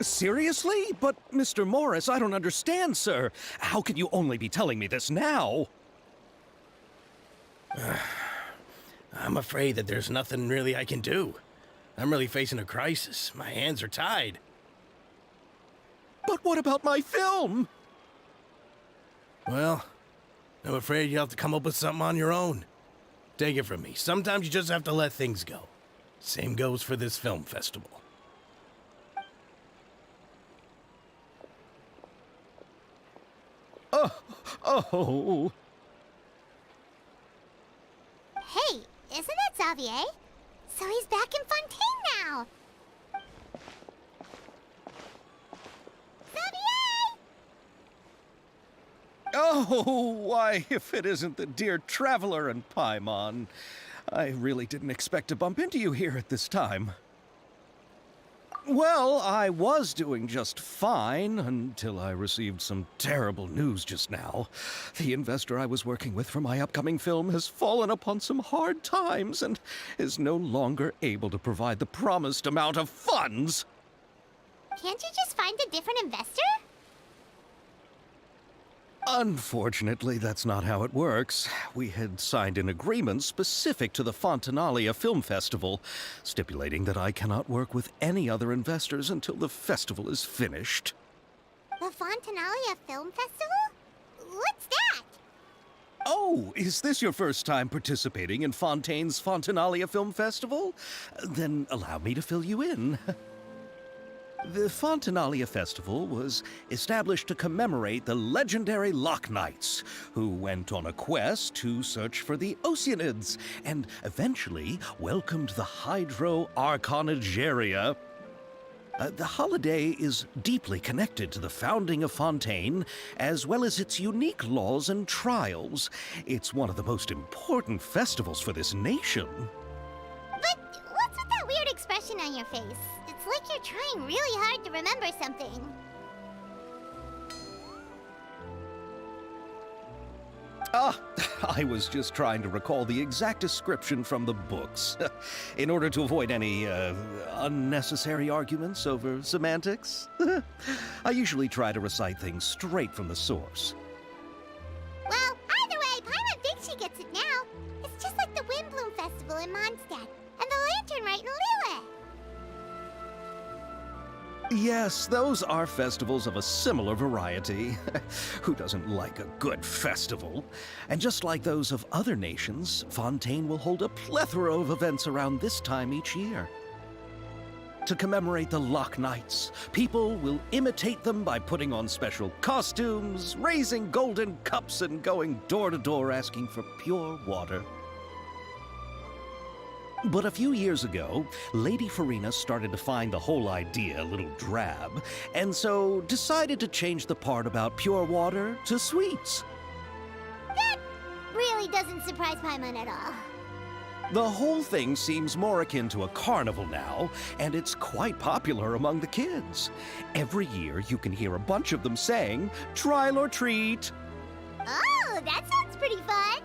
Seriously? But, Mr. Morris, I don't understand, sir. How can you only be telling me this now? I'm afraid that there's nothing really I can do. I'm really facing a crisis. My hands are tied. But what about my film? Well, I'm afraid you'll have to come up with something on your own. Take it from me. Sometimes you just have to let things go. Same goes for this film festival. Oh. Hey, isn't that Xavier? So he's back in Fontaine now! Xavier! Oh, why, if it isn't the dear Traveler and Paimon. I really didn't expect to bump into you here at this time. Well, I was doing just fine until I received some terrible news just now. The investor I was working with for my upcoming film has fallen upon some hard times and is no longer able to provide the promised amount of funds. Can't you just find a different investor? Unfortunately, that's not how it works. We had signed an agreement specific to the Fontanalia Film Festival, stipulating that I cannot work with any other investors until the festival is finished. The Fontanalia Film Festival? What's that? Oh, is this your first time participating in Fontaine's Fontanalia Film Festival? Then allow me to fill you in. The Fontanalia Festival was established to commemorate the legendary Loch Knights, who went on a quest to search for the Oceanids, and eventually welcomed the Hydro Arconageria. The holiday is deeply connected to the founding of Fontaine, as well as its unique laws and trials. It's one of the most important festivals for this nation. But what's with that weird expression on your face? It's like you're trying really hard to remember something. I was just trying to recall the exact description from the books, in order to avoid any unnecessary arguments over semantics. I usually try to recite things straight from the source. Well, either way, Paimon thinks she gets it now. It's just like the Windbloom Festival in Mondstadt, and the Lantern Rite in Lille. Yes, those are festivals of a similar variety. Who doesn't like a good festival? And just like those of other nations, Fontaine will hold a plethora of events around this time each year. To commemorate the Loch Knights, people will imitate them by putting on special costumes, raising golden cups, and going door to door asking for pure water. But a few years ago, Lady Farina started to find the whole idea a little drab, and so decided to change the part about pure water to sweets. That really doesn't surprise Paimon at all. The whole thing seems more akin to a carnival now, and it's quite popular among the kids. Every year you can hear a bunch of them saying, "Trial or treat." Oh, that sounds pretty fun.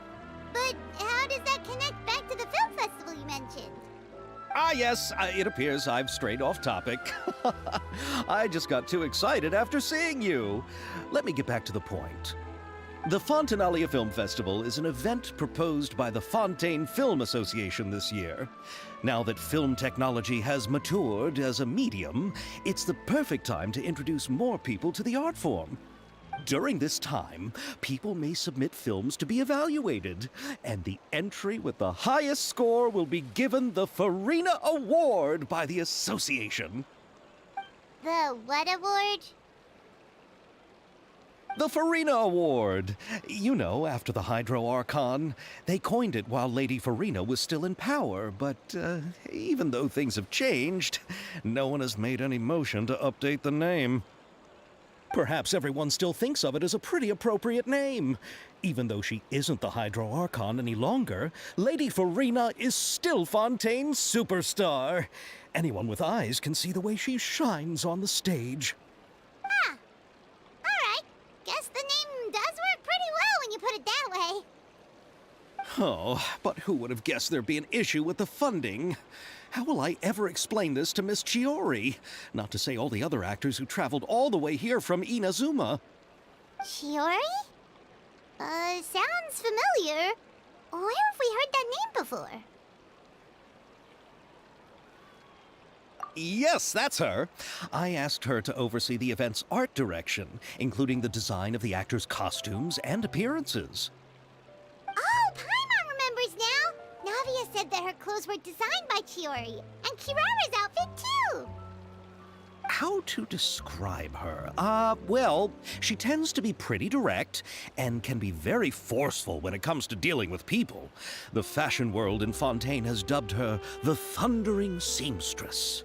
But how does that connect back to the film festival you mentioned? Yes, it appears I've strayed off topic. I just got too excited after seeing you. Let me get back to the point. The Fontanalia Film Festival is an event proposed by the Fontaine Film Association this year. Now that film technology has matured as a medium, it's the perfect time to introduce more people to the art form. During this time, people may submit films to be evaluated, and the entry with the highest score will be given the Farina Award by the association. The what award? The Farina Award. You know, after the Hydro Archon. They coined it while Lady Farina was still in power, but even though things have changed, no one has made any motion to update the name. Perhaps everyone still thinks of it as a pretty appropriate name. Even though she isn't the Hydro Archon any longer, Lady Farina is still Fontaine's superstar. Anyone with eyes can see the way she shines on the stage. Huh. Alright. Guess the name does work pretty well when you put it that way. Oh, but who would have guessed there'd be an issue with the funding? How will I ever explain this to Miss Chiori? Not to say all the other actors who traveled all the way here from Inazuma. Chiori? Sounds familiar. Where have we heard that name before? Yes, that's her. I asked her to oversee the event's art direction, including the design of the actors' costumes and appearances. Oh, Paimon remembers now! Navia said that her clothes were designed by Chiori, and Kirara's outfit too! How to describe her? Well, she tends to be pretty direct and can be very forceful when it comes to dealing with people. The fashion world in Fontaine has dubbed her the Thundering Seamstress.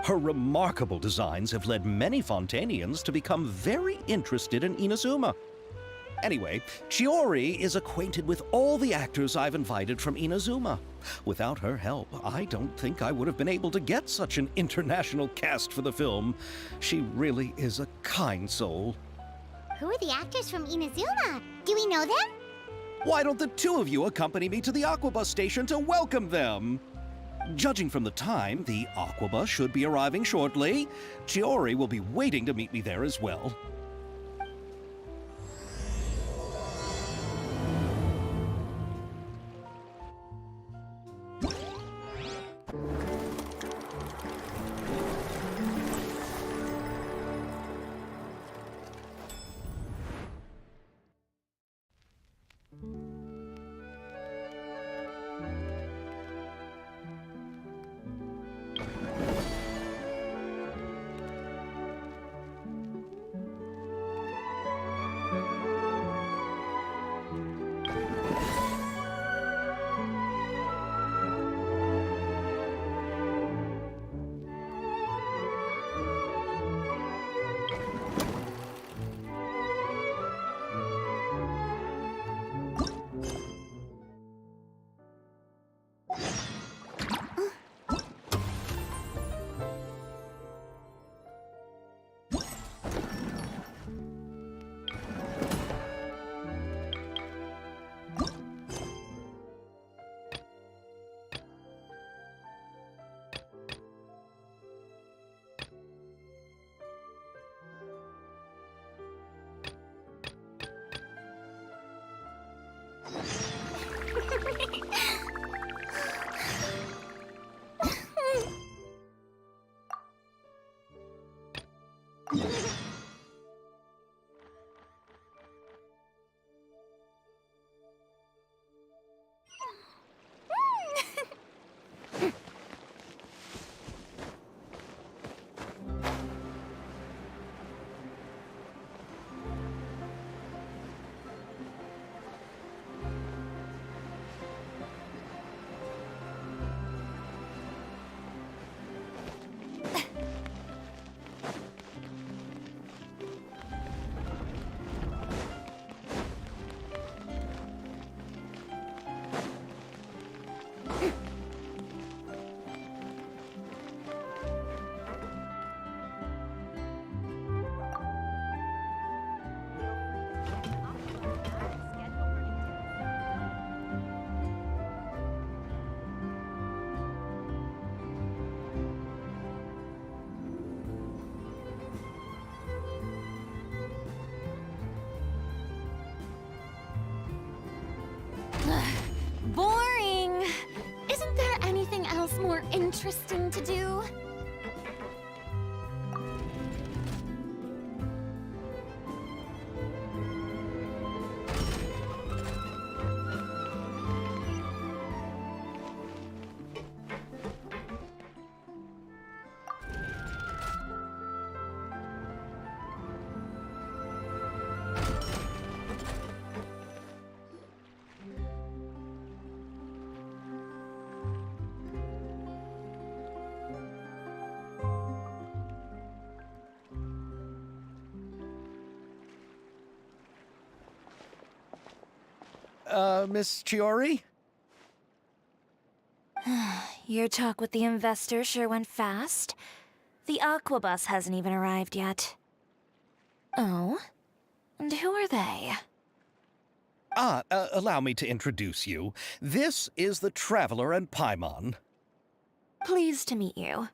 Her remarkable designs have led many Fontainians to become very interested in Inazuma. Anyway, Chiori is acquainted with all the actors I've invited from Inazuma. Without her help, I don't think I would have been able to get such an international cast for the film. She really is a kind soul. Who are the actors from Inazuma? Do we know them? Why don't the two of you accompany me to the Aquabus station to welcome them? Judging from the time, the Aquabus should be arriving shortly. Chiori will be waiting to meet me there as well. Boring! Isn't there anything else more interesting to do? Miss Chiori? Your talk with the investor sure went fast. The Aquabus hasn't even arrived yet. Oh? And who are they? Allow me to introduce you. This is the Traveler and Paimon. Pleased to meet you.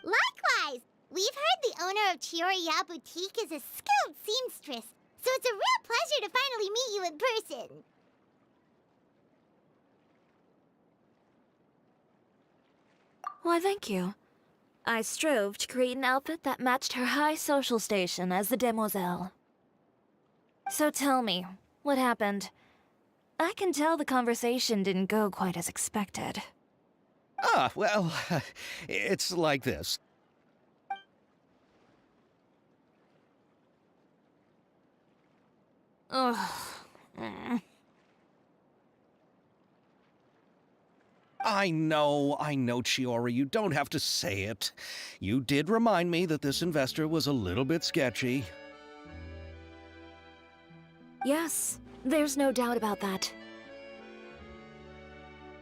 Likewise! We've heard the owner of Chioriya Boutique is a skilled seamstress, so it's a real pleasure to finally meet you in person. Why, thank you. I strove to create an outfit that matched her high social station as the demoiselle. So tell me, what happened? I can tell the conversation didn't go quite as expected. Well, it's like this. Ugh. I know, Chiori, you don't have to say it. You did remind me that this investor was a little bit sketchy. Yes, there's no doubt about that.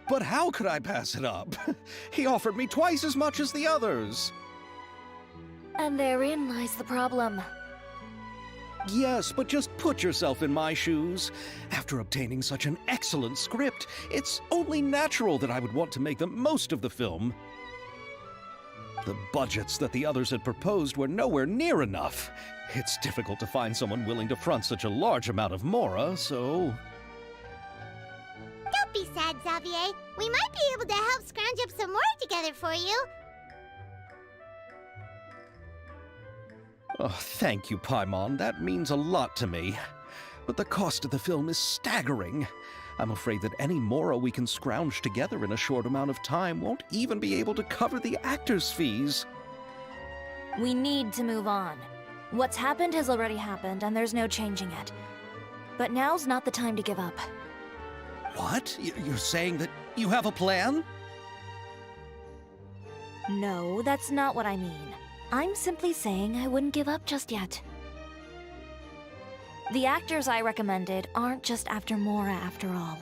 But how could I pass it up? He offered me twice as much as the others. And therein lies the problem. Yes, but just put yourself in my shoes. After obtaining such an excellent script, it's only natural that I would want to make the most of the film. The budgets that the others had proposed were nowhere near enough. It's difficult to find someone willing to front such a large amount of mora, so... Don't be sad, Xavier. We might be able to help scrounge up some more together for you. Oh, thank you, Paimon. That means a lot to me. But the cost of the film is staggering. I'm afraid that any mora we can scrounge together in a short amount of time won't even be able to cover the actors' fees. We need to move on. What's happened has already happened, and there's no changing it. But now's not the time to give up. What? You're saying that you have a plan? No, that's not what I mean. I'm simply saying I wouldn't give up just yet. The actors I recommended aren't just after mora after all.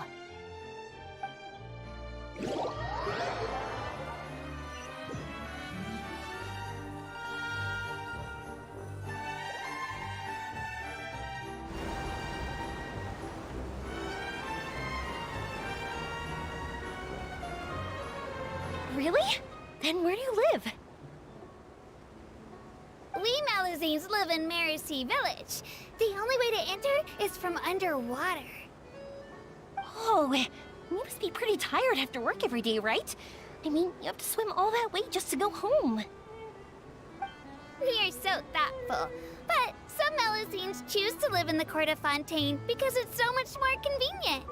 Really? Then where do you live? We Melusines live in Mercy Village. The only way to enter is from underwater. Oh, you must be pretty tired after work every day, right? I mean, you have to swim all that way just to go home. We are so thoughtful. But some Melusines choose to live in the court of Fontaine because it's so much more convenient.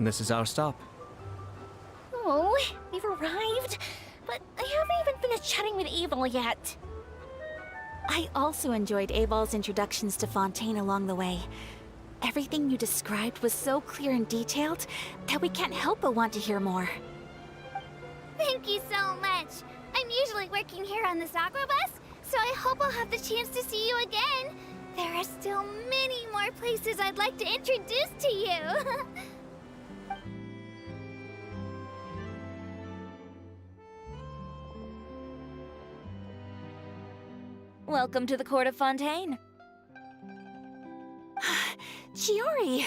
This is our stop. Oh, we've arrived. But I haven't even finished chatting with Aval yet. I also enjoyed Aval's introductions to Fontaine along the way. Everything you described was so clear and detailed that we can't help but want to hear more. Thank you so much. I'm usually working here on this aqua bus, so I hope I'll have the chance to see you again. There are still many more places I'd like to introduce to you. Welcome to the court of Fontaine. Chiori,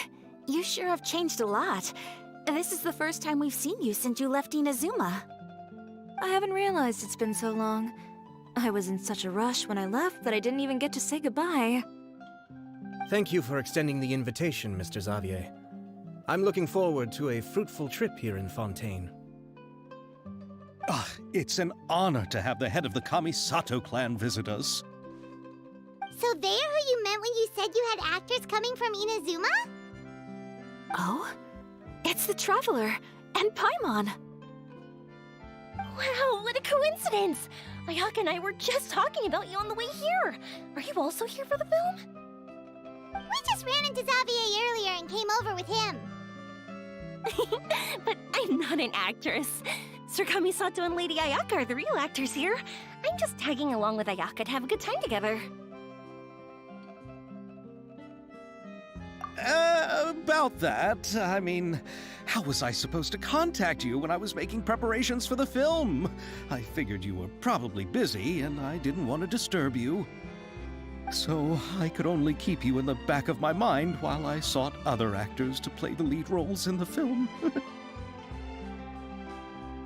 you sure have changed a lot. This is the first time we've seen you since you left Inazuma. I haven't realized it's been so long. I was in such a rush when I left that I didn't even get to say goodbye. Thank you for extending the invitation, Mr. Xavier. I'm looking forward to a fruitful trip here in Fontaine. It's an honor to have the head of the Kamisato clan visit us. So they're who you meant when you said you had actors coming from Inazuma? Oh? It's the Traveler and Paimon. Wow, what a coincidence! Ayaka and I were just talking about you on the way here. Are you also here for the film? We just ran into Xavier earlier and came over with him. But I'm not an actress. Sir Kamisato and Lady Ayaka are the real actors here. I'm just tagging along with Ayaka to have a good time together. About that, I mean, how was I supposed to contact you when I was making preparations for the film? I figured you were probably busy, and I didn't want to disturb you. So I could only keep you in the back of my mind while I sought other actors to play the lead roles in the film.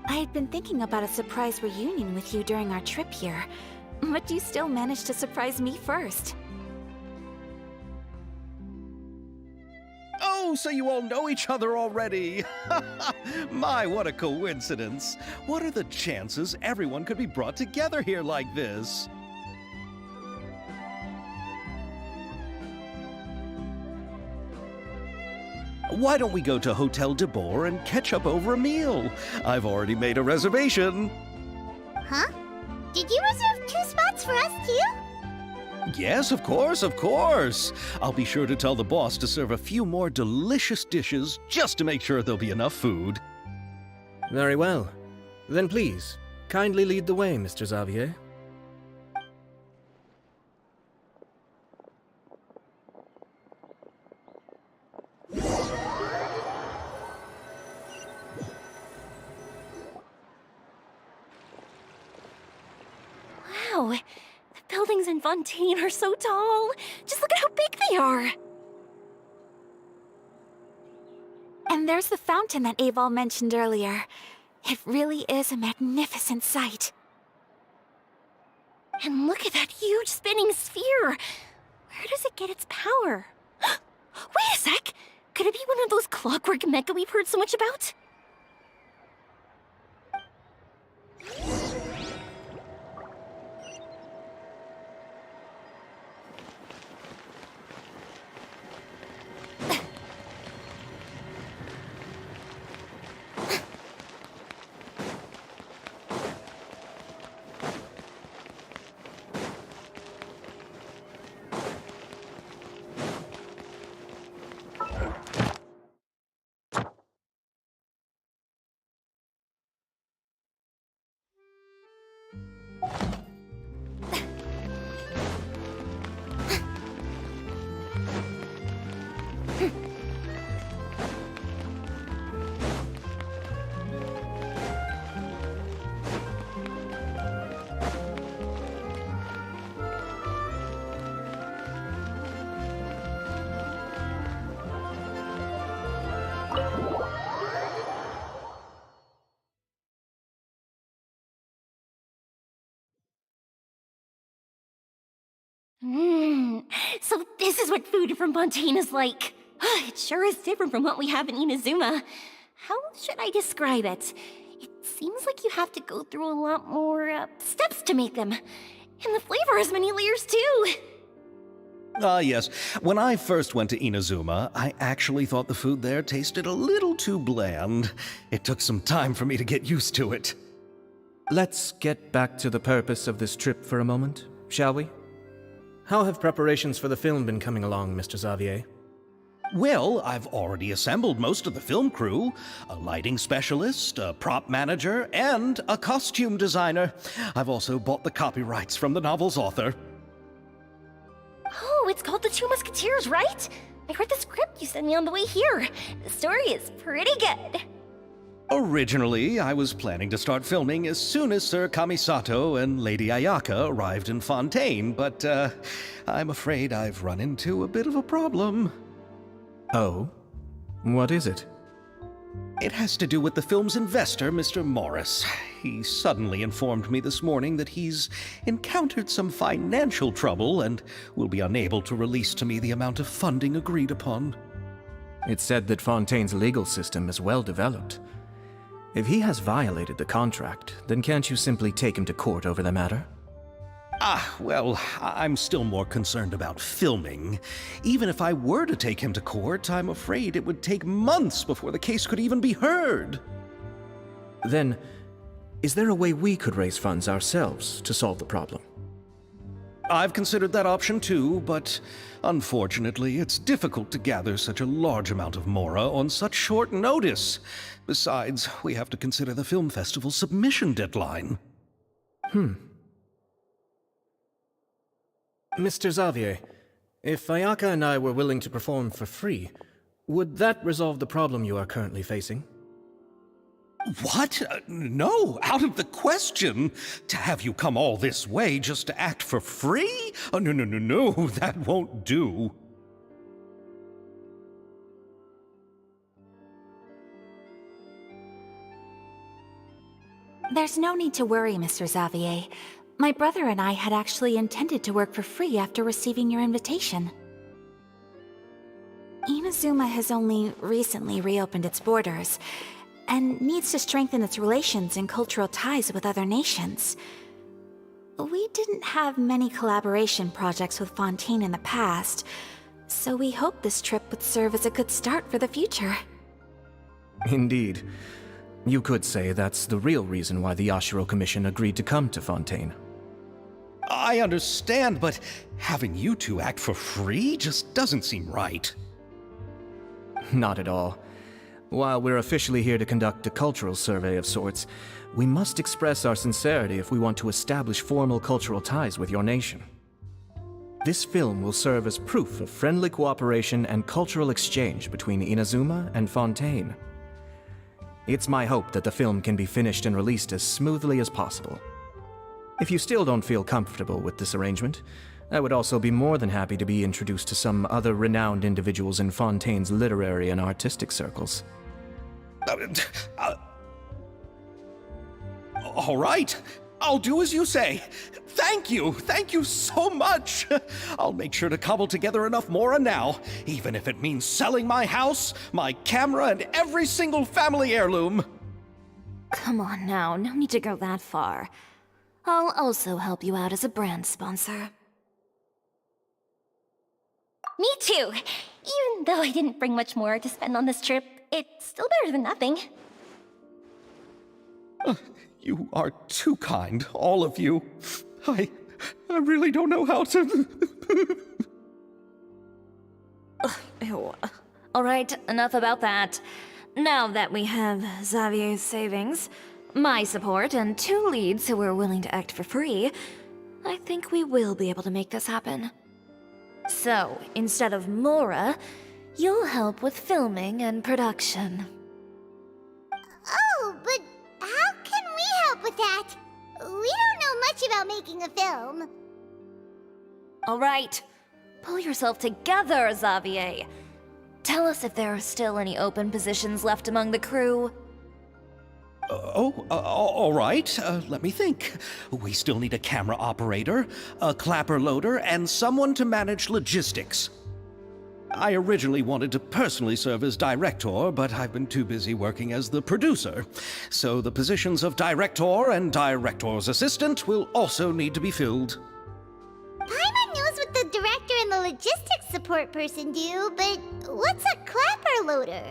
I had been thinking about a surprise reunion with you during our trip here, but you still managed to surprise me first. Oh, so you all know each other already! My, what a coincidence! What are the chances everyone could be brought together here like this? Why don't we go to Hotel de Boer and catch up over a meal? I've already made a reservation. Huh? Did you reserve 2 spots for us too? Yes, of course, of course. I'll be sure to tell the boss to serve a few more delicious dishes just to make sure there'll be enough food. Very well. Then please, kindly lead the way, Mr. Xavier. Wow, the buildings in Fontaine are so tall. Just look at how big they are. And there's the fountain that Aval mentioned earlier. It really is a magnificent sight. And look at that huge spinning sphere. Where does it get its power? Wait a sec! Could it be one of those clockwork mecha we've heard so much about? So this is what food from Fontaine is like. It sure is different from what we have in Inazuma. How should I describe it? It seems like you have to go through a lot more steps to make them. And the flavor has many layers too. Yes. When I first went to Inazuma, I actually thought the food there tasted a little too bland. It took some time for me to get used to it. Let's get back to the purpose of this trip for a moment, shall we? How have preparations for the film been coming along, Mr. Xavier? Well, I've already assembled most of the film crew, a lighting specialist, a prop manager, and a costume designer. I've also bought the copyrights from the novel's author. Oh, it's called The Two Musketeers, right? I read the script you sent me on the way here. The story is pretty good. Originally, I was planning to start filming as soon as Sir Kamisato and Lady Ayaka arrived in Fontaine, but I'm afraid I've run into a bit of a problem. Oh? What is it? It has to do with the film's investor, Mr. Morris. He suddenly informed me this morning that he's encountered some financial trouble and will be unable to release to me the amount of funding agreed upon. It's said that Fontaine's legal system is well developed. If he has violated the contract, then can't you simply take him to court over the matter? Well, I'm still more concerned about filming. Even if I were to take him to court, I'm afraid it would take months before the case could even be heard. Then, is there a way we could raise funds ourselves to solve the problem? I've considered that option too, but unfortunately, it's difficult to gather such a large amount of mora on such short notice. Besides, we have to consider the film festival's submission deadline. Mr. Xavier, if Ayaka and I were willing to perform for free, would that resolve the problem you are currently facing? What? No, out of the question. To have you come all this way just to act for free? Oh, no, that won't do. There's no need to worry, Mr. Xavier. My brother and I had actually intended to work for free after receiving your invitation. Inazuma has only recently reopened its borders, and needs to strengthen its relations and cultural ties with other nations. We didn't have many collaboration projects with Fontaine in the past, so we hoped this trip would serve as a good start for the future. Indeed. You could say that's the real reason why the Yashiro Commission agreed to come to Fontaine. I understand, but having you two act for free just doesn't seem right. Not at all. While we're officially here to conduct a cultural survey of sorts, we must express our sincerity if we want to establish formal cultural ties with your nation. This film will serve as proof of friendly cooperation and cultural exchange between Inazuma and Fontaine. It's my hope that the film can be finished and released as smoothly as possible. If you still don't feel comfortable with this arrangement, I would also be more than happy to be introduced to some other renowned individuals in Fontaine's literary and artistic circles. All right, I'll do as you say. Thank you so much. I'll make sure to cobble together enough mora now, even if it means selling my house, my camera, and every single family heirloom. Come on now, no need to go that far. I'll also help you out as a brand sponsor. Me too! Even though I didn't bring much more to spend on this trip, it's still better than nothing. You are too kind, all of you. I really don't know how to... Ew. Alright, enough about that. Now that we have Xavier's savings, my support, and 2 leads who are willing to act for free, I think we will be able to make this happen. So, instead of Mora, you'll help with filming and production. Oh, but how can we help with that? We don't know much about making a film. Alright, pull yourself together, Xavier. Tell us if there are still any open positions left among the crew. All right. Let me think. We still need a camera operator, a clapper loader, and someone to manage logistics. I originally wanted to personally serve as director, but I've been too busy working as the producer. So the positions of director and director's assistant will also need to be filled. Paimon knows what the director and the logistics support person do, but what's a clapper loader?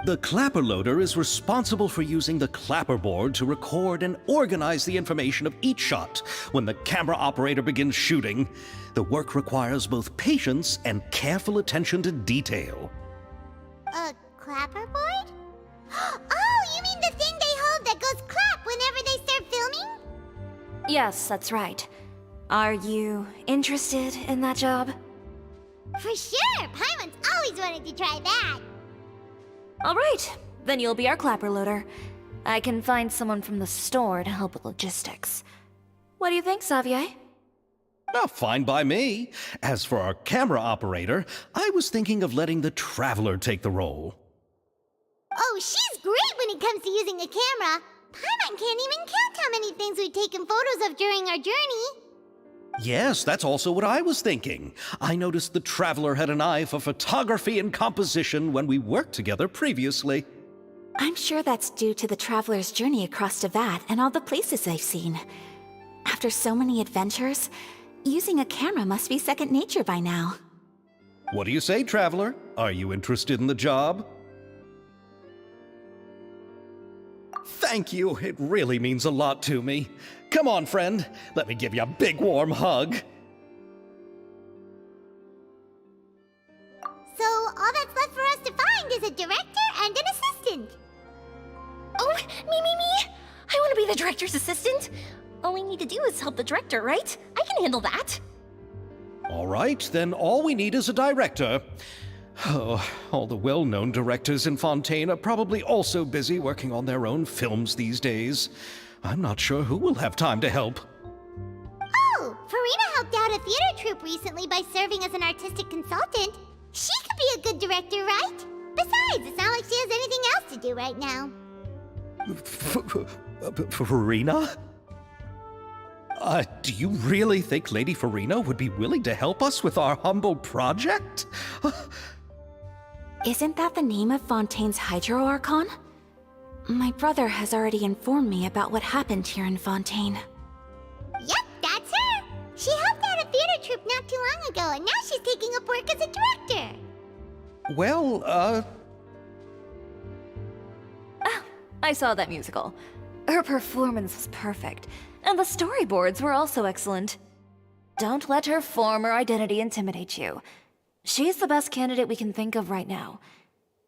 The clapper loader is responsible for using the clapper board to record and organize the information of each shot when the camera operator begins shooting. The work requires both patience and careful attention to detail. A clapperboard? Oh, you mean the thing they hold that goes clap whenever they start filming? Yes, that's right. Are you interested in that job? For sure! Paimon's always wanted to try that. Alright, then you'll be our clapper loader. I can find someone from the store to help with logistics. What do you think, Xavier? Fine by me. As for our camera operator, I was thinking of letting the Traveler take the role. Oh, she's great when it comes to using a camera. Paimon can't even count how many things we've taken photos of during our journey. Yes, that's also what I was thinking. I noticed the Traveler had an eye for photography and composition when we worked together previously. I'm sure that's due to the Traveler's journey across Teyvat and all the places they've seen. After so many adventures, using a camera must be second nature by now. What do you say, Traveler? Are you interested in the job? Thank you. It really means a lot to me. Come on, friend. Let me give you a big warm hug. So all that's left for us to find is a director and an assistant. Oh, me! I want to be the director's assistant. All we need to do is help the director, right? I can handle that. All right, then all we need is a director. Oh, all the well-known directors in Fontaine are probably also busy working on their own films these days. I'm not sure who will have time to help. Oh, Farina helped out a theater troupe recently by serving as an artistic consultant. She could be a good director, right? Besides, it's not like she has anything else to do right now. Farina? Do you really think Lady Farina would be willing to help us with our humble project? Isn't that the name of Fontaine's Hydro Archon? My brother has already informed me about what happened here in Fontaine. Yep, that's her. She helped out a theater troupe not too long ago, and now she's taking up work as a director. Well, I saw that musical. Her performance was perfect, and the storyboards were also excellent. Don't let her former identity intimidate you. She's the best candidate we can think of right now.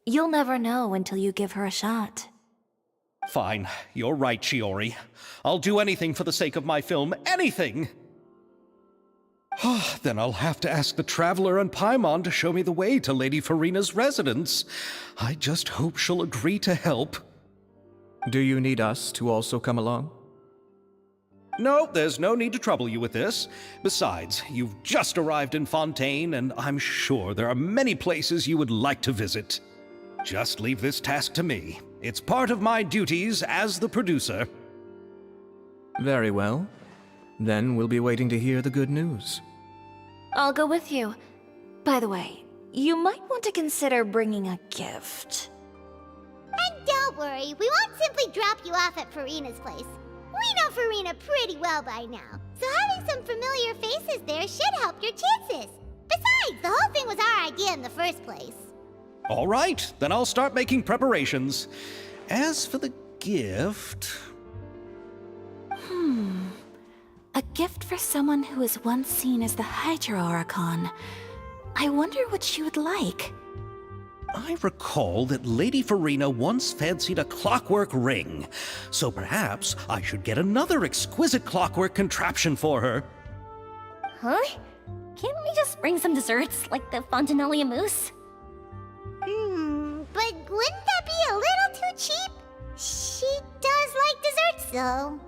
You'll never know until you give her a shot. fine. You're right, Shiori. I'll do anything for the sake of my film. Anything! Then I'll have to ask the Traveler and Paimon to show me the way to Lady Farina's residence. I just hope she'll agree to help. Do you need us to also come along? No, there's no need to trouble you with this. Besides, you've just arrived in Fontaine, and I'm sure there are many places you would like to visit. Just leave this task to me. It's part of my duties as the producer. Very well. Then we'll be waiting to hear the good news. I'll go with you. By the way, you might want to consider bringing a gift. And don't worry, we won't simply drop you off at Farina's place. We know Farina pretty well by now, so having some familiar faces there should help your chances. Besides, the whole thing was our idea in the first place. All right, then I'll start making preparations. As for the gift... A gift for someone who was once seen as the Hydro Archon. I wonder what she would like. I recall that Lady Farina once fancied a clockwork ring, so perhaps I should get another exquisite clockwork contraption for her. Huh? Can't we just bring some desserts, like the Fontinalia mousse? But wouldn't that be a little too cheap? She does like desserts, though.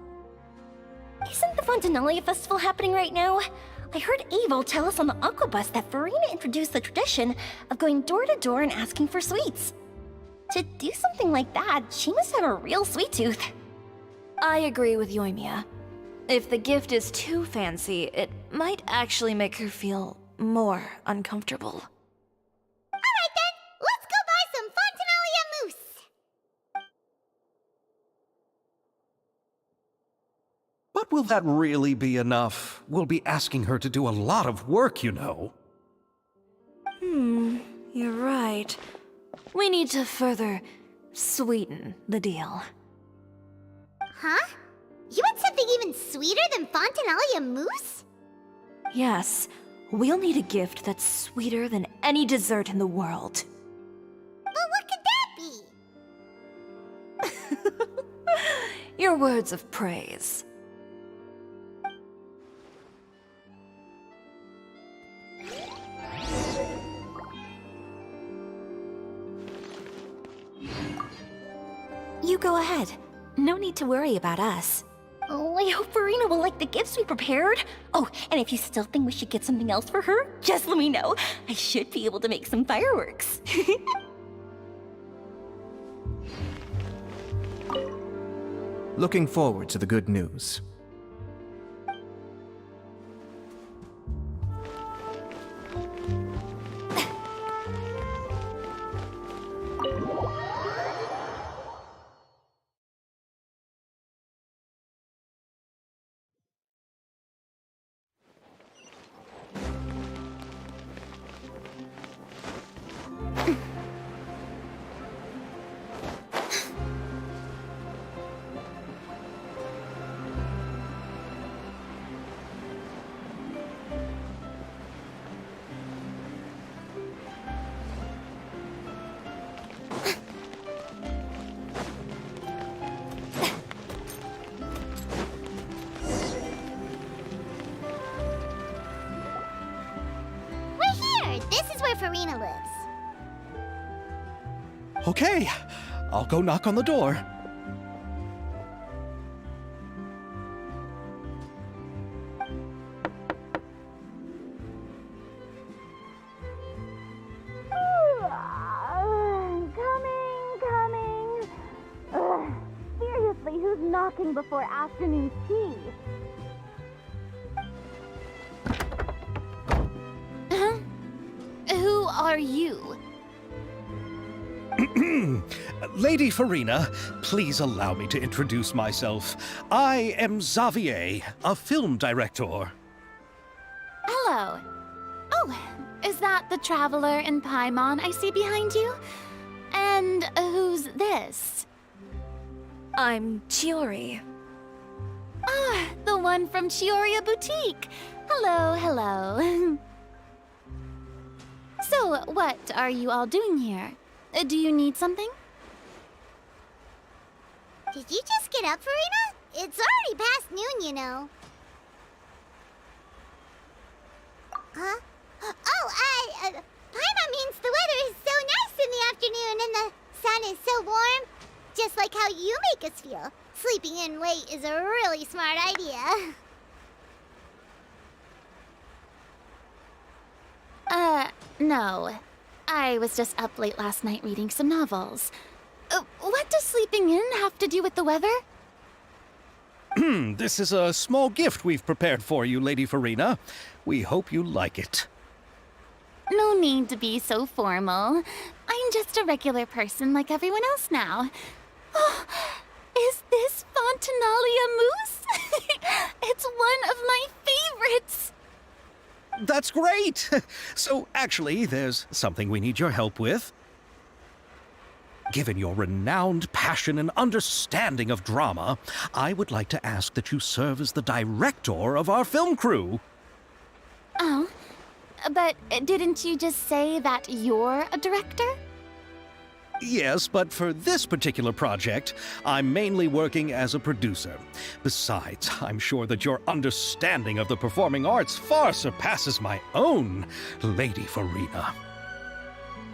Isn't the Fontinalia festival happening right now? I heard Abel tell us on the Aquabus that Farina introduced the tradition of going door to door and asking for sweets. To do something like that, she must have a real sweet tooth. I agree with Yoimiya. If the gift is too fancy, it might actually make her feel more uncomfortable. Alright then, let's go buy some Fontinalia mousse! But will that really be enough? We'll be asking her to do a lot of work, you know. You're right. We need to further sweeten the deal. Huh? You want something even sweeter than Fontinalia mousse? Yes, we'll need a gift that's sweeter than any dessert in the world. But what could that be? Your words of praise. You go ahead. No need to worry about us. Oh, I hope Farina will like the gifts we prepared. Oh, and if you still think we should get something else for her, just let me know. I should be able to make some fireworks. Looking forward to the good news. We're here! This is where Farina lives. Okay, I'll go knock on the door. Coming. Ugh, seriously, who's knocking before afternoon tea? Huh? Who are you? Lady Farina, please allow me to introduce myself. I am Xavier, a film director. Hello. Oh, is that the traveler in Paimon I see behind you? And who's this? I'm Chiori. Ah, the one from Chioria Boutique. Hello. So, what are you all doing here? Do you need something? Did you just get up, Farina? It's already past noon, you know. Huh? Paimon means the weather is so nice in the afternoon and the sun is so warm. Just like how you make us feel. Sleeping in late is a really smart idea. No. I was just up late last night reading some novels. What does sleeping in have to do with the weather? This is a small gift we've prepared for you, Lady Farina. We hope you like it. No need to be so formal. I'm just a regular person like everyone else now. Oh, is this Fontinalia mousse? It's one of my favorites. That's great! So, actually, there's something we need your help with. Given your renowned passion and understanding of drama, I would like to ask that you serve as the director of our film crew. Oh, but didn't you just say that you're a director? Yes, but for this particular project, I'm mainly working as a producer. Besides, I'm sure that your understanding of the performing arts far surpasses my own, Lady Farina.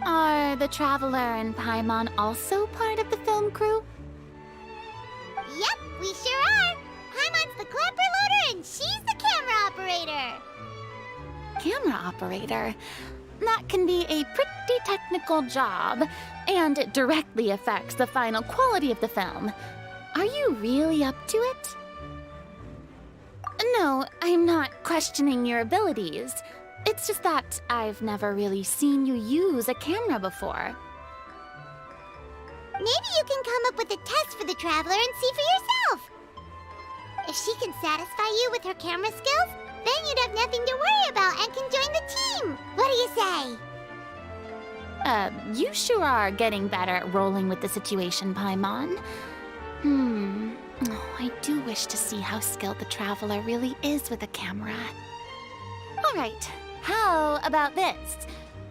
Are the Traveler and Paimon also part of the film crew? Yep, we sure are. Paimon's the clapper loader and she's the camera operator. Camera operator? That can be a pretty technical job, and it directly affects the final quality of the film. Are you really up to it? No, I'm not questioning your abilities. It's just that I've never really seen you use a camera before. Maybe you can come up with a test for the Traveler and see for yourself. If she can satisfy you with her camera skills, then you'd have nothing to worry about and can join the team. What do you say? You sure are getting better at rolling with the situation, Paimon. Oh, I do wish to see how skilled the Traveler really is with a camera. All right, how about this?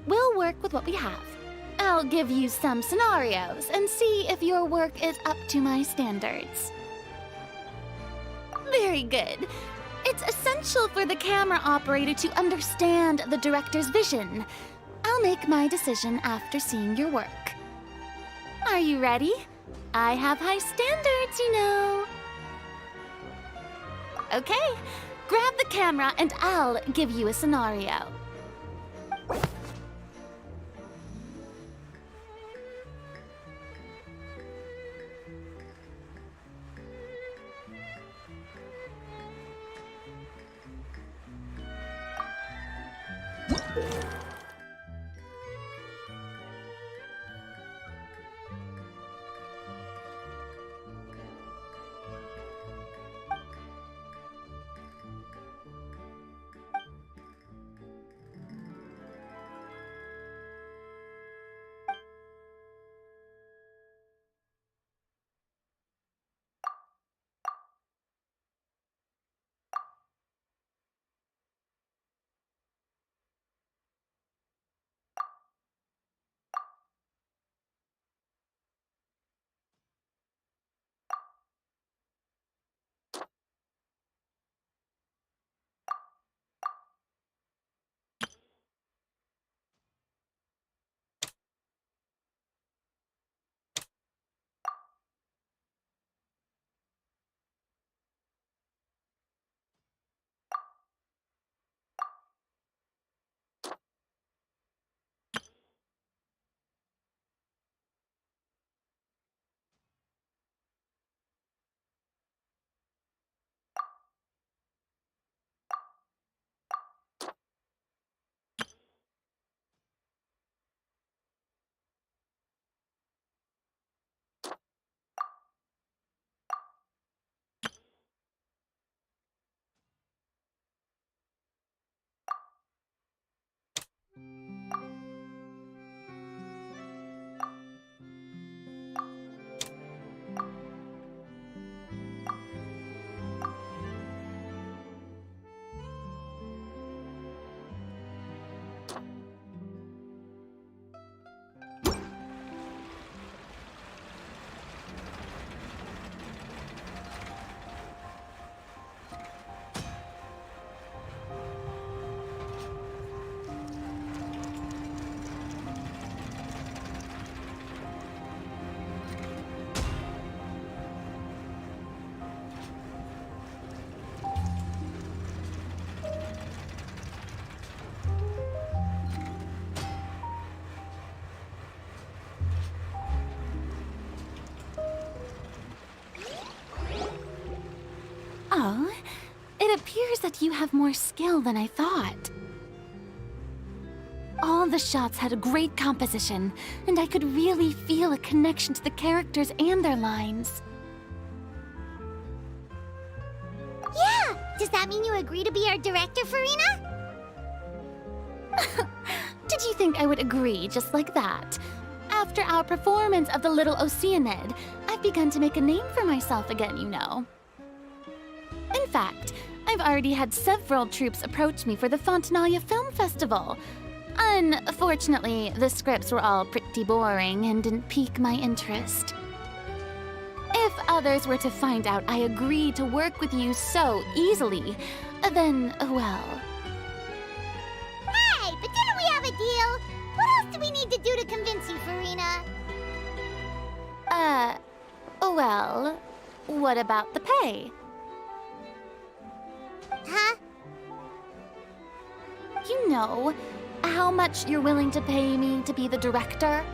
We'll work with what we have. I'll give you some scenarios and see if your work is up to my standards. Very good. It's essential for the camera operator to understand the director's vision. I'll make my decision after seeing your work. Are you ready? I have high standards, you know. Okay, grab the camera and I'll give you a scenario. Oh, it appears that you have more skill than I thought. All the shots had a great composition, and I could really feel a connection to the characters and their lines. Yeah! Does that mean you agree to be our director, Farina? Did you think I would agree just like that? After our performance of the Little Oceanid, I've begun to make a name for myself again, you know. In fact, I've already had several troops approach me for the Fontanalia Film Festival. Unfortunately, the scripts were all pretty boring and didn't pique my interest. If others were to find out I agreed to work with you so easily, then, well... Hey, but didn't we have a deal? What else do we need to do to convince you, Farina? Well, what about the pay? Huh? You know, how much you're willing to pay me to be the director?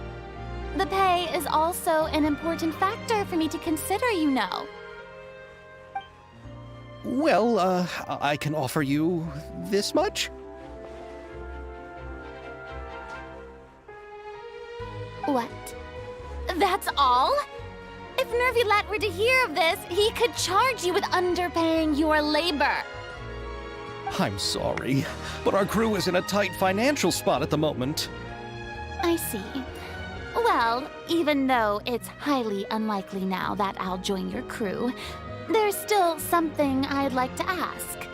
The pay is also an important factor for me to consider, you know. Well, I can offer you this much? What? That's all? If Nervulat were to hear of this, he could charge you with underpaying your labor. I'm sorry, but our crew is in a tight financial spot at the moment. I see. Well, even though it's highly unlikely now that I'll join your crew, there's still something I'd like to ask.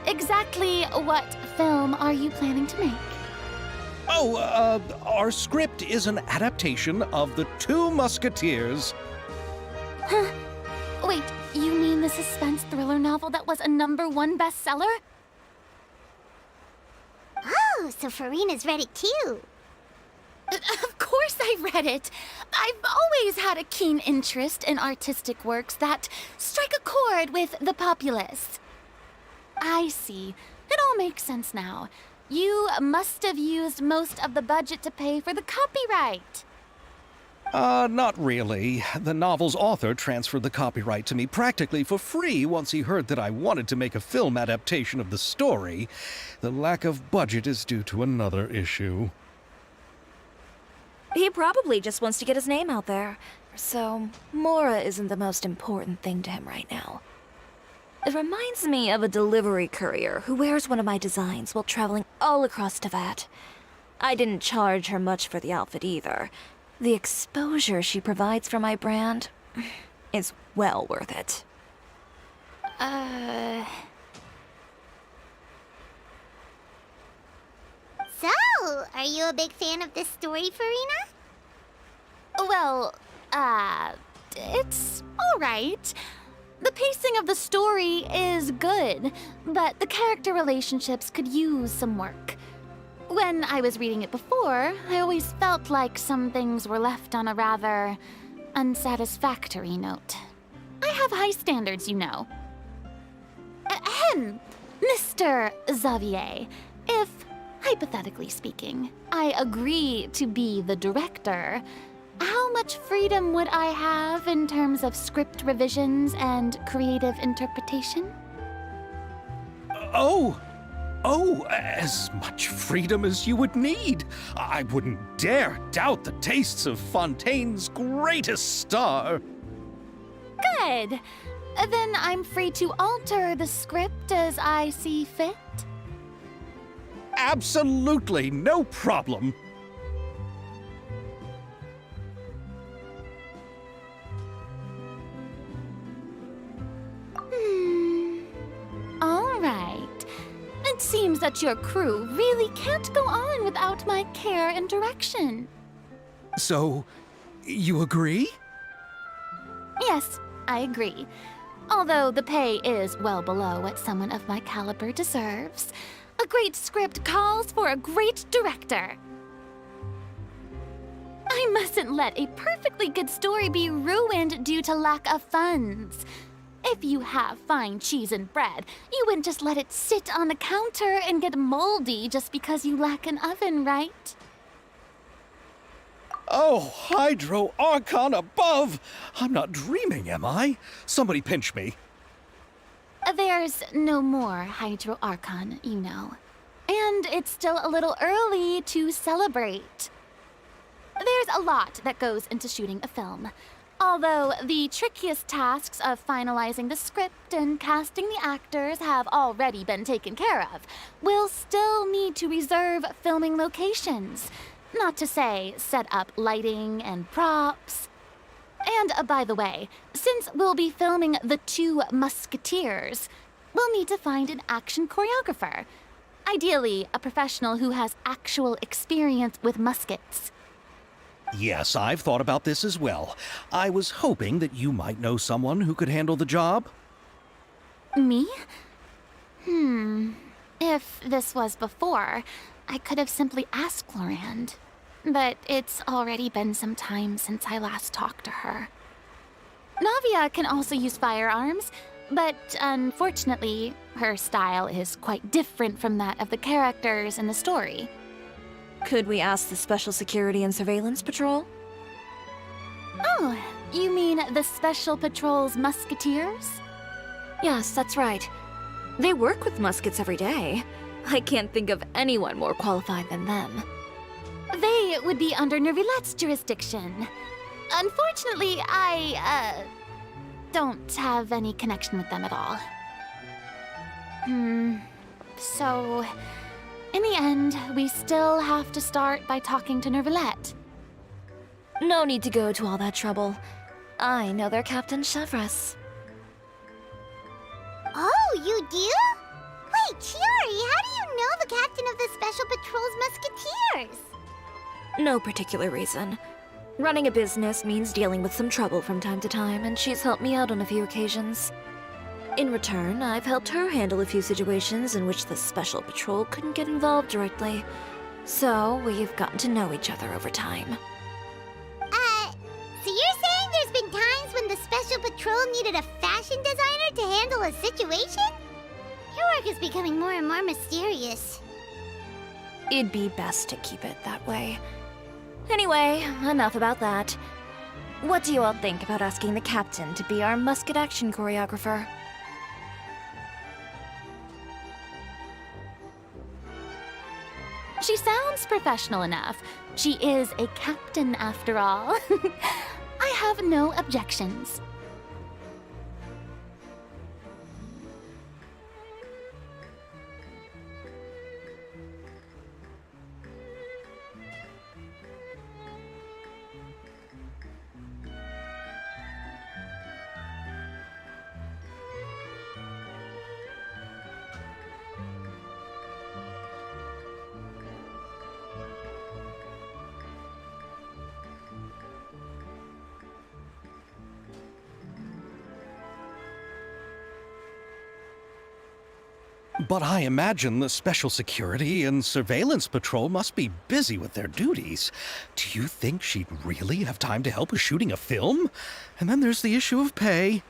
Exactly what film are you planning to make? Oh, our script is an adaptation of The Two Musketeers. Huh? Wait, you mean the suspense thriller novel that was a #1 bestseller? Oh, so Farina's read it too. Of course I read it. I've always had a keen interest in artistic works that strike a chord with the populace. I see. It all makes sense now. You must have used most of the budget to pay for the copyright. Not really. The novel's author transferred the copyright to me practically for free once he heard that I wanted to make a film adaptation of the story. The lack of budget is due to another issue. He probably just wants to get his name out there. So, Mora isn't the most important thing to him right now. It reminds me of a delivery courier who wears one of my designs while traveling all across Teyvat. I didn't charge her much for the outfit either. The exposure she provides for my brand is well worth it. So, are you a big fan of this story, Farina? Well, it's all right. The pacing of the story is good, but the character relationships could use some work. When I was reading it before, I always felt like some things were left on a rather unsatisfactory note. I have high standards, you know. Ahem, Mr. Xavier, if, hypothetically speaking, I agree to be the director, how much freedom would I have in terms of script revisions and creative interpretation? Oh, as much freedom as you would need. I wouldn't dare doubt the tastes of Fontaine's greatest star. Good. Then I'm free to alter the script as I see fit. Absolutely no problem. All right. It seems that your crew really can't go on without my care and direction. So, you agree? Yes, I agree. Although the pay is well below what someone of my caliber deserves. A great script calls for a great director. I mustn't let a perfectly good story be ruined due to lack of funds. If you have fine cheese and bread, you wouldn't just let it sit on the counter and get moldy just because you lack an oven, right? Oh, Hydro Archon above! I'm not dreaming, am I? Somebody pinch me. There's no more Hydro Archon, you know. And it's still a little early to celebrate. There's a lot that goes into shooting a film. Although the trickiest tasks of finalizing the script and casting the actors have already been taken care of, we'll still need to reserve filming locations. Not to say set up lighting and props. And by the way, since we'll be filming the 2 Musketeers, we'll need to find an action choreographer. Ideally, a professional who has actual experience with muskets. Yes, I've thought about this as well. I was hoping that you might know someone who could handle the job. Me? If this was before, I could have simply asked Florand. But it's already been some time since I last talked to her. Navia can also use firearms, but unfortunately, her style is quite different from that of the characters in the story. Could we ask the Special Security and Surveillance Patrol? Oh, you mean the Special Patrol's Musketeers? Yes, that's right. They work with muskets every day. I can't think of anyone more qualified than them. They would be under Nervilette's jurisdiction. Unfortunately, I, don't have any connection with them at all. So, in the end, we still have to start by talking to Nervilette. No need to go to all that trouble. I know their Captain Chevres. Oh, you do? Wait, Chiori, how do you know the captain of the Special Patrol's Musketeers? No particular reason. Running a business means dealing with some trouble from time to time, and she's helped me out on a few occasions. In return, I've helped her handle a few situations in which the Special Patrol couldn't get involved directly. So, we've gotten to know each other over time. So you're saying there's been times when the Special Patrol needed a fashion designer to handle a situation? Your work is becoming more and more mysterious. It'd be best to keep it that way. Anyway, enough about that. What do you all think about asking the captain to be our musket action choreographer? She sounds professional enough. She is a captain after all. I have no objections. But I imagine the Special Security and Surveillance Patrol must be busy with their duties. Do you think she'd really have time to help with shooting a film? And then there's the issue of pay.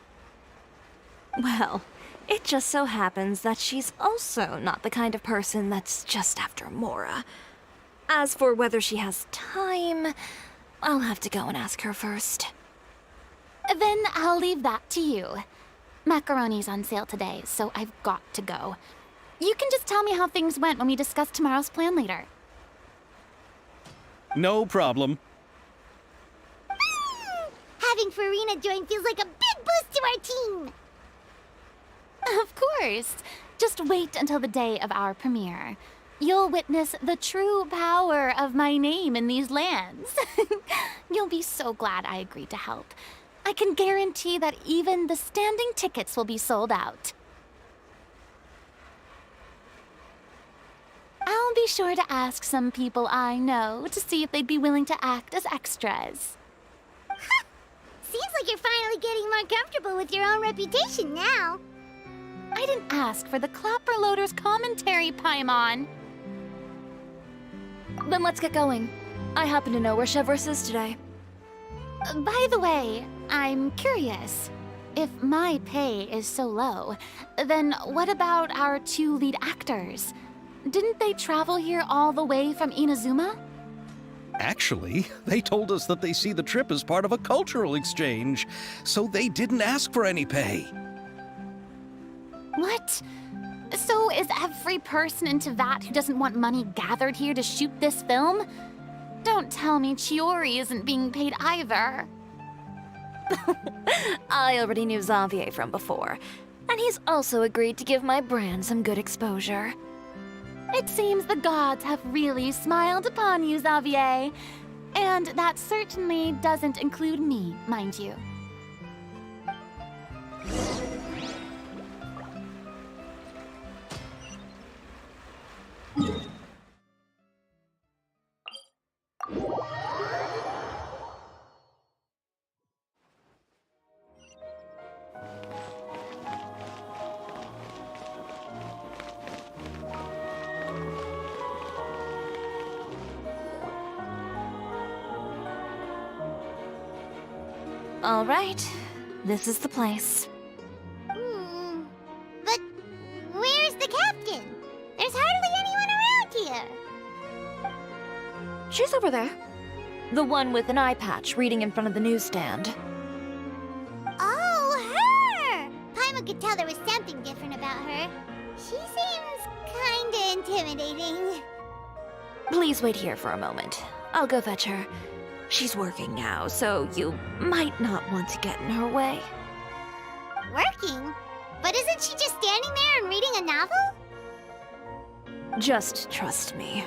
Well, it just so happens that she's also not the kind of person that's just after Mora. As for whether she has time, I'll have to go and ask her first. Then I'll leave that to you. Macaroni's on sale today, so I've got to go. You can just tell me how things went when we discuss tomorrow's plan later. No problem. Having Farina join feels like a big boost to our team. Of course. Just wait until the day of our premiere. you'll witness the true power of my name in these lands. You'll be so glad I agreed to help. I can guarantee that even the standing tickets will be sold out. I'll be sure to ask some people I know to see if they'd be willing to act as extras. Seems like you're finally getting more comfortable with your own reputation now. I didn't ask for the Clapper Loader's commentary, Paimon. Then let's get going. I happen to know where Chevrolet is today. By the way, I'm curious. If my pay is so low, then what about our 2 lead actors? Didn't they travel here all the way from Inazuma? Actually, they told us that they see the trip as part of a cultural exchange, so they didn't ask for any pay. What? So is every person in Tevat who doesn't want money gathered here to shoot this film? Don't tell me Chiori isn't being paid either. I already knew Xavier from before, and he's also agreed to give my brand some good exposure. It seems the gods have really smiled upon you, Xavier. And that certainly doesn't include me, mind you. All right, this is the place. But where's the captain? There's hardly anyone around here. She's over there. The one with an eye patch reading in front of the newsstand. Oh, her! Paimon could tell there was something different about her. She seems kinda intimidating. Please wait here for a moment. I'll go fetch her. She's working now, so you might not want to get in her way. Working? But isn't she just standing there and reading a novel? Just trust me.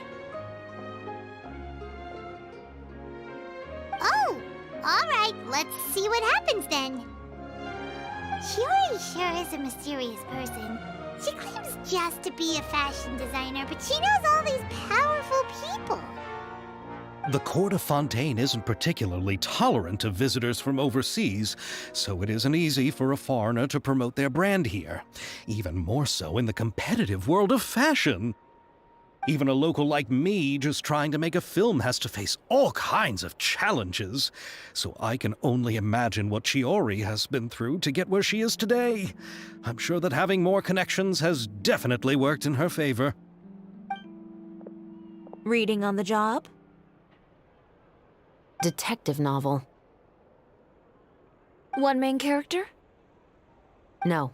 Oh, alright, let's see what happens then. Chiori sure is a mysterious person. She claims just to be a fashion designer, but she knows all these powerful people. The court of Fontaine isn't particularly tolerant of visitors from overseas, so it isn't easy for a foreigner to promote their brand here. Even more so in the competitive world of fashion. Even a local like me just trying to make a film has to face all kinds of challenges, so I can only imagine what Chiori has been through to get where she is today. I'm sure that having more connections has definitely worked in her favor. Reading on the job? Detective novel. One main character? No.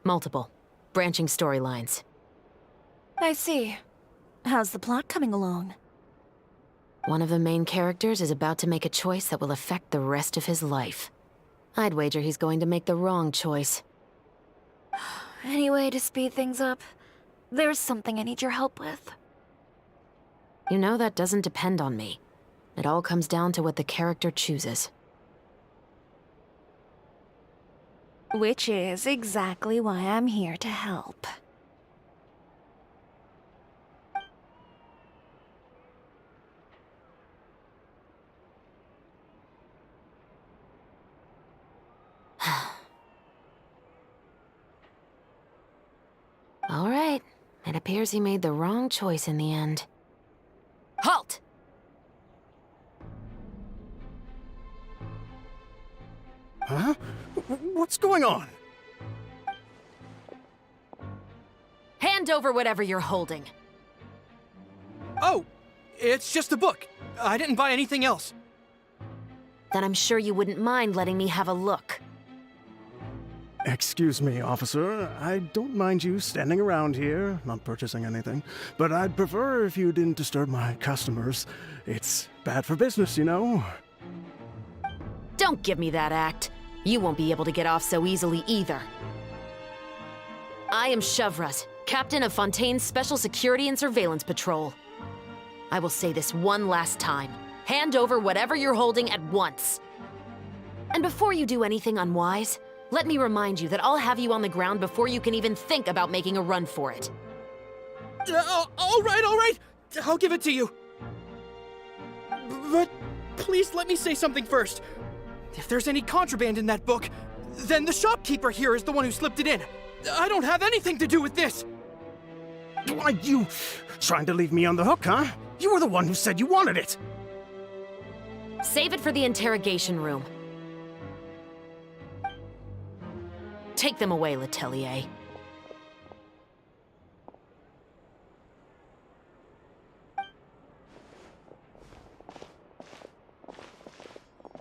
Multiple. Branching storylines. I see. How's the plot coming along? One of the main characters is about to make a choice that will affect the rest of his life. I'd wager he's going to make the wrong choice. Any way to speed things up? There's something I need your help with. You know that doesn't depend on me. It all comes down to what the character chooses. Which is exactly why I'm here to help. All right. It appears he made the wrong choice in the end. Halt! Huh? What's going on? Hand over whatever you're holding. Oh, it's just a book. I didn't buy anything else. Then I'm sure you wouldn't mind letting me have a look. Excuse me, officer. I don't mind you standing around here, not purchasing anything, but I'd prefer if you didn't disturb my customers. It's bad for business, you know? Don't give me that act. You won't be able to get off so easily either. I am Chevrolet, Captain of Fontaine's Special Security and Surveillance Patrol. I will say this one last time. Hand over whatever you're holding at once. And before you do anything unwise, let me remind you that I'll have you on the ground before you can even think about making a run for it. All right. I'll give it to you. But please let me say something first. If there's any contraband in that book, then the shopkeeper here is the one who slipped it in. I don't have anything to do with this. Why, you trying to leave me on the hook, huh? You were the one who said you wanted it. Save it for the interrogation room. Take them away, Letelier.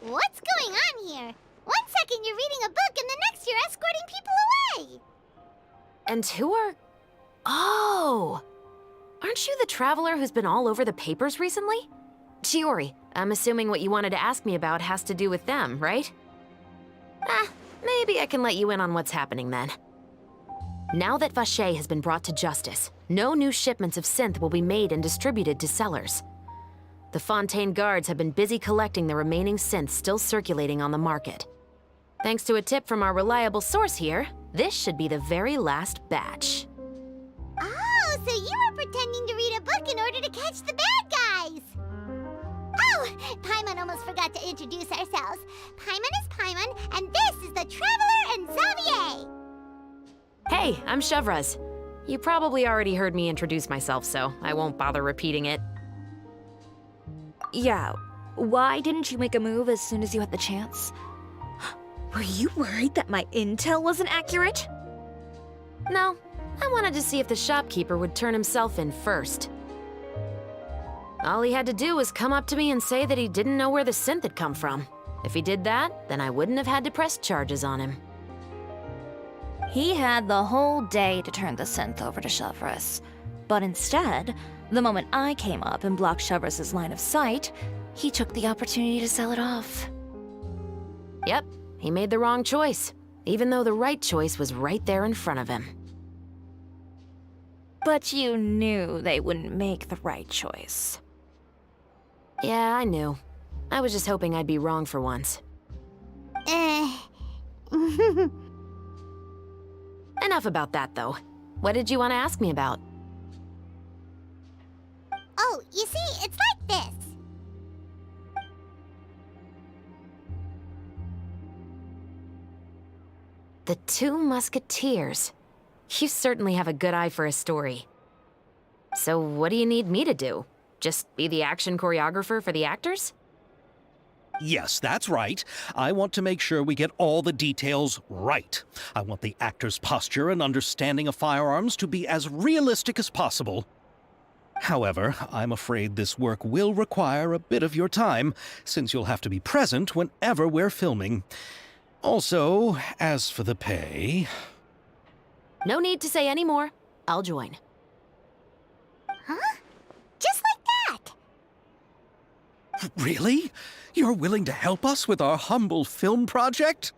What's going on here? One second you're reading a book and the next you're escorting people away. And who are... Oh! Aren't you the traveler who's been all over the papers recently? Chiori, I'm assuming what you wanted to ask me about has to do with them, right? Maybe I can let you in on what's happening then. Now that Vacher has been brought to justice, no new shipments of synth will be made and distributed to sellers. The Fontaine guards have been busy collecting the remaining synths still circulating on the market. Thanks to a tip from our reliable source here, this should be the very last batch. Oh, so you were pretending to read a book in order to catch the bad guys. Oh, Paimon almost forgot to introduce ourselves. Paimon is Paimon, and this is the Traveler and Xavier. Hey, I'm Chevraz. You probably already heard me introduce myself, so I won't bother repeating it. Yeah, why didn't you make a move as soon as you had the chance? Were you worried that my intel wasn't accurate? No, I wanted to see if the shopkeeper would turn himself in first. All he had to do was come up to me and say that he didn't know where the synth had come from. If he did that, then I wouldn't have had to press charges on him. He had the whole day to turn the synth over to Chevraz. But instead, the moment I came up and blocked Chevraz's line of sight, he took the opportunity to sell it off. Yep, he made the wrong choice, even though the right choice was right there in front of him. But you knew they wouldn't make the right choice. Yeah, I knew. I was just hoping I'd be wrong for once. Enough about that, though. What did you want to ask me about? Oh, you see, it's like this. The Two Musketeers. You certainly have a good eye for a story. So what do you need me to do? Just be the action choreographer for the actors? Yes, that's right. I want to make sure we get all the details right. I want the actor's posture and understanding of firearms to be as realistic as possible. However, I'm afraid this work will require a bit of your time, since you'll have to be present whenever we're filming. Also, as for the pay... No need to say any more. I'll join. Huh? Just like that? Really? You're willing to help us with our humble film project?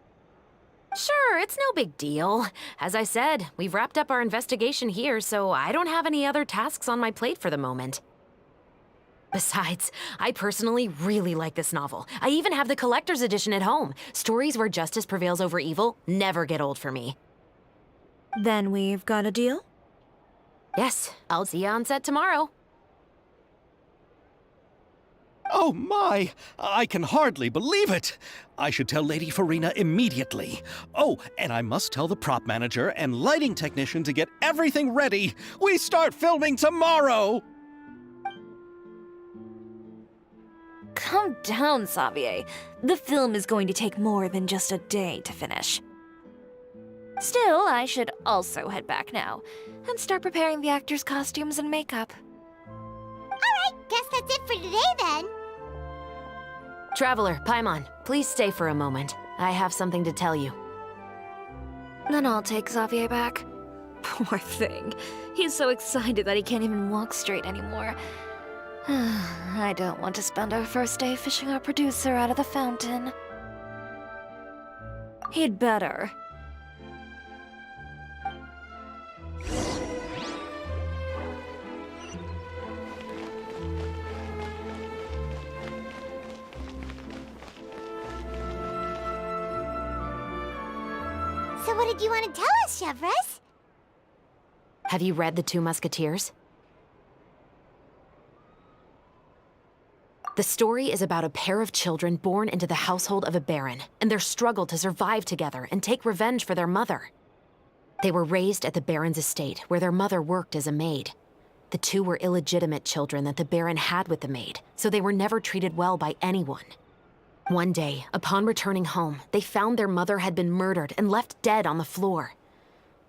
Sure, it's no big deal. As I said, we've wrapped up our investigation here, so I don't have any other tasks on my plate for the moment. Besides, I personally really like this novel. I even have the collector's edition at home. Stories where justice prevails over evil never get old for me. Then we've got a deal? Yes, I'll see you on set tomorrow. Oh my! I can hardly believe it! I should tell Lady Farina immediately. Oh, and I must tell the prop manager and lighting technician to get everything ready. We start filming tomorrow! Calm down, Xavier. The film is going to take more than just a day to finish. Still, I should also head back now and start preparing the actors' costumes and makeup. Alright, guess that's it for today then. Traveler, Paimon, please stay for a moment. I have something to tell you. Then I'll take Xavier back. Poor thing. He's so excited that he can't even walk straight anymore. I don't want to spend our first day fishing our producer out of the fountain. He'd better. So what did you want to tell us, Chevres? Have you read The Two Musketeers? The story is about a pair of children born into the household of a baron, and their struggle to survive together and take revenge for their mother. They were raised at the baron's estate, where their mother worked as a maid. The two were illegitimate children that the baron had with the maid, so they were never treated well by anyone. One day, upon returning home, they found their mother had been murdered and left dead on the floor.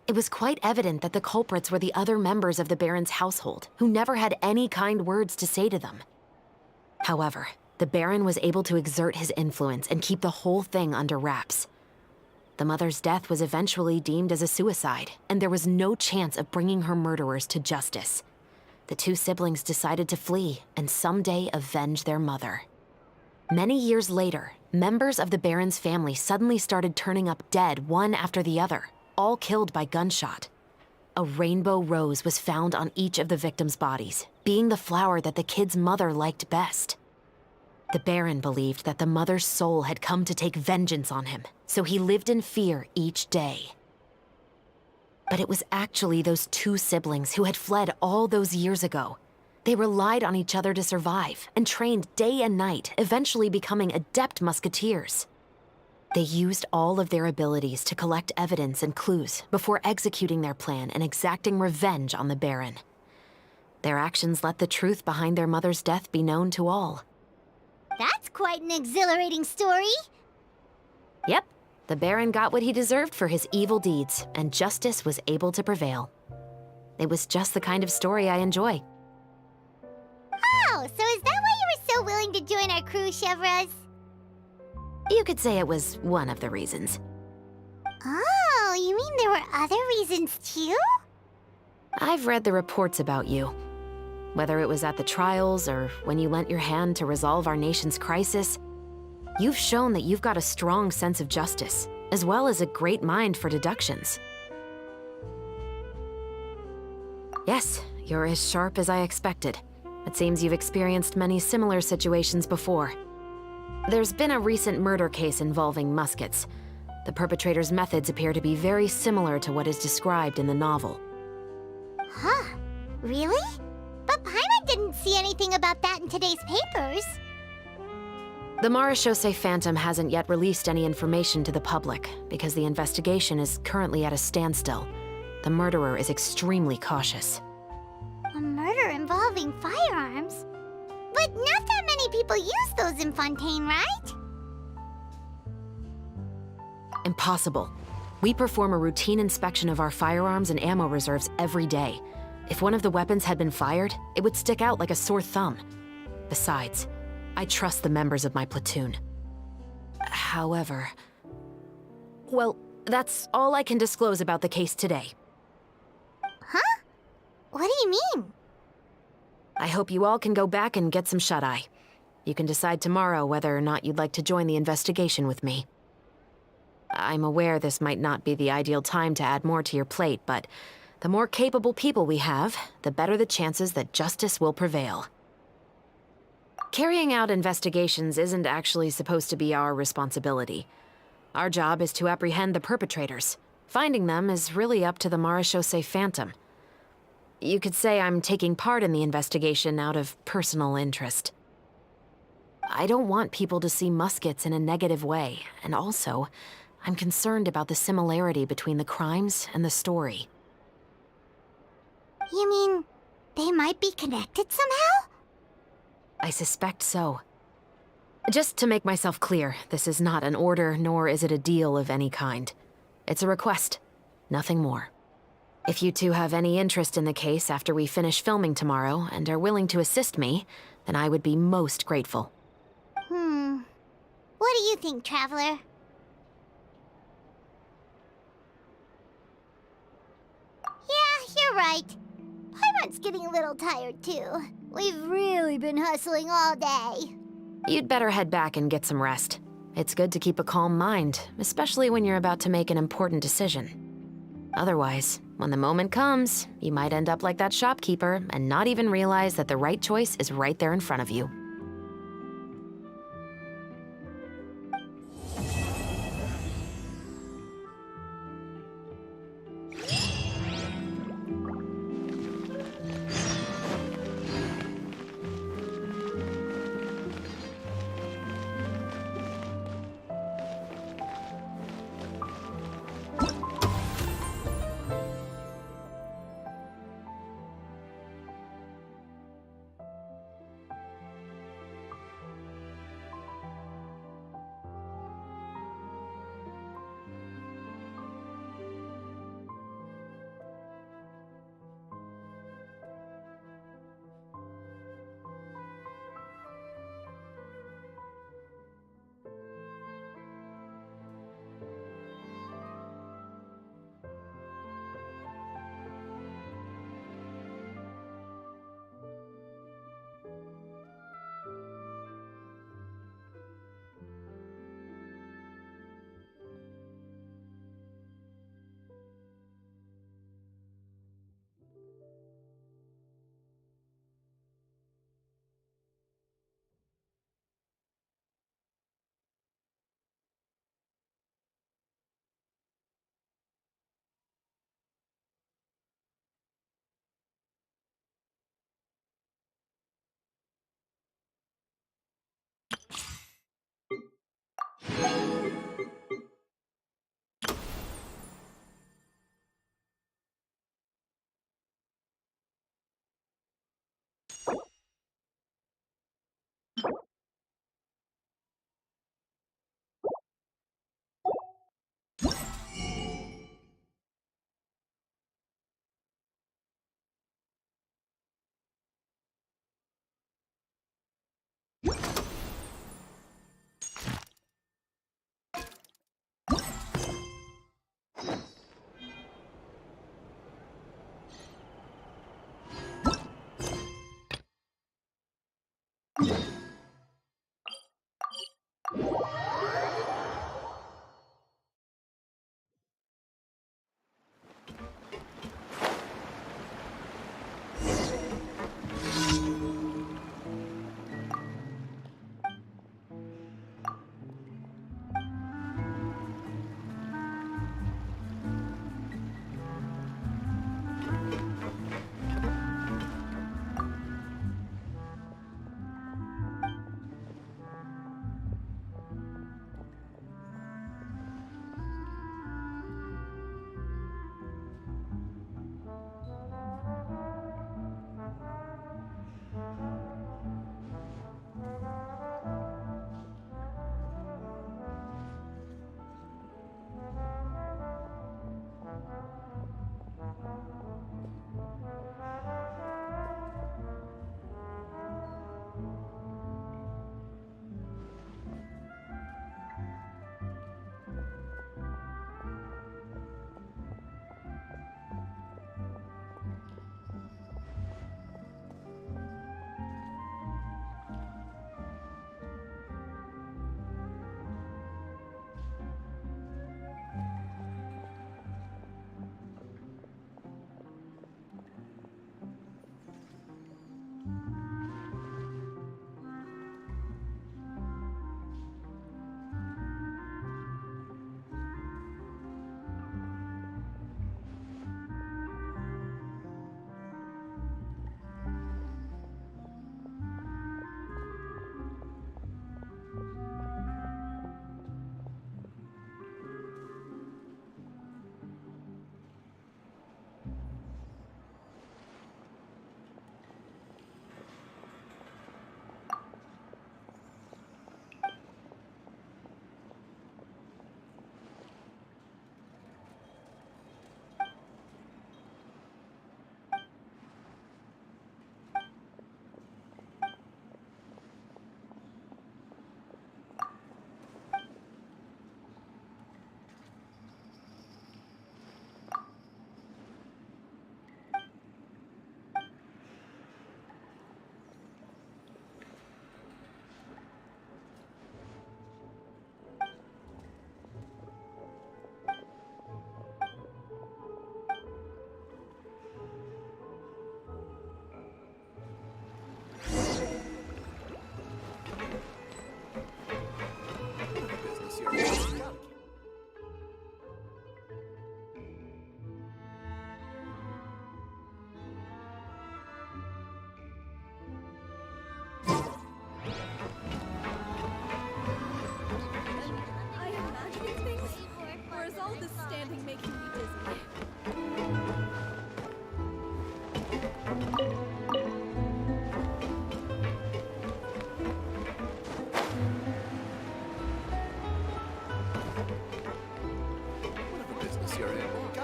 It was quite evident that the culprits were the other members of the baron's household, who never had any kind words to say to them. However, the baron was able to exert his influence and keep the whole thing under wraps. The mother's death was eventually deemed as a suicide, and there was no chance of bringing her murderers to justice. The two siblings decided to flee and someday avenge their mother. Many years later, members of the baron's family suddenly started turning up dead one after the other, all killed by gunshot. A rainbow rose was found on each of the victims' bodies, being the flower that the kid's mother liked best. The Baron believed that the mother's soul had come to take vengeance on him, so he lived in fear each day. But it was actually those two siblings who had fled all those years ago. They relied on each other to survive and trained day and night, eventually becoming adept musketeers. They used all of their abilities to collect evidence and clues before executing their plan and exacting revenge on the Baron. Their actions let the truth behind their mother's death be known to all. That's quite an exhilarating story. Yep, the Baron got what he deserved for his evil deeds, and justice was able to prevail. It was just the kind of story I enjoy. Oh, so is that why you were so willing to join our crew, Chevres? You could say it was one of the reasons. Oh, you mean there were other reasons too? I've read the reports about you. Whether it was at the trials or when you lent your hand to resolve our nation's crisis, you've shown that you've got a strong sense of justice, as well as a great mind for deductions. Yes, you're as sharp as I expected. It seems you've experienced many similar situations before. There's been a recent murder case involving Muskets. The perpetrator's methods appear to be very similar to what is described in the novel. Huh? Really? But Paimon didn't see anything about that in today's papers. The Marechaussee Phantom hasn't yet released any information to the public because the investigation is currently at a standstill. The murderer is extremely cautious. A murder involving firearms? But not that many people use those in Fontaine, right? Impossible. We perform a routine inspection of our firearms and ammo reserves every day. If one of the weapons had been fired, it would stick out like a sore thumb. Besides, I trust the members of my platoon. However... well, that's all I can disclose about the case today. Huh? What do you mean? I hope you all can go back and get some shut-eye. You can decide tomorrow whether or not you'd like to join the investigation with me. I'm aware this might not be the ideal time to add more to your plate, but the more capable people we have, the better the chances that justice will prevail. Carrying out investigations isn't actually supposed to be our responsibility. Our job is to apprehend the perpetrators. Finding them is really up to the Marechaussee Phantom. You could say I'm taking part in the investigation out of personal interest. I don't want people to see Muskets in a negative way, and also, I'm concerned about the similarity between the crimes and the story. You mean, they might be connected somehow? I suspect so. Just to make myself clear, this is not an order, nor is it a deal of any kind. It's a request, nothing more. If you two have any interest in the case after we finish filming tomorrow and are willing to assist me, then I would be most grateful. What do you think, Traveler? Yeah, you're right. Paimon's getting a little tired, too. We've really been hustling all day. You'd better head back and get some rest. It's good to keep a calm mind, especially when you're about to make an important decision. Otherwise, when the moment comes, you might end up like that shopkeeper and not even realize that the right choice is right there in front of you.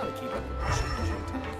Gotta keep up with the changing times.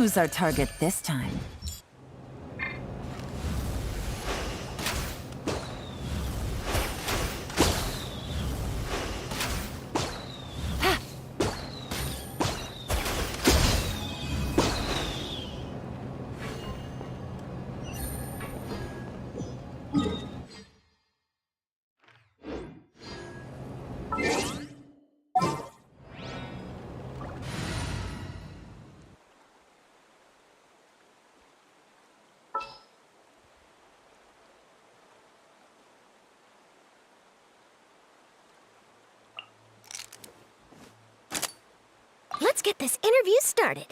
Who's our target this time? Let's get this interview started.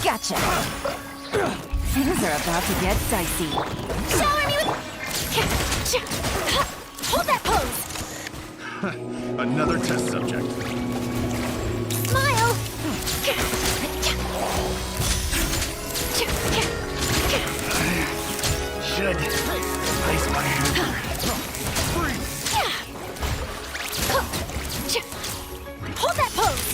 Gotcha! Things are about to get dicey. Shower me with... Hold that pose! Another test subject. Smile! Should ice my hand. Hold that pose!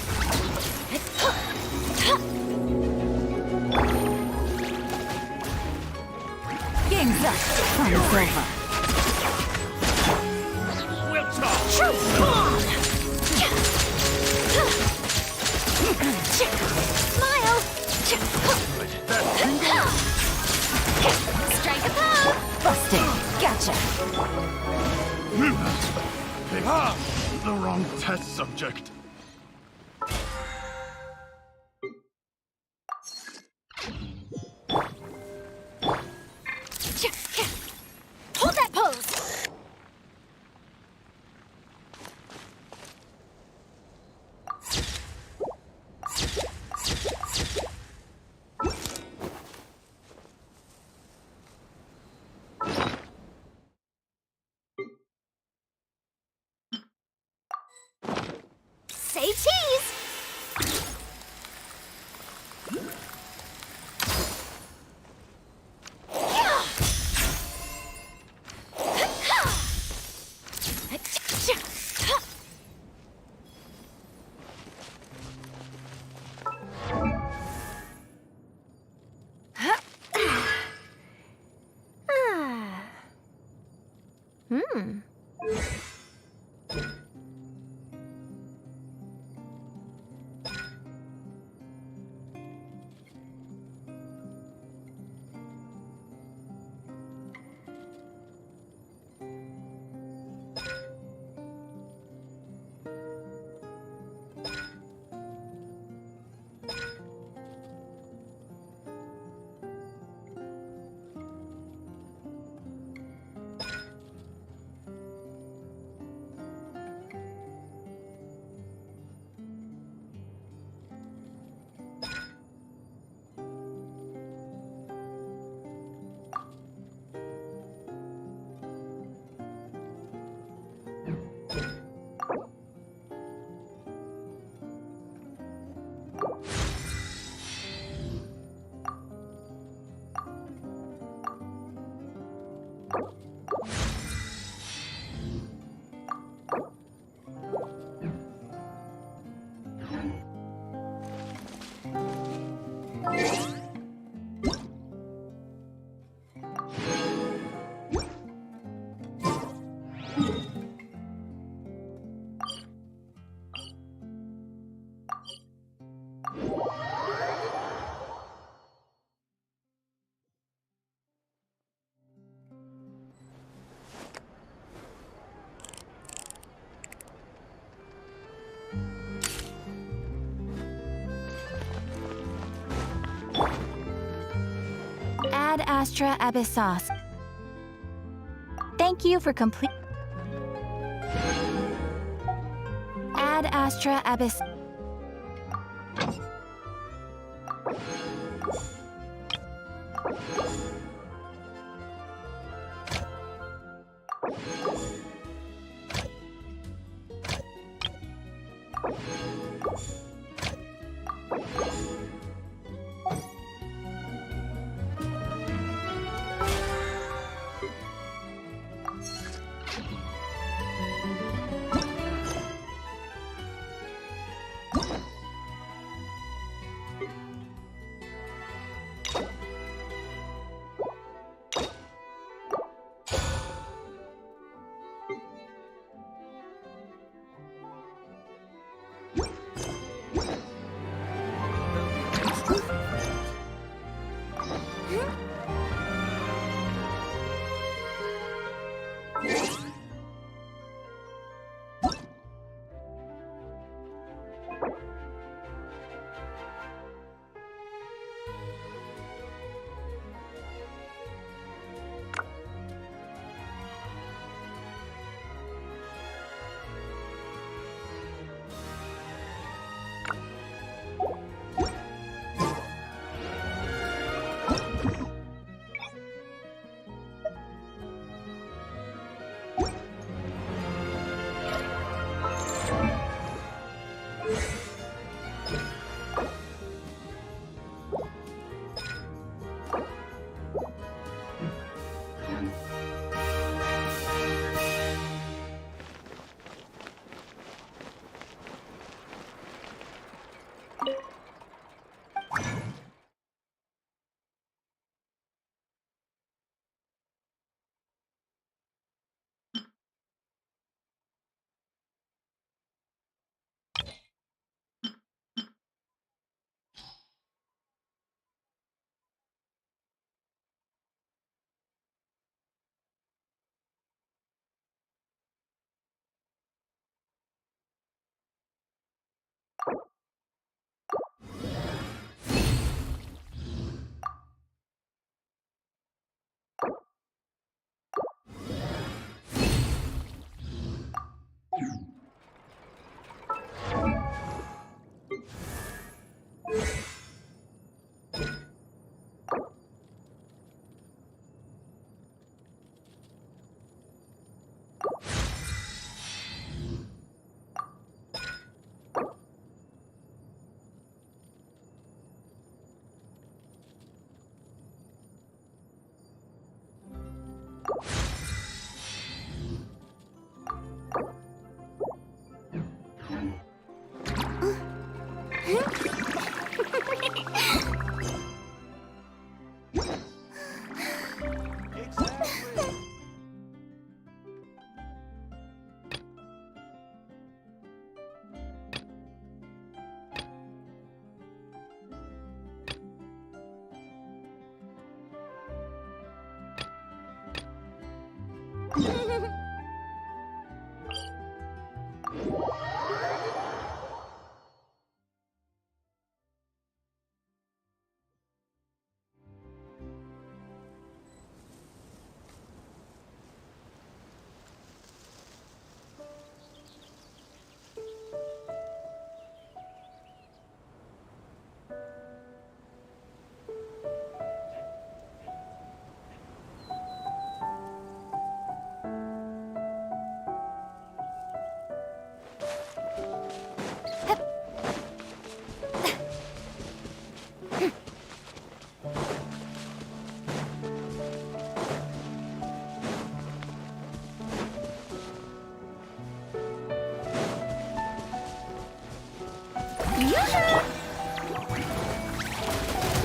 Game's up. Time's over. We'll talk. Truth bomb! Smile! Strike a pose! Busted. Gotcha. The wrong test subject. Hold that pose! Say cheese! Astra Abyssos. Thank you for complete. Ad Astra Abyss.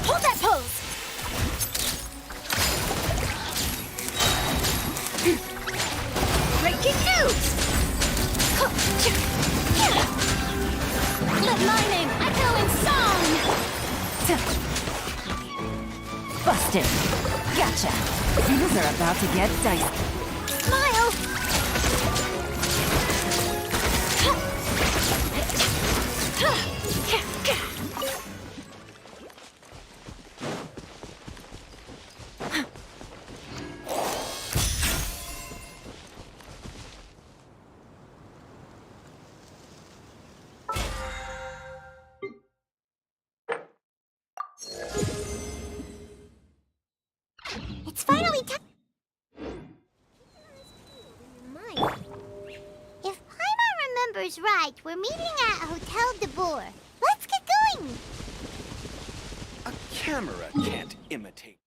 Hold that pose! Breaking news! Let my name echo in song! Busted. Gotcha. Things are about to get dicey. Smile! Hunter's right. We're meeting at Hotel de Boer. Let's get going! A camera can't imitate.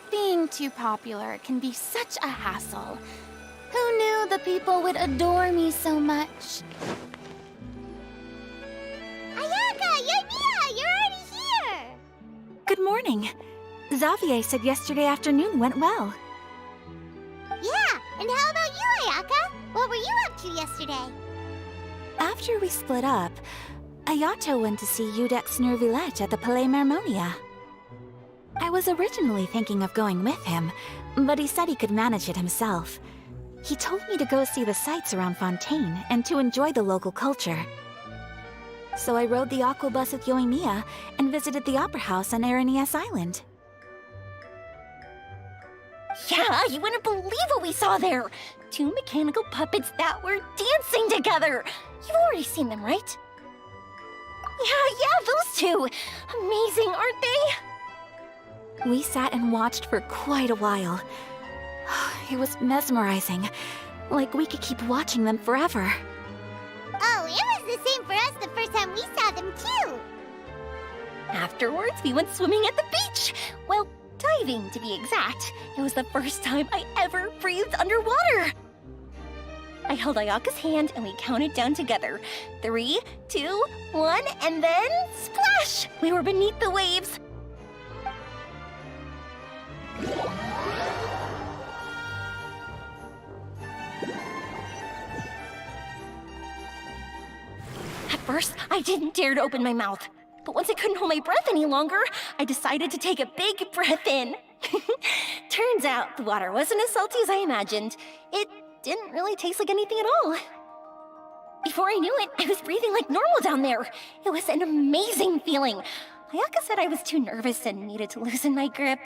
Being too popular can be such a hassle. Who knew the people would adore me so much? Ayaka, Yoimiya, you're already here! Good morning. Xavier said yesterday afternoon went well. Yeah, and how about you, Ayaka? What were you up to yesterday? After we split up, Ayato went to see Udex Nervillette at the Palais Marmonia. I was originally thinking of going with him, but he said he could manage it himself. He told me to go see the sights around Fontaine and to enjoy the local culture. So I rode the aqua bus with Yoimiya and visited the Opera House on Aranias Island. Yeah, you wouldn't believe what we saw there! 2 mechanical puppets that were dancing together! You've already seen them, right? Yeah, those two! Amazing, aren't they? We sat and watched for quite a while. It was mesmerizing. Like we could keep watching them forever. Oh, it was the same for us the first time we saw them, too! Afterwards, we went swimming at the beach! Well, diving, to be exact. It was the first time I ever breathed underwater! I held Ayaka's hand and we counted down together. 3, 2, 1, and then splash! We were beneath the waves. At first, I didn't dare to open my mouth. But once I couldn't hold my breath any longer, I decided to take a big breath in. Turns out the water wasn't as salty as I imagined. It didn't really taste like anything at all. Before I knew it, I was breathing like normal down there. It was an amazing feeling. Ayaka said I was too nervous and needed to loosen my grip.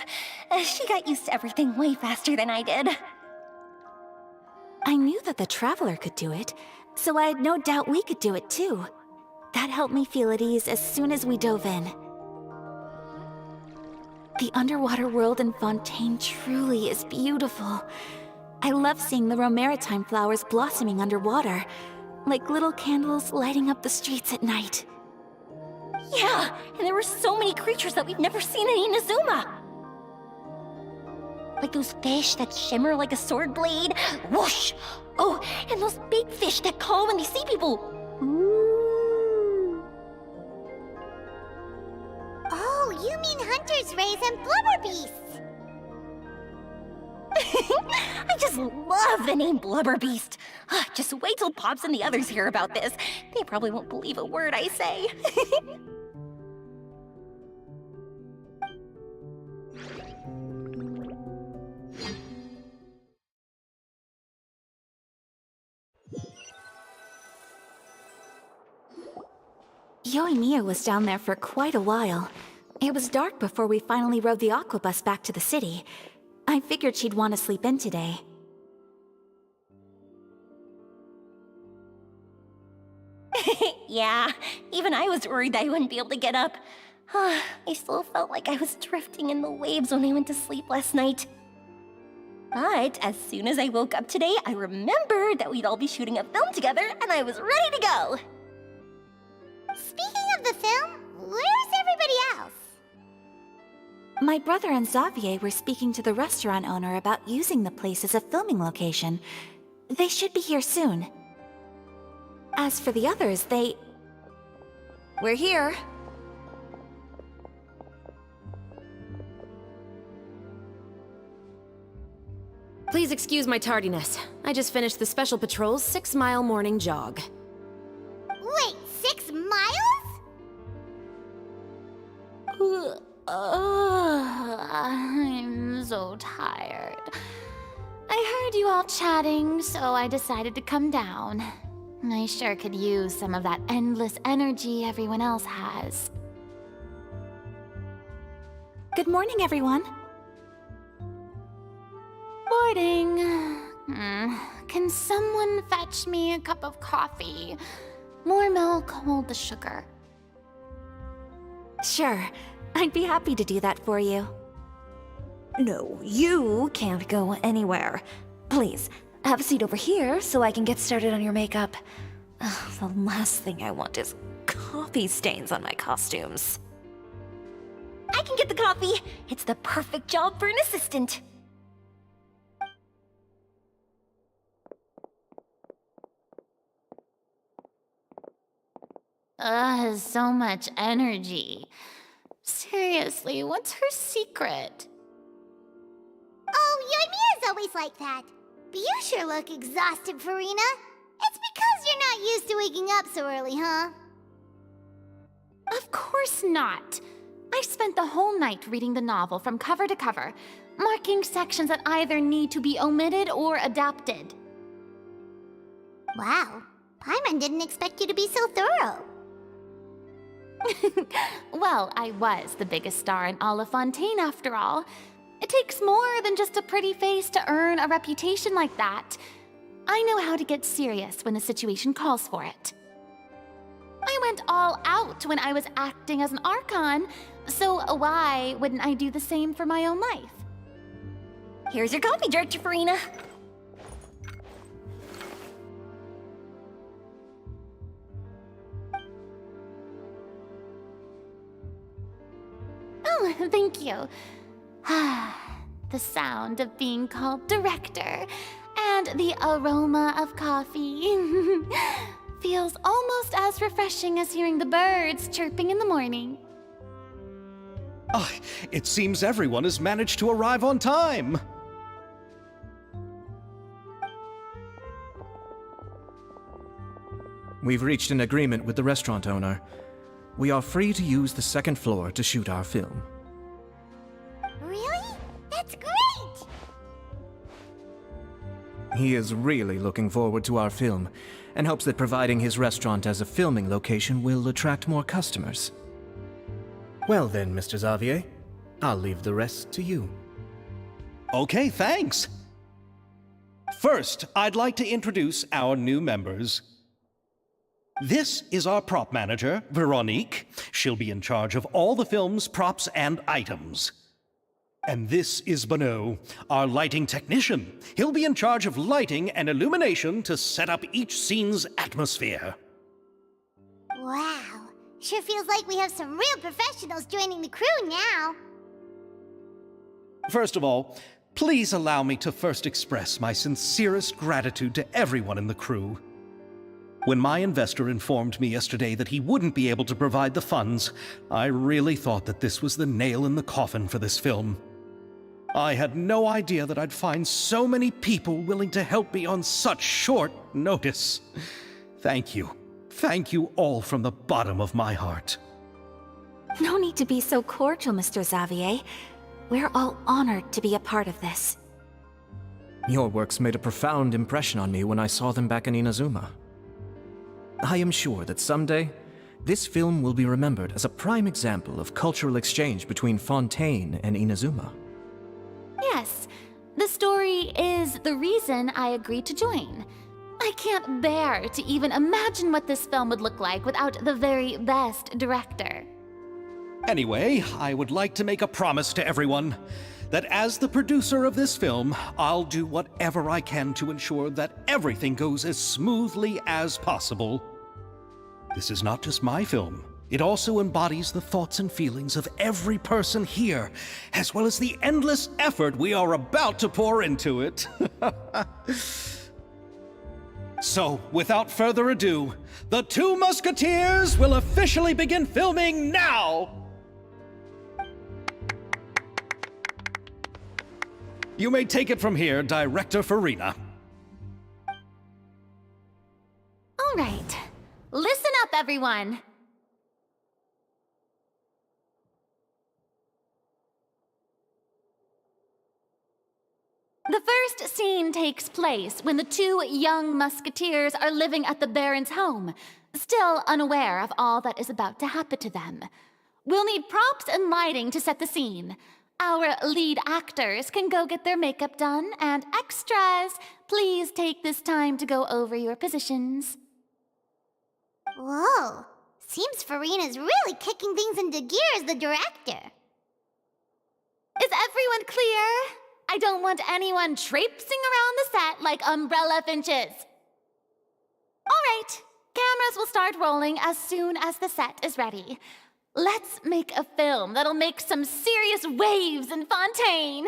She got used to everything way faster than I did. I knew that the Traveler could do it, so I had no doubt we could do it too. That helped me feel at ease as soon as we dove in. The underwater world in Fontaine truly is beautiful. I love seeing the romaritime flowers blossoming underwater, like little candles lighting up the streets at night. Yeah, and there were so many creatures that we've never seen in Inazuma. Like those fish that shimmer like a sword blade. Whoosh! Oh, and those big fish that call when they see people. Ooh. Oh, you mean Hunter's Rays and Blubber Beasts! I just love the name Blubber Beast. Just wait till Pops and the others hear about this. They probably won't believe a word I say. Yoimiya was down there for quite a while. It was dark before we finally rode the aqua bus back to the city. I figured she'd want to sleep in today. Yeah, even I was worried that I wouldn't be able to get up. I still felt like I was drifting in the waves when I went to sleep last night. But as soon as I woke up today, I remembered that we'd all be shooting a film together, and I was ready to go. Speaking of the film, where's everybody else? My brother and Xavier were speaking to the restaurant owner about using the place as a filming location. They should be here soon. As for the others, we're here. Please excuse my tardiness. I just finished the Special Patrol's 6-mile morning jog. Wait, 6 miles? I'm so tired. I heard you all chatting, so I decided to come down. I sure could use some of that endless energy everyone else has. Good morning, everyone. recording. Can someone fetch me a cup of coffee? More milk, hold the sugar. Sure, I'd be happy to do that for you. No, you can't go anywhere. Please, have a seat over here so I can get started on your makeup. Ugh, the last thing I want is coffee stains on my costumes. I can get the coffee. It's the perfect job for an assistant. So much energy. Seriously, what's her secret? Oh, Yoimiya's always like that. But you sure look exhausted, Farina. It's because you're not used to waking up so early, huh? Of course not. I spent the whole night reading the novel from cover to cover, marking sections that either need to be omitted or adapted. Wow. Paimon didn't expect you to be so thorough. Well, I was the biggest star in all of Fontaine after all. It takes more than just a pretty face to earn a reputation like that. I know how to get serious when the situation calls for it. I went all out when I was acting as an Archon, so why wouldn't I do the same for my own life? Here's your coffee, Farina. Oh, thank you. The sound of being called director and the aroma of coffee feels almost as refreshing as hearing the birds chirping in the morning. Ah, it seems everyone has managed to arrive on time. We've reached an agreement with the restaurant owner. We are free to use the second floor to shoot our film. Really? That's great! He is really looking forward to our film, and hopes that providing his restaurant as a filming location will attract more customers. Well then, Mr. Xavier, I'll leave the rest to you. Okay, thanks. First, I'd like to introduce our new members. This is our prop manager, Veronique. She'll be in charge of all the film's props and items. And this is Bonneau, our lighting technician. He'll be in charge of lighting and illumination to set up each scene's atmosphere. Wow. Sure feels like we have some real professionals joining the crew now. First of all, please allow me to first express my sincerest gratitude to everyone in the crew. When my investor informed me yesterday that he wouldn't be able to provide the funds, I really thought that this was the nail in the coffin for this film. I had no idea that I'd find so many people willing to help me on such short notice. Thank you. Thank you all from the bottom of my heart. No need to be so cordial, Mr. Xavier. We're all honored to be a part of this. Your works made a profound impression on me when I saw them back in Inazuma. I am sure that someday, this film will be remembered as a prime example of cultural exchange between Fontaine and Inazuma. Yes, the story is the reason I agreed to join. I can't bear to even imagine what this film would look like without the very best director. Anyway, I would like to make a promise to everyone that as the producer of this film, I'll do whatever I can to ensure that everything goes as smoothly as possible. This is not just my film. It also embodies the thoughts and feelings of every person here, as well as the endless effort we are about to pour into it. So, without further ado, the Two Musketeers will officially begin filming now! You may take it from here, Director Farina. All right, listen up, everyone. The first scene takes place when the two young musketeers are living at the Baron's home, still unaware of all that is about to happen to them. We'll need props and lighting to set the scene. Our lead actors can go get their makeup done, and extras, please take this time to go over your positions. Whoa. Seems Farina's really kicking things into gear as the director. Is everyone clear? I don't want anyone traipsing around the set like umbrella finches. All right, cameras will start rolling as soon as the set is ready. Let's make a film that'll make some serious waves in Fontaine.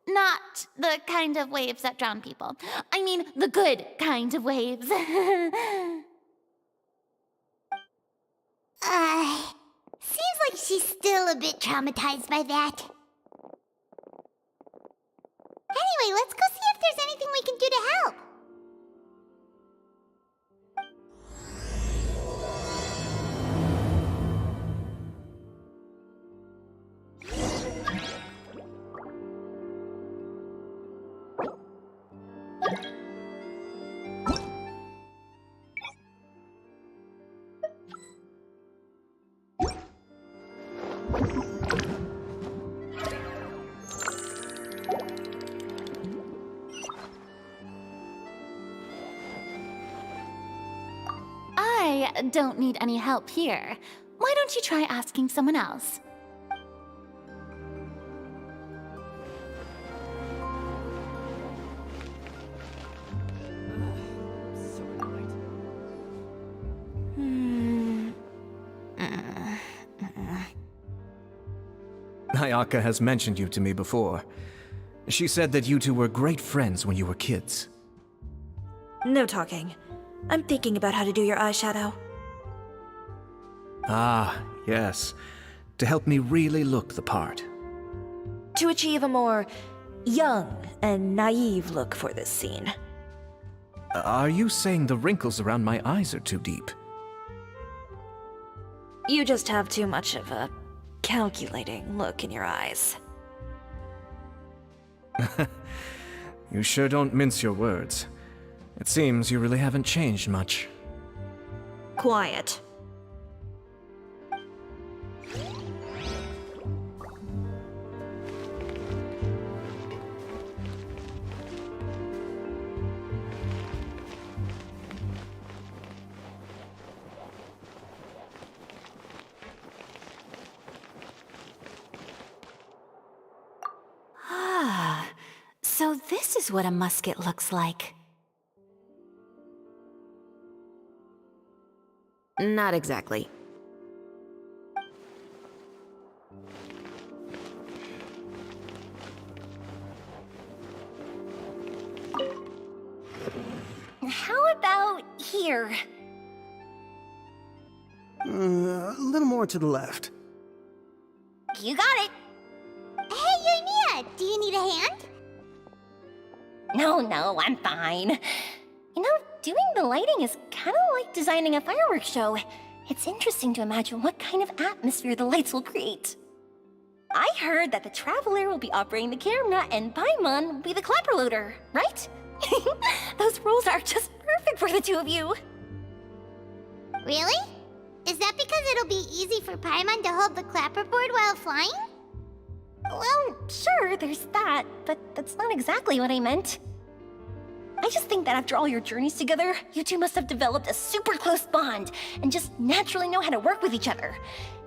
Not the kind of waves that drown people. I mean, the good kind of waves. Seems like she's still a bit traumatized by that. Anyway, let's go see if there's anything we can do to help. I don't need any help here. Why don't you try asking someone else? Ayaka has mentioned you to me before. She said that you two were great friends when you were kids. No talking. I'm thinking about how to do your eyeshadow. Ah, yes. To help me really look the part. To achieve a more young and naive look for this scene. Are you saying the wrinkles around my eyes are too deep? You just have too much of a calculating look in your eyes. You sure don't mince your words. It seems you really haven't changed much. Quiet. So this is what a musket looks like. Not exactly. How about here? A little more to the left. You got it. Hey, Yoimiya, do you need a hand? No, I'm fine. You know, doing the lighting is kind of like designing a fireworks show. It's interesting to imagine what kind of atmosphere the lights will create. I heard that the Traveler will be operating the camera and Paimon will be the clapper loader, right? Those roles are just perfect for the two of you. Really? Is that because it'll be easy for Paimon to hold the clapperboard while flying? Well, sure, there's that, but that's not exactly what I meant. I just think that after all your journeys together, you two must have developed a super close bond and just naturally know how to work with each other.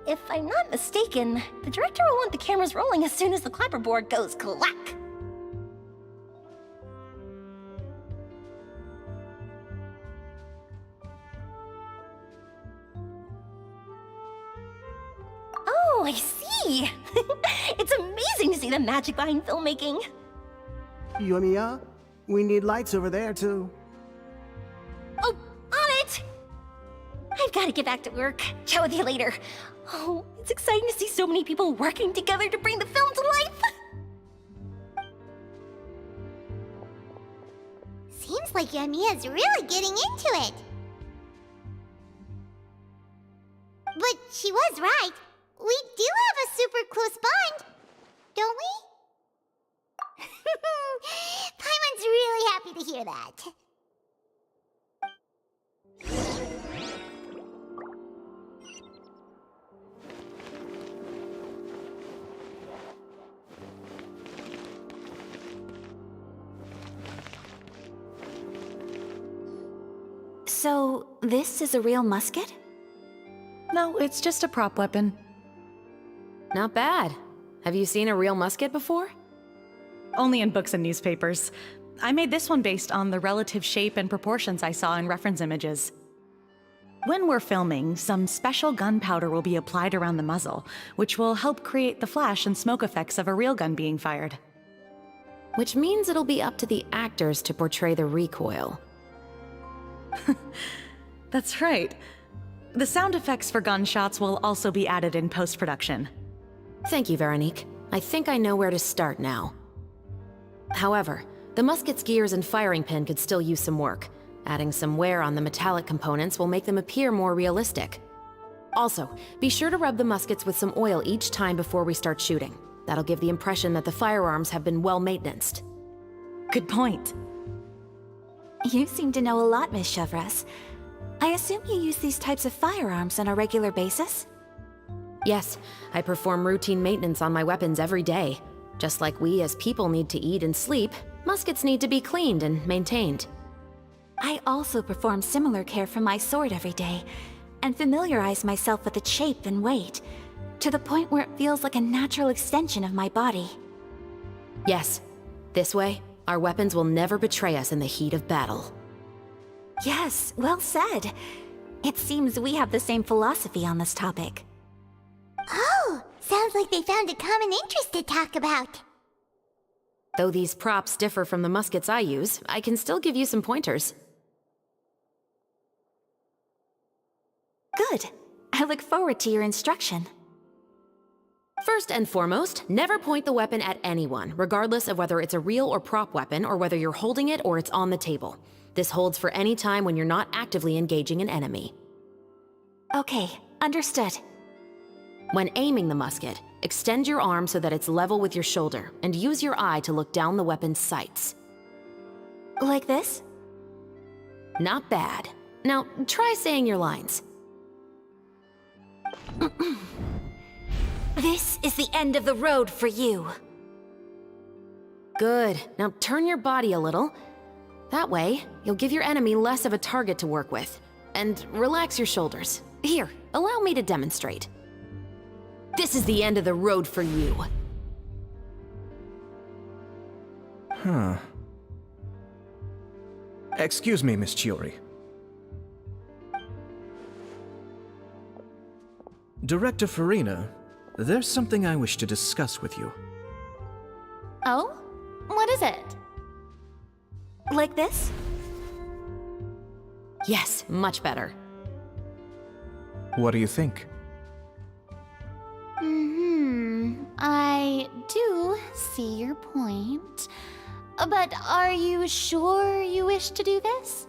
If I'm not mistaken, the director will want the cameras rolling as soon as the clapperboard goes clack. Oh, I see! It's amazing to see the magic behind filmmaking. Yoimiya, we need lights over there, too. Oh, on it! I've got to get back to work. Chat with you later. Oh, it's exciting to see so many people working together to bring the film to life. Seems like Yoimiya's really getting into it. But she was right. We do have a super close bond, don't we? Paimon's really happy to hear that. So, this is a real musket? No, it's just a prop weapon. Not bad. Have you seen a real musket before? Only in books and newspapers. I made this one based on the relative shape and proportions I saw in reference images. When we're filming, some special gunpowder will be applied around the muzzle, which will help create the flash and smoke effects of a real gun being fired. Which means it'll be up to the actors to portray the recoil. That's right. The sound effects for gunshots will also be added in post-production. Thank you, Veronique. I think I know where to start now. However, the musket's gears and firing pin could still use some work. Adding some wear on the metallic components will make them appear more realistic. Also, be sure to rub the muskets with some oil each time before we start shooting. That'll give the impression that the firearms have been well maintained. Good point. You seem to know a lot, Miss Chevres. I assume you use these types of firearms on a regular basis? Yes, I perform routine maintenance on my weapons every day. Just like we as people need to eat and sleep, muskets need to be cleaned and maintained. I also perform similar care for my sword every day, and familiarize myself with its shape and weight, to the point where it feels like a natural extension of my body. Yes, this way, our weapons will never betray us in the heat of battle. Yes, well said. It seems we have the same philosophy on this topic. Oh, sounds like they found a common interest to talk about. Though these props differ from the muskets I use, I can still give you some pointers. Good. I look forward to your instruction. First and foremost, never point the weapon at anyone, regardless of whether it's a real or prop weapon or whether you're holding it or it's on the table. This holds for any time when you're not actively engaging an enemy. Okay, understood. When aiming the musket, extend your arm so that it's level with your shoulder, and use your eye to look down the weapon's sights. Like this? Not bad. Now, try saying your lines. This is the end of the road for you. Good. Now turn your body a little. That way, you'll give your enemy less of a target to work with. And relax your shoulders. Here, allow me to demonstrate. This is the end of the road for you. Huh. Excuse me, Miss Chiori. Director Farina, there's something I wish to discuss with you. Oh? What is it? Like this? Yes, much better. What do you think? I do see your point. But are you sure you wish to do this?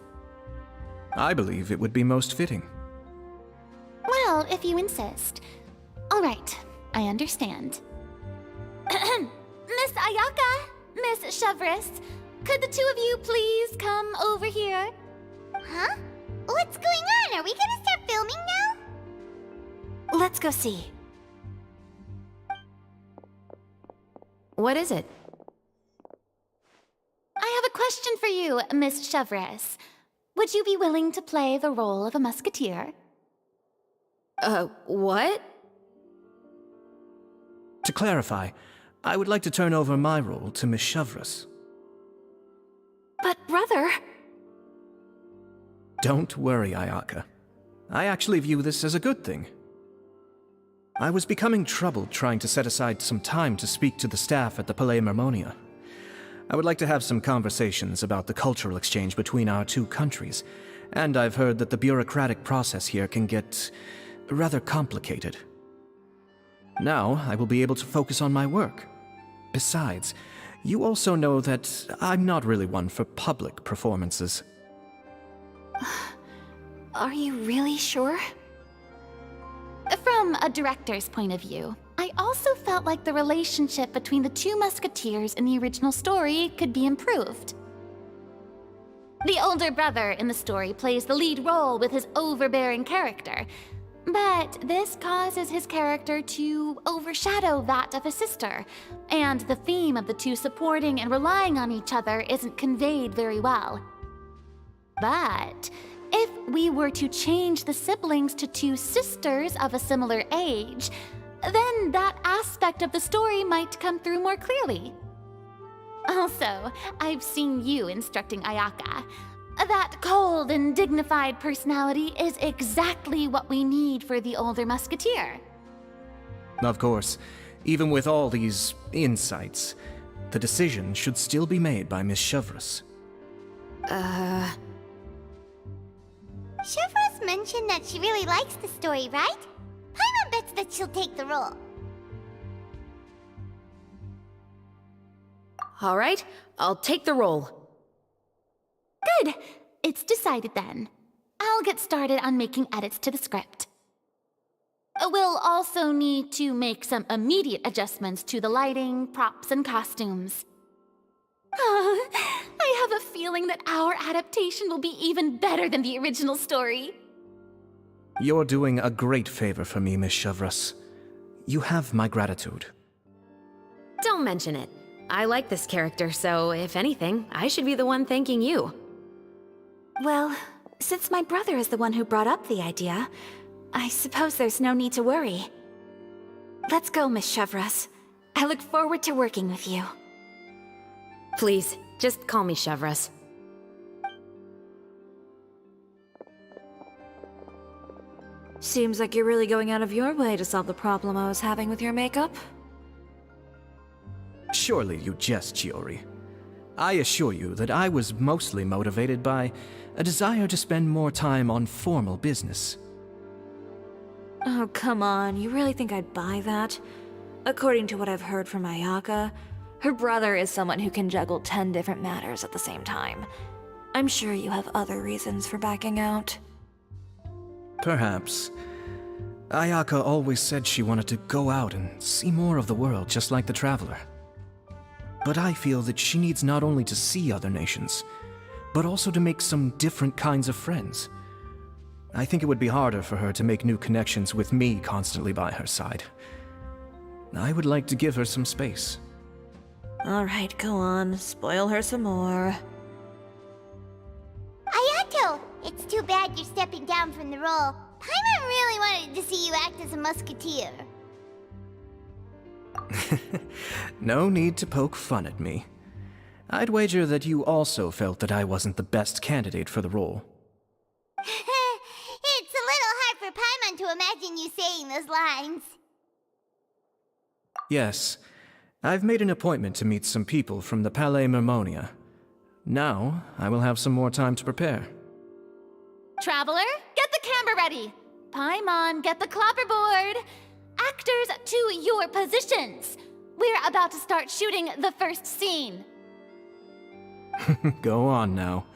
I believe it would be most fitting. Well, if you insist. All right, I understand. Miss Ayaka, Miss Chevres, could the two of you please come over here? Huh? What's going on? Are we gonna start filming now? Let's go see. What is it? I have a question for you, Miss Chevres. Would you be willing to play the role of a musketeer? What? To clarify, I would like to turn over my role to Miss Chevres. But brother... Don't worry, Ayaka. I actually view this as a good thing. I was becoming troubled trying to set aside some time to speak to the staff at the Palais Mermonia. I would like to have some conversations about the cultural exchange between our two countries, and I've heard that the bureaucratic process here can get rather complicated. Now, I will be able to focus on my work. Besides, you also know that I'm not really one for public performances. Are you really sure? From a director's point of view, I also felt like the relationship between the two musketeers in the original story could be improved. The older brother in the story plays the lead role with his overbearing character, but this causes his character to overshadow that of his sister, and the theme of the two supporting and relying on each other isn't conveyed very well. But if we were to change the siblings to two sisters of a similar age, then that aspect of the story might come through more clearly. Also, I've seen you instructing Ayaka. That cold and dignified personality is exactly what we need for the older musketeer. Of course, even with all these insights, the decision should still be made by Miss Chevreuse. Chevreuse mentioned that she really likes the story, right? Paimon bets that she'll take the role. All right, I'll take the role. Good. It's decided then. I'll get started on making edits to the script. We'll also need to make some immediate adjustments to the lighting, props, and costumes. I have a feeling that our adaptation will be even better than the original story. You're doing a great favor for me, Miss Chevreuse. You have my gratitude. Don't mention it. I like this character, so if anything, I should be the one thanking you. Well, since my brother is the one who brought up the idea, I suppose there's no need to worry. Let's go, Miss Chevreuse. I look forward to working with you. Please, just call me Chevreuse. Seems like you're really going out of your way to solve the problem I was having with your makeup. Surely you jest, Chiori. I assure you that I was mostly motivated by a desire to spend more time on formal business. Oh, come on. You really think I'd buy that? According to what I've heard from Ayaka, her brother is someone who can juggle 10 different matters at the same time. I'm sure you have other reasons for backing out. Perhaps. Ayaka always said she wanted to go out and see more of the world, just like the Traveler. But I feel that she needs not only to see other nations, but also to make some different kinds of friends. I think it would be harder for her to make new connections with me constantly by her side. I would like to give her some space. Alright, go on. Spoil her some more. Ayato, it's too bad you're stepping down from the role. Paimon really wanted to see you act as a musketeer. No need to poke fun at me. I'd wager that you also felt that I wasn't the best candidate for the role. It's a little hard for Paimon to imagine you saying those lines. Yes, I've made an appointment to meet some people from the Palais Mermonia. Now, I will have some more time to prepare. Traveler, get the camera ready. Paimon, get the clapperboard. Actors, to your positions. We're about to start shooting the first scene. Go on now.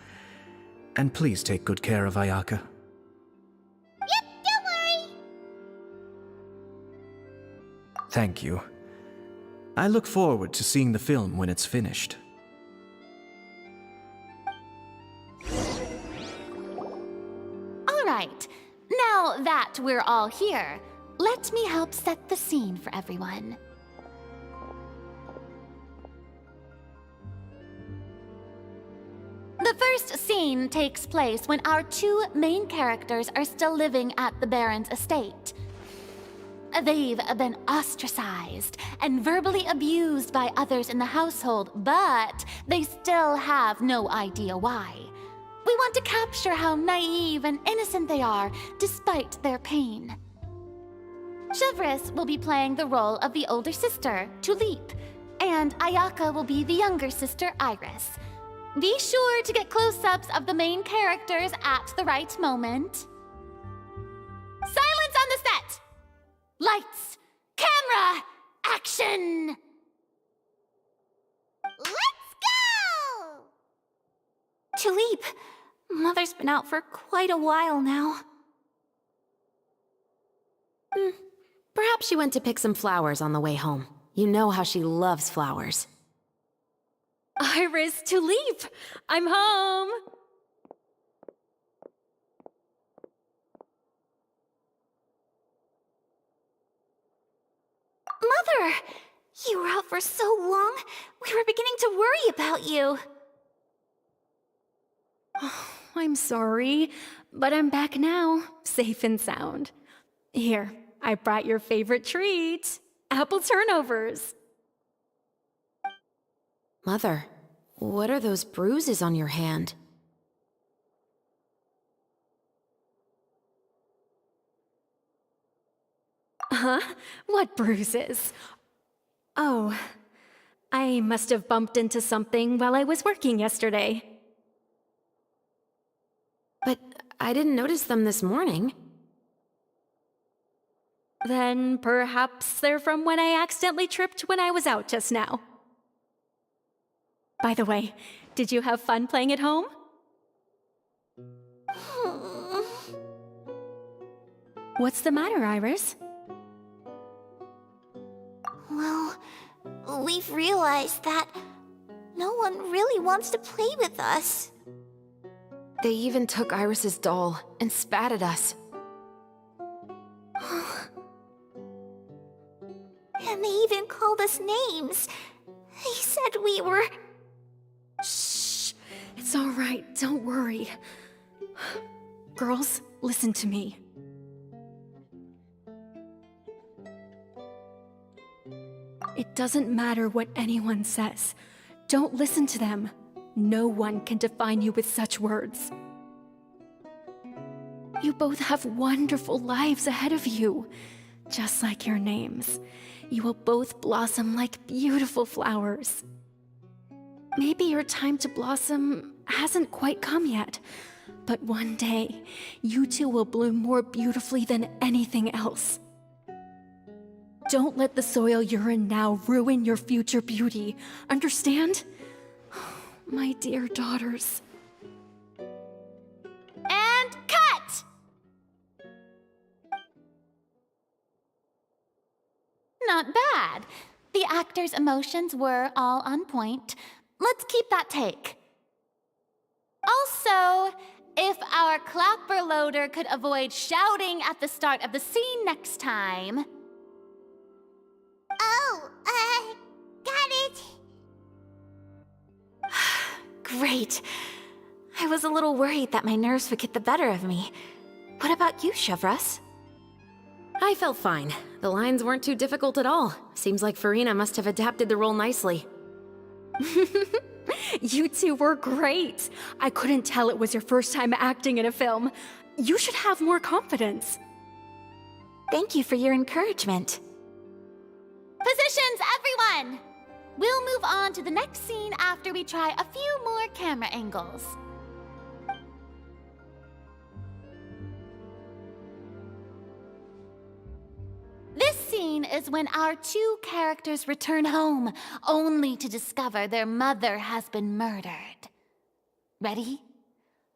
And please take good care of Ayaka. Yep, don't worry. Thank you. I look forward to seeing the film when it's finished. All right, now that we're all here, let me help set the scene for everyone. The first scene takes place when our two main characters are still living at the Baron's estate. They've been ostracized and verbally abused by others in the household, but they still have no idea why. We want to capture how naive and innocent they are, despite their pain. Chevreuse will be playing the role of the older sister, Tulip, and Ayaka will be the younger sister, Iris. Be sure to get close-ups of the main characters at the right moment. Silence on the set! Lights, camera, action! Let's go! Tulip, Mother's been out for quite a while now. Perhaps she went to pick some flowers on the way home. You know how she loves flowers. Iris, Tulip! I'm home! Mother! You were out for so long, we were beginning to worry about you. I'm sorry, but I'm back now, safe and sound. Here, I brought your favorite treat, apple turnovers. Mother, what are those bruises on your hand? Huh? What bruises? Oh, I must have bumped into something while I was working yesterday. But I didn't notice them this morning. Then perhaps they're from when I accidentally tripped when I was out just now. By the way, did you have fun playing at home? What's the matter, Iris? Well, we've realized that no one really wants to play with us. They even took Iris's doll and spat at us. And they even called us names. They said we were... Shh. It's all right. Don't worry. Girls, listen to me. It doesn't matter what anyone says. Don't listen to them. No one can define you with such words. You both have wonderful lives ahead of you. Just like your names. You will both blossom like beautiful flowers. Maybe your time to blossom hasn't quite come yet, but one day, you two will bloom more beautifully than anything else. Don't let the soil you're in now ruin your future beauty. Understand? My dear daughters. And cut! Not bad. The actors' emotions were all on point. Let's keep that take. Also, if our clapper loader could avoid shouting at the start of the scene next time... Oh, got it. Great. I was a little worried that my nerves would get the better of me. What about you, Chevros? I felt fine. The lines weren't too difficult at all. Seems like Farina must have adapted the role nicely. You two were great. I couldn't tell it was your first time acting in a film. You should have more confidence. Thank you for your encouragement. Positions, everyone! We'll move on to the next scene after we try a few more camera angles. This scene is when our two characters return home, only to discover their mother has been murdered. Ready?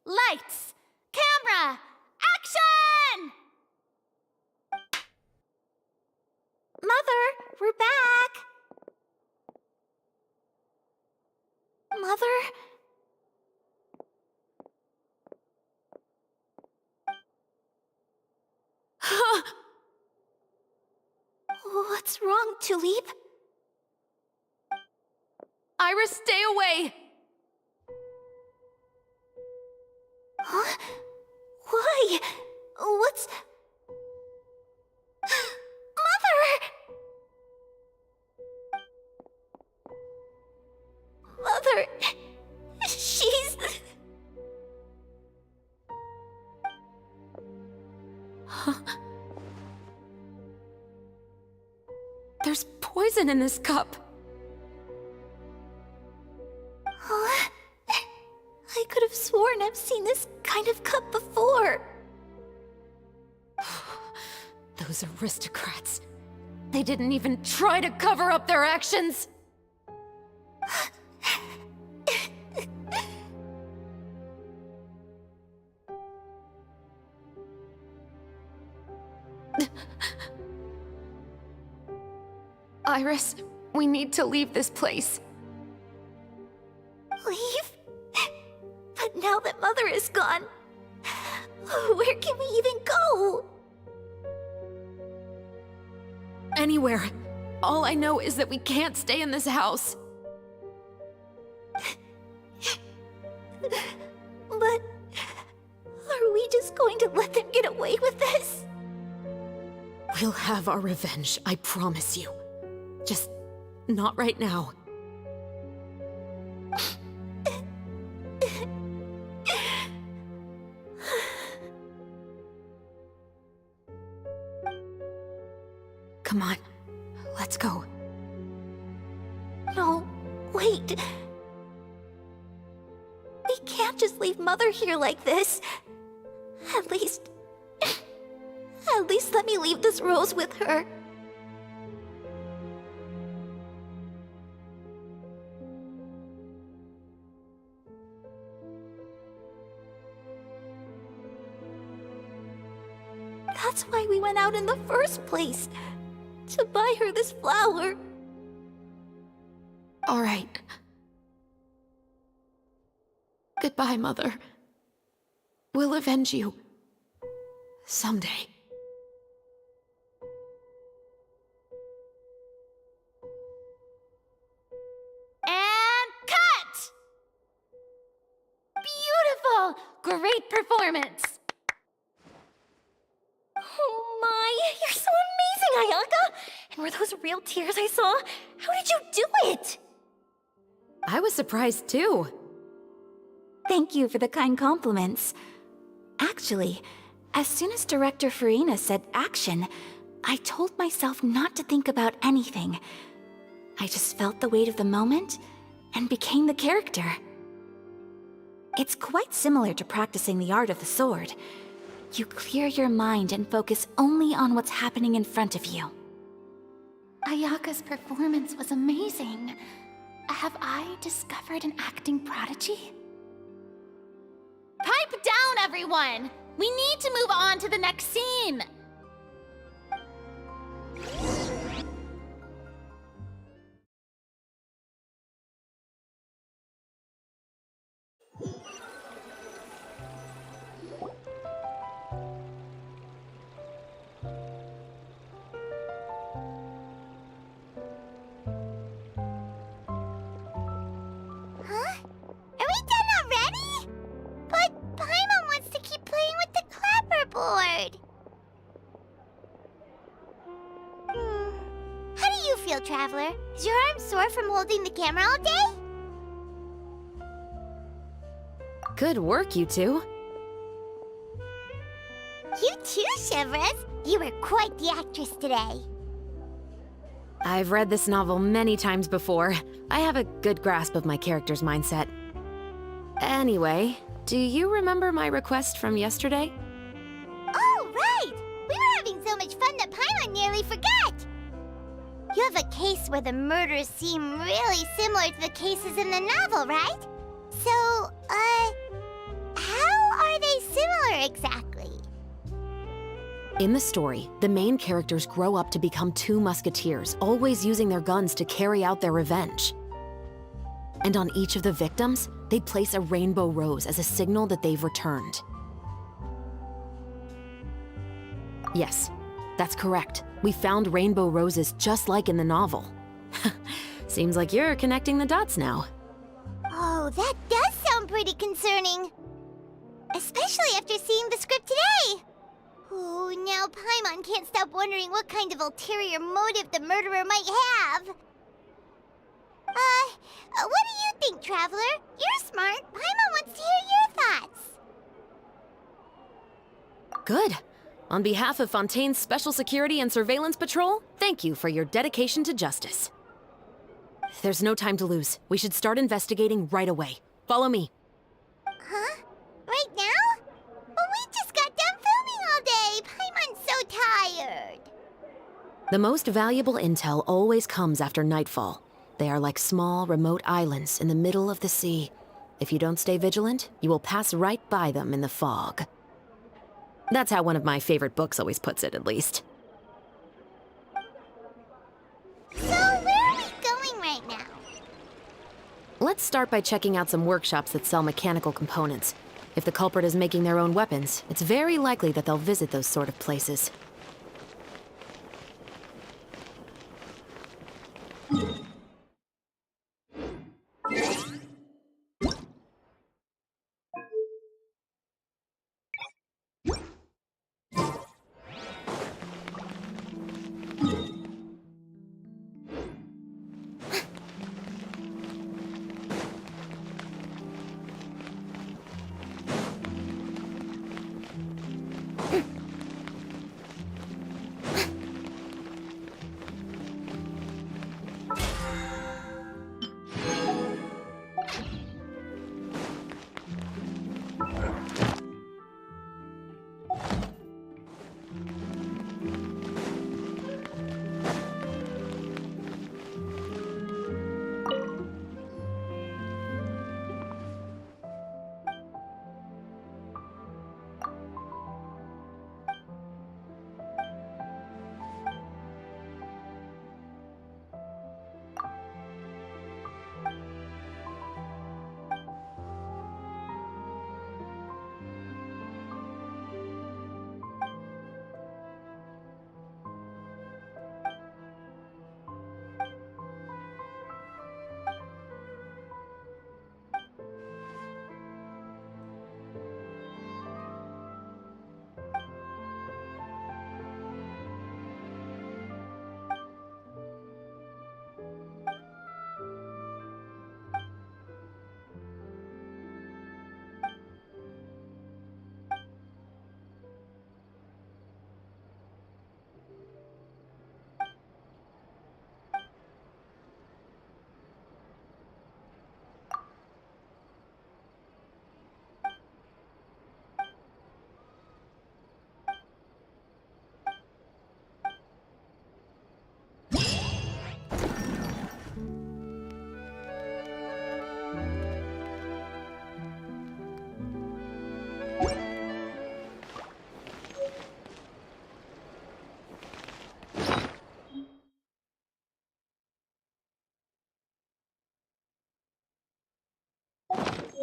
Lights! Camera! Action! Mother, we're back! Mother? What's wrong, Tulip? Iris, stay away! Huh? Why? What's... Mother, she's... There's poison in this cup. Huh? I could have sworn I've seen this kind of cup before. Those aristocrats. They didn't even try to cover up their actions. Iris, we need to leave this place. Leave? But now that Mother is gone, where can we even go? Anywhere. All I know is that we can't stay in this house. But away with this? We'll have our revenge, I promise you. Just not right now. Come on, let's go. No, wait. We can't just leave Mother here like this. At least let me leave this rose with her. That's why we went out in the first place. To buy her this flower. All right. Goodbye, Mother. We'll avenge you. Someday. And cut! Beautiful! Great performance! Oh my, you're so amazing, Ayaka! And were those real tears I saw? How did you do it? I was surprised too. Thank you for the kind compliments. Actually, as soon as Director Farina said action, I told myself not to think about anything. I just felt the weight of the moment and became the character. It's quite similar to practicing the art of the sword. You clear your mind and focus only on what's happening in front of you. Ayaka's performance was amazing. Have I discovered an acting prodigy? Pipe down, everyone! We need to move on to the next scene! Traveler. Is your arm sore from holding the camera all day? Good work, you two. You too, Shivers. You were quite the actress today. I've read this novel many times before. I have a good grasp of my character's mindset. Anyway, do you remember my request from yesterday? Oh, right! We were having so much fun that Paimon nearly forgot! You have a case where the murders seem really similar to the cases in the novel, right? So, how are they similar exactly? In the story, the main characters grow up to become two musketeers, always using their guns to carry out their revenge. And on each of the victims, they place a rainbow rose as a signal that they've returned. Yes, that's correct. We found rainbow roses just like in the novel. Seems like you're connecting the dots now. Oh, that does sound pretty concerning. Especially after seeing the script today. Oh, now Paimon can't stop wondering what kind of ulterior motive the murderer might have. What do you think, Traveler? You're smart. Paimon wants to hear your thoughts. Good. On behalf of Fontaine's Special Security and Surveillance Patrol, thank you for your dedication to justice. There's no time to lose. We should start investigating right away. Follow me. Huh? Right now? But we just got done filming all day. Paimon's so tired. The most valuable intel always comes after nightfall. They are like small, remote islands in the middle of the sea. If you don't stay vigilant, you will pass right by them in the fog. That's how one of my favorite books always puts it, at least. So, where are we going right now? Let's start by checking out some workshops that sell mechanical components. If the culprit is making their own weapons, it's very likely that they'll visit those sort of places.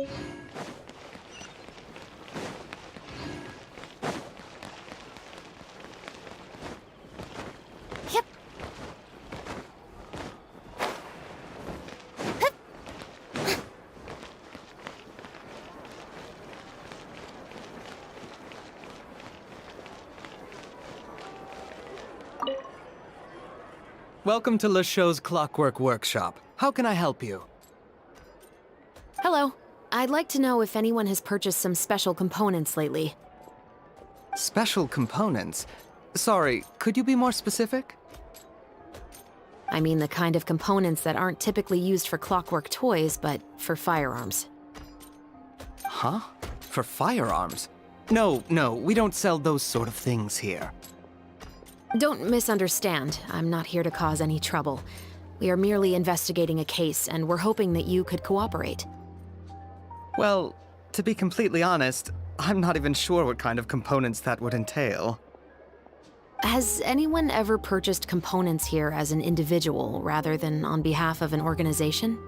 Yep. Welcome to Le Show's Clockwork Workshop. How can I help you? Hello. I'd like to know if anyone has purchased some special components lately. Special components? Sorry, could you be more specific? I mean the kind of components that aren't typically used for clockwork toys, but for firearms. Huh? For firearms? No, we don't sell those sort of things here. Don't misunderstand. I'm not here to cause any trouble. We are merely investigating a case, and we're hoping that you could cooperate. Well, to be completely honest, I'm not even sure what kind of components that would entail. Has anyone ever purchased components here as an individual rather than on behalf of an organization?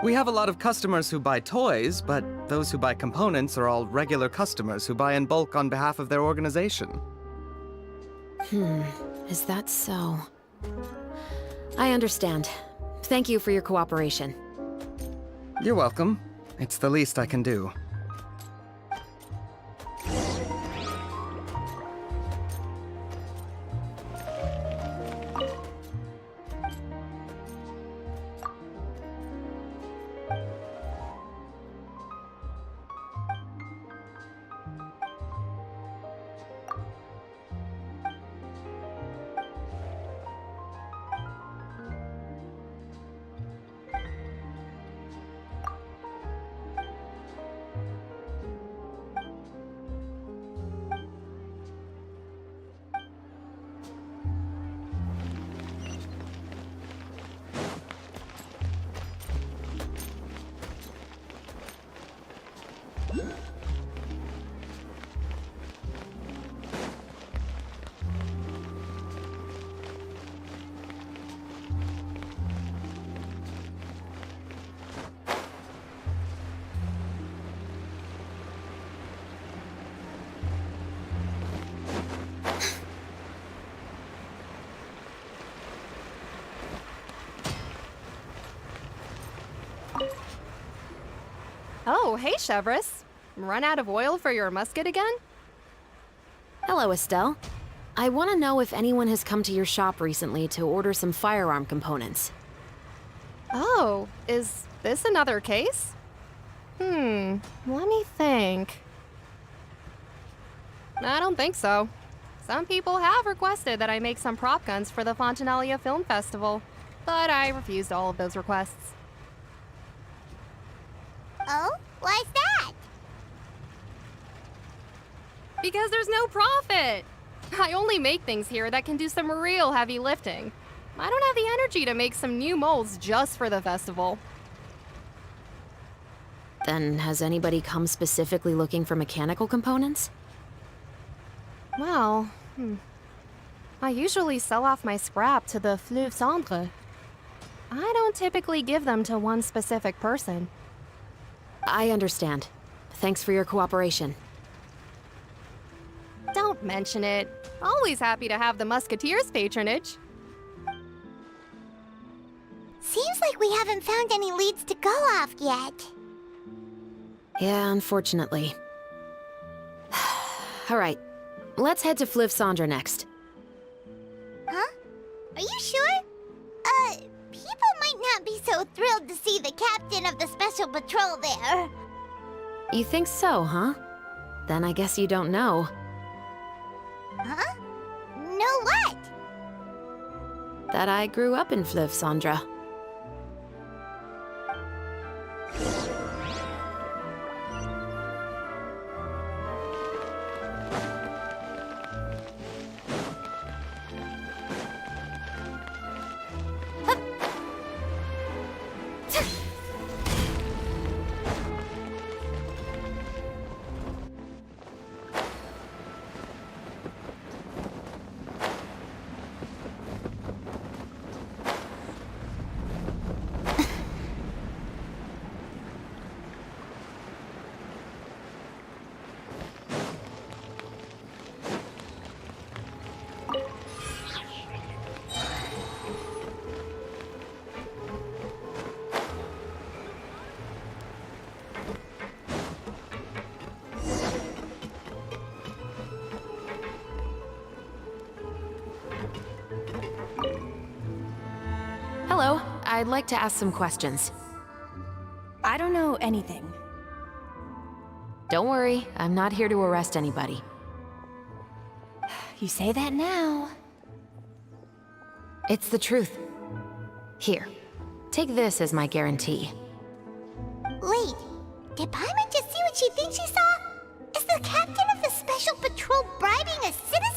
We have a lot of customers who buy toys, but those who buy components are all regular customers who buy in bulk on behalf of their organization. Is that so? I understand. Thank you for your cooperation. You're welcome. It's the least I can do. Oh, hey, Chevris. Run out of oil for your musket again? Hello, Estelle. I want to know if anyone has come to your shop recently to order some firearm components. Oh, is this another case? Let me think. I don't think so. Some people have requested that I make some prop guns for the Fontanalia Film Festival, but I refused all of those requests. Oh? Why's that? Because there's no profit! I only make things here that can do some real heavy lifting. I don't have the energy to make some new molds just for the festival. Then has anybody come specifically looking for mechanical components? Well, I usually sell off my scrap to the Fleuve Cendre. I don't typically give them to one specific person. I understand. Thanks for your cooperation. Don't mention it. Always happy to have the Musketeers' patronage. Seems like we haven't found any leads to go off yet. Yeah, unfortunately. All right, let's head to Fleuve Cendre next. Huh? Are you sure? People might not be so thrilled to see the captain of the special patrol there. You think so, huh? Then I guess you don't know. Huh? Know what? That I grew up in Fleuve Cendre. Hello, I'd like to ask some questions. I don't know anything. Don't worry, I'm not here to arrest anybody. You say that now. It's the truth. Here, take this as my guarantee. Wait, did Paimon just see what she thinks she saw? Is the captain of the Special Patrol bribing a citizen?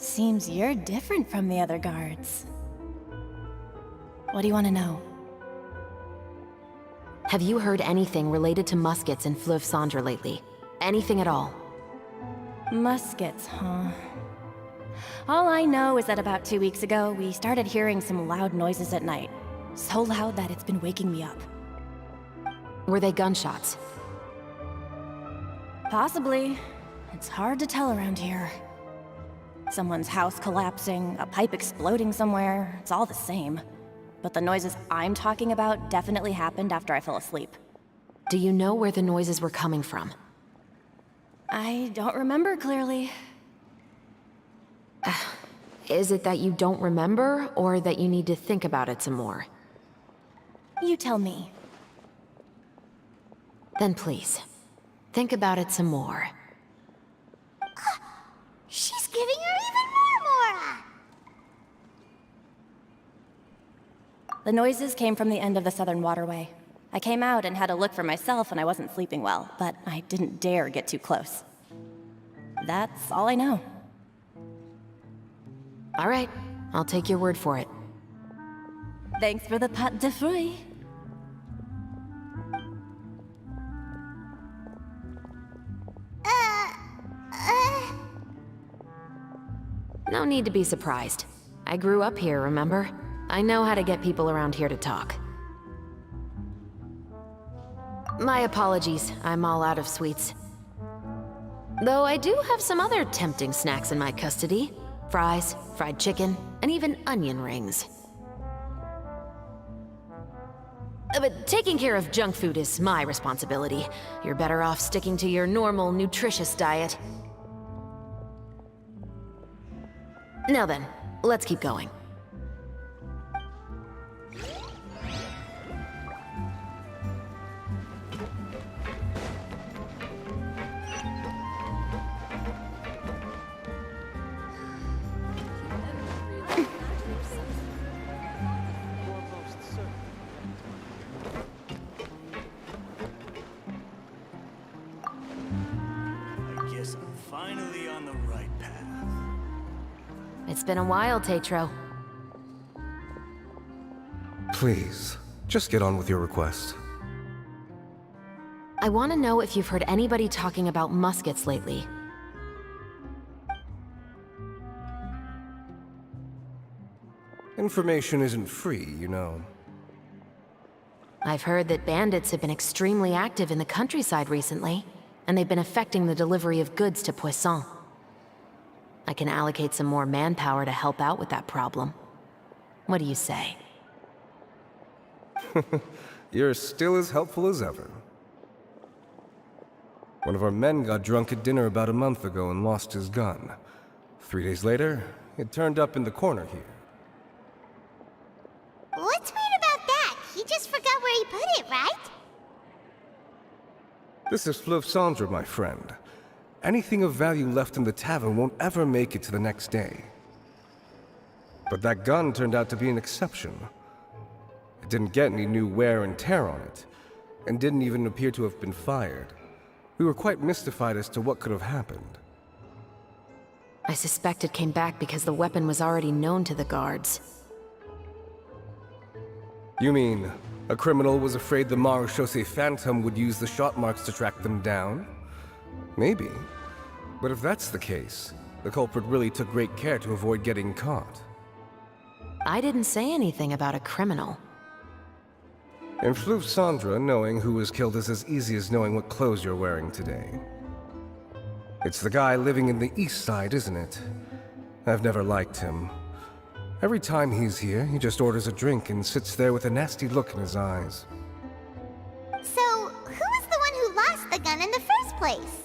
Seems you're different from the other guards. What do you want to know? Have you heard anything related to Muskets and Fleuve Cendre lately? Anything at all? Muskets, huh? All I know is that about 2 weeks ago, we started hearing some loud noises at night. So loud that it's been waking me up. Were they gunshots? Possibly. It's hard to tell around here. Someone's house collapsing, a pipe exploding somewhere, it's all the same. But the noises I'm talking about definitely happened after I fell asleep. Do you know where the noises were coming from? I don't remember clearly. Is it that you don't remember, or that you need to think about it some more? You tell me. Then please, think about it some more. She's giving her even more Mora! The noises came from the end of the Southern Waterway. I came out and had a look for myself when I wasn't sleeping well, but I didn't dare get too close. That's all I know. All right, I'll take your word for it. Thanks for the pâte de fruits. No need to be surprised. I grew up here, remember? I know how to get people around here to talk. My apologies, I'm all out of sweets. Though I do have some other tempting snacks in my custody. Fries, fried chicken, and even onion rings. But taking care of junk food is my responsibility. You're better off sticking to your normal, nutritious diet. Now then, let's keep going. I guess I'm finally on the right path. It's been a while, Tetro. Please, just get on with your request. I want to know if you've heard anybody talking about muskets lately. Information isn't free, you know. I've heard that bandits have been extremely active in the countryside recently, and they've been affecting the delivery of goods to Poisson. I can allocate some more manpower to help out with that problem. What do you say? You're still as helpful as ever. One of our men got drunk at dinner about a month ago and lost his gun. 3 days later, it turned up in the corner here. What's weird about that? He just forgot where he put it, right? This is Fleuve Cendre, my friend. Anything of value left in the tavern won't ever make it to the next day. But that gun turned out to be an exception. It didn't get any new wear and tear on it, and didn't even appear to have been fired. We were quite mystified as to what could have happened. I suspect it came back because the weapon was already known to the guards. You mean, a criminal was afraid the Marechaussee Phantom would use the shot marks to track them down? Maybe. But if that's the case, the culprit really took great care to avoid getting caught. I didn't say anything about a criminal. In Fleuve Cendre, knowing who was killed is as easy as knowing what clothes you're wearing today. It's the guy living in the east side, isn't it? I've never liked him. Every time he's here, he just orders a drink and sits there with a nasty look in his eyes. So, who was the one who lost the gun in the first place?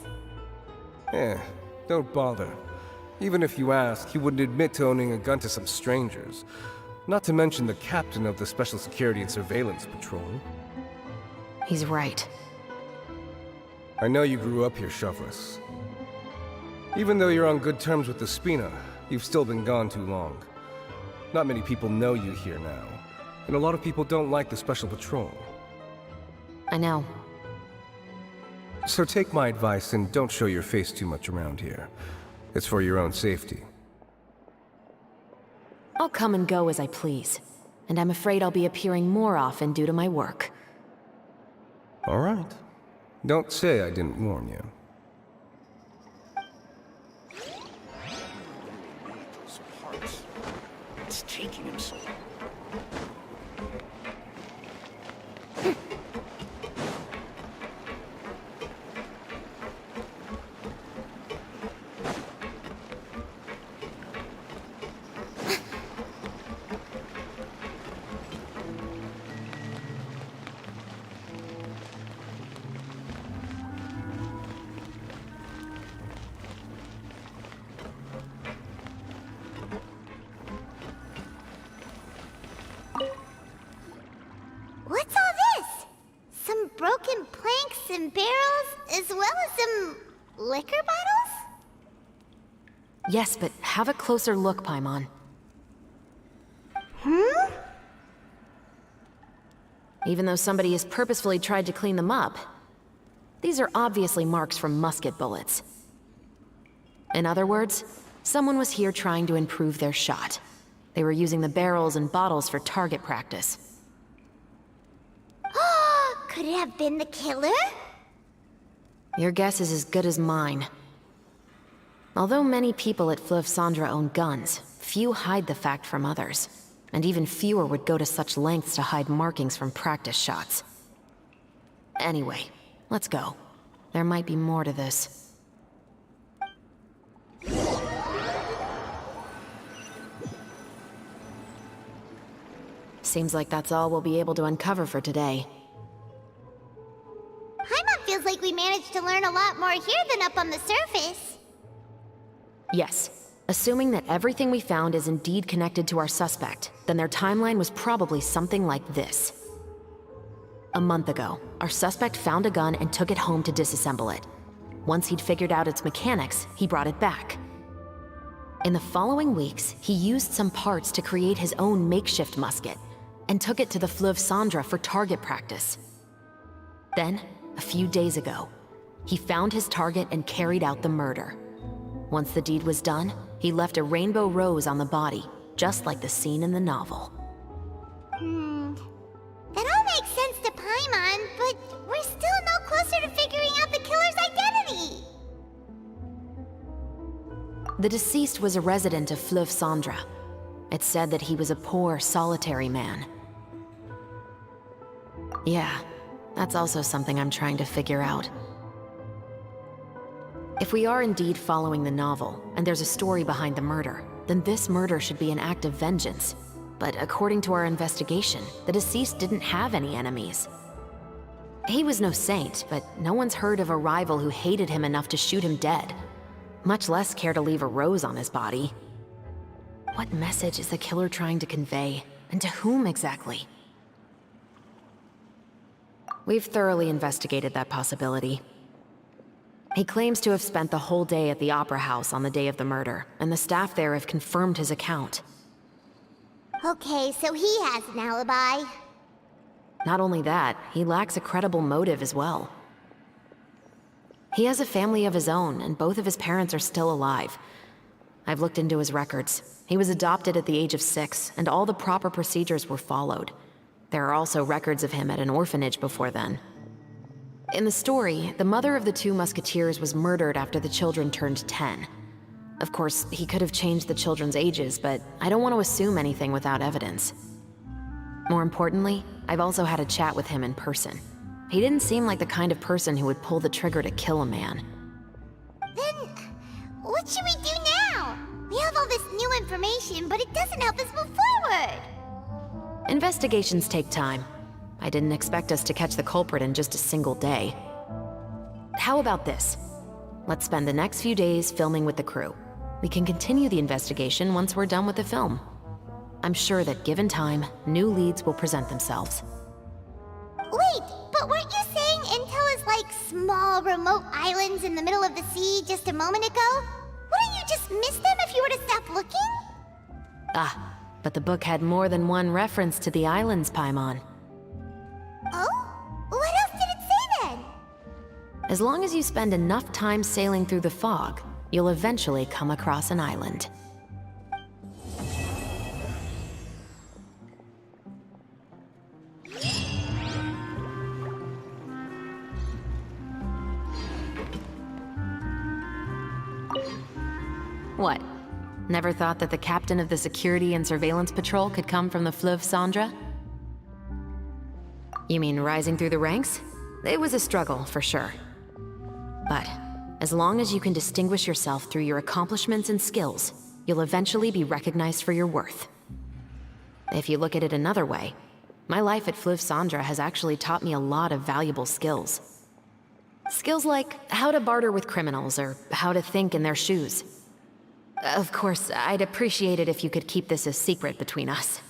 Don't bother. Even if you asked, he wouldn't admit to owning a gun to some strangers. Not to mention the captain of the Special Security and Surveillance Patrol. He's right. I know you grew up here, Chauvress. Even though you're on good terms with the Spina, you've still been gone too long. Not many people know you here now, and a lot of people don't like the Special Patrol. I know. So take my advice and don't show your face too much around here. It's for your own safety. I'll come and go as I please, and I'm afraid I'll be appearing more often due to my work. All right. Don't say I didn't warn you. Those parts. It's taking him so long. What's all this? Some broken planks and barrels, as well as some liquor bottles? Yes, but have a closer look, Paimon. Even though somebody has purposefully tried to clean them up, these are obviously marks from musket bullets. In other words, someone was here trying to improve their shot. They were using the barrels and bottles for target practice. Could it have been the killer? Your guess is as good as mine. Although many people at Fleuve Cendres own guns, few hide the fact from others. And even fewer would go to such lengths to hide markings from practice shots. Anyway, let's go. There might be more to this. Seems like that's all we'll be able to uncover for today. Paimon feels like we managed to learn a lot more here than up on the surface. Yes. Assuming that everything we found is indeed connected to our suspect, then their timeline was probably something like this. A month ago, our suspect found a gun and took it home to disassemble it. Once he'd figured out its mechanics, he brought it back. In the following weeks, he used some parts to create his own makeshift musket, and took it to the Fleuve Cendres for target practice. Then, a few days ago, he found his target and carried out the murder. Once the deed was done, he left a rainbow rose on the body, just like the scene in the novel. That all makes sense to Paimon, but we're still no closer to figuring out the killer's identity! The deceased was a resident of Fleuve Cendres. It's said that he was a poor, solitary man. Yeah, that's also something I'm trying to figure out. If we are indeed following the novel, and there's a story behind the murder, then this murder should be an act of vengeance. But according to our investigation, the deceased didn't have any enemies. He was no saint, but no one's heard of a rival who hated him enough to shoot him dead, much less care to leave a rose on his body. What message is the killer trying to convey, and to whom exactly? We've thoroughly investigated that possibility. He claims to have spent the whole day at the Opera House on the day of the murder, and the staff there have confirmed his account. Okay, so he has an alibi. Not only that, he lacks a credible motive as well. He has a family of his own, and both of his parents are still alive. I've looked into his records. He was adopted at the age of 6, and all the proper procedures were followed. There are also records of him at an orphanage before then. In the story, the mother of the 2 musketeers was murdered after the children turned 10. Of course, he could have changed the children's ages, but I don't want to assume anything without evidence. More importantly, I've also had a chat with him in person. He didn't seem like the kind of person who would pull the trigger to kill a man. Then, what should we do now? We have all this new information, but it doesn't help us move forward. Investigations take time. I didn't expect us to catch the culprit in just a single day. How about this? Let's spend the next few days filming with the crew. We can continue the investigation once we're done with the film. I'm sure that given time, new leads will present themselves. Wait, but weren't you saying Intel is like small, remote islands in the middle of the sea just a moment ago? Wouldn't you just miss them if you were to stop looking? Ah, but the book had more than one reference to the islands, Paimon. Oh? What else did it say then? As long as you spend enough time sailing through the fog, you'll eventually come across an island. What? Never thought that the captain of the security and surveillance patrol could come from the Fleuve Cendra? You mean rising through the ranks? It was a struggle, for sure. But as long as you can distinguish yourself through your accomplishments and skills, you'll eventually be recognized for your worth. If you look at it another way, my life at Fleuve Cendra has actually taught me a lot of valuable skills. Skills like how to barter with criminals or how to think in their shoes. Of course, I'd appreciate it if you could keep this a secret between us.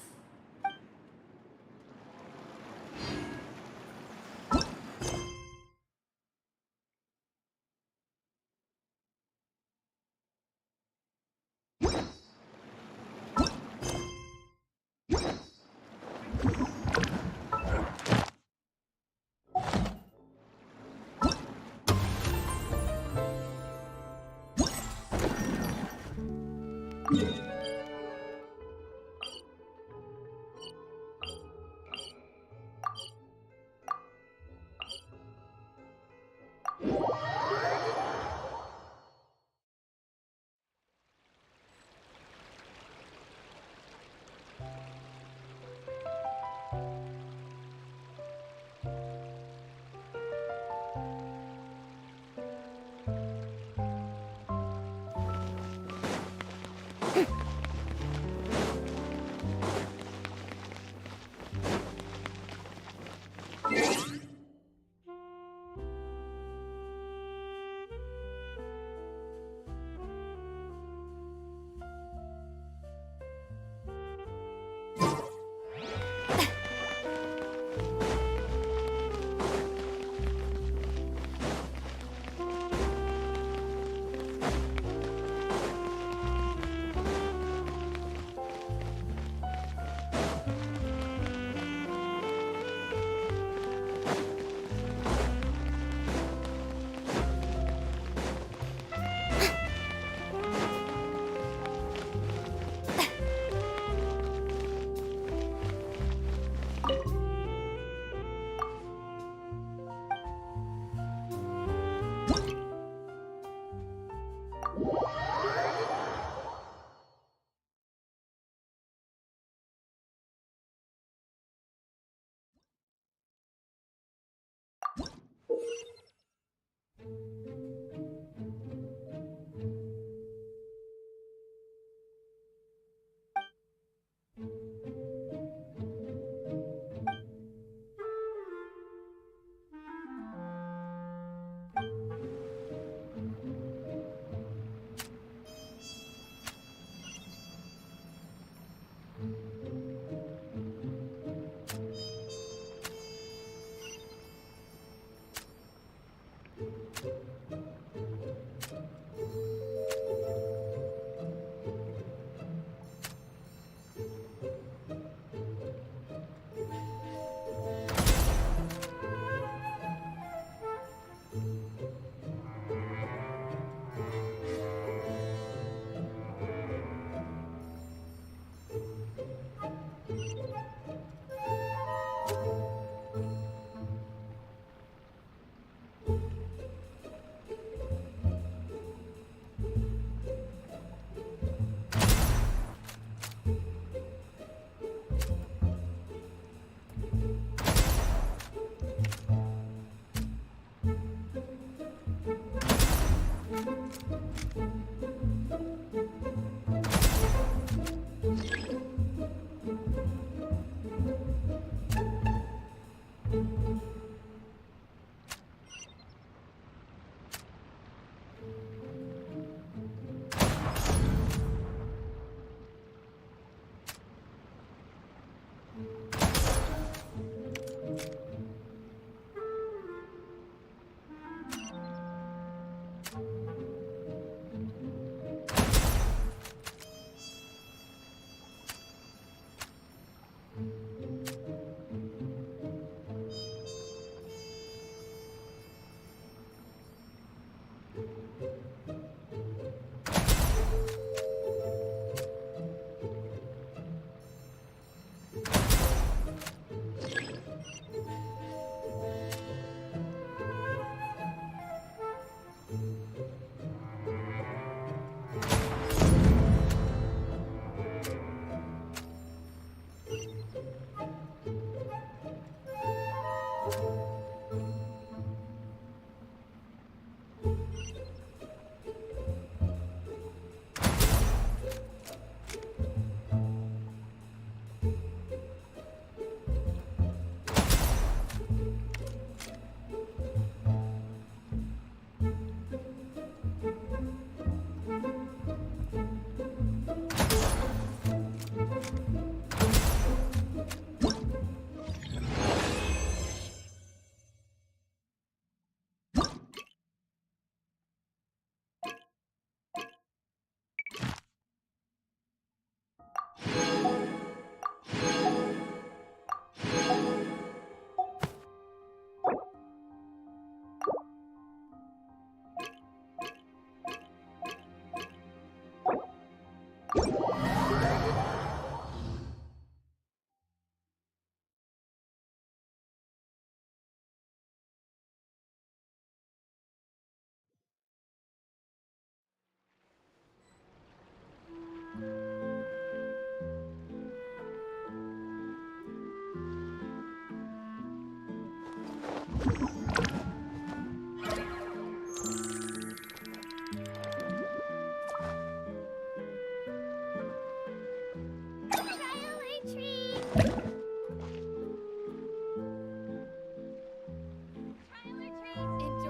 Enjoy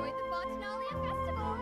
the Fontanalia Festival!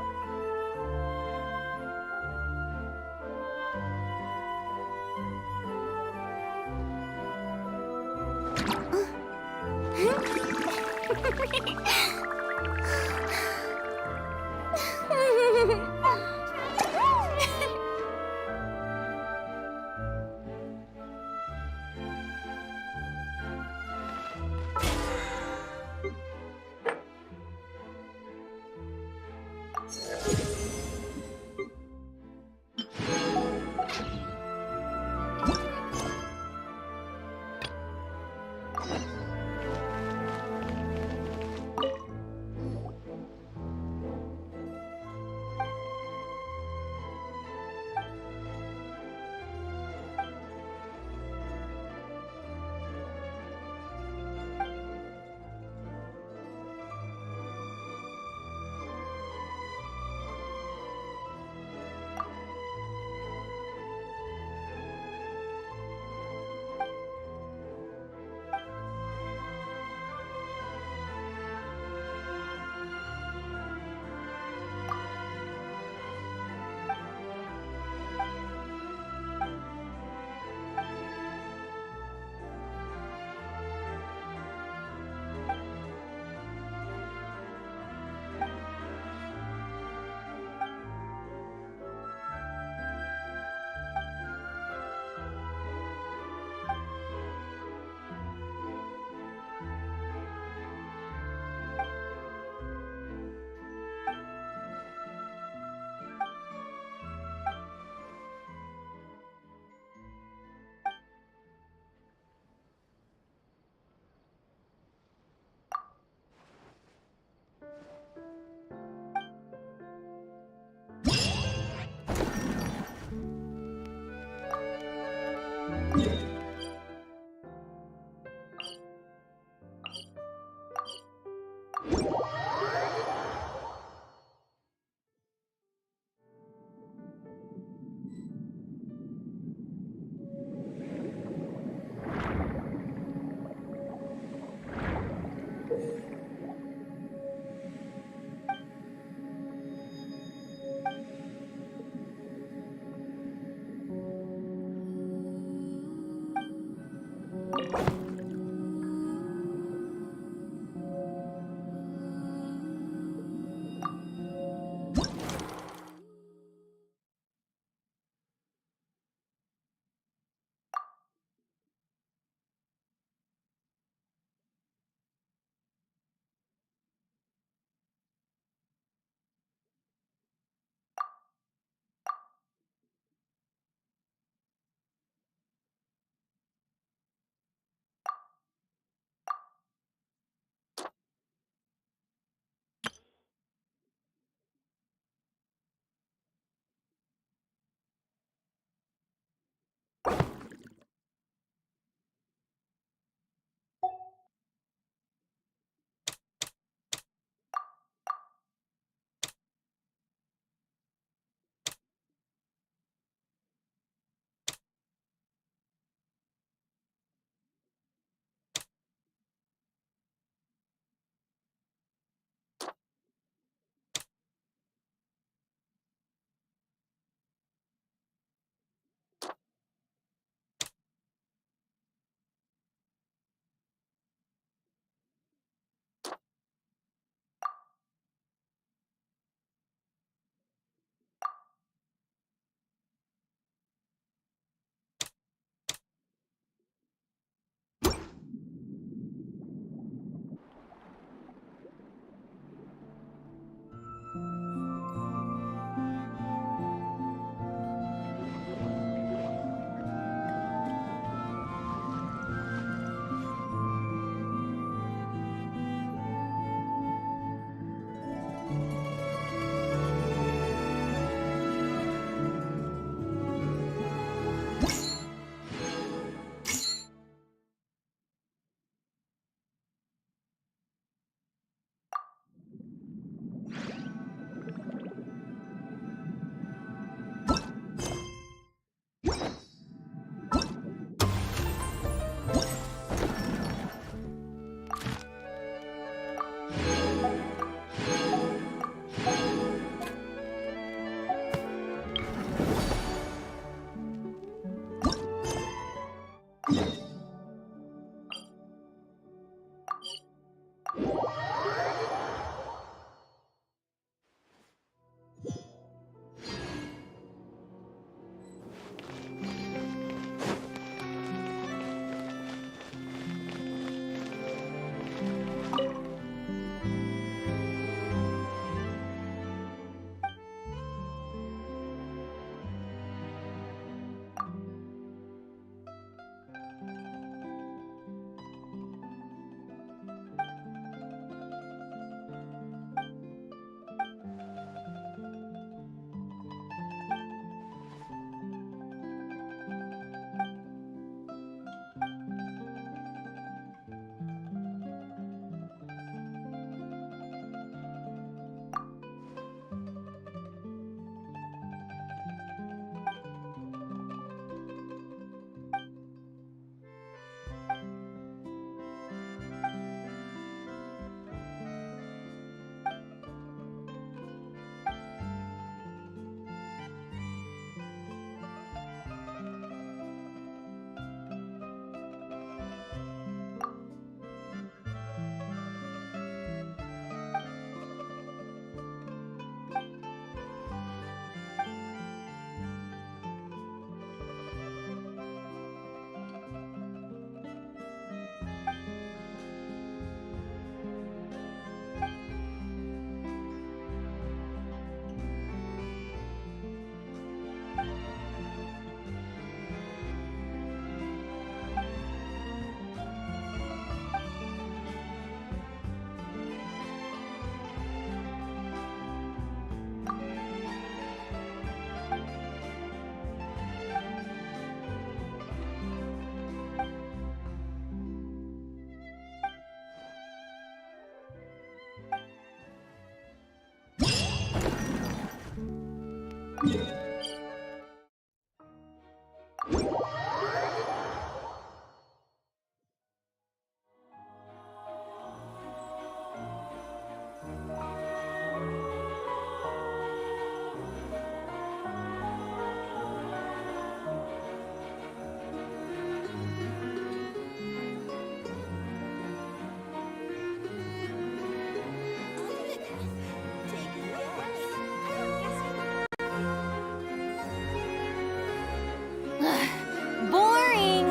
Boring!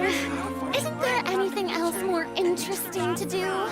Isn't there anything else more interesting to do?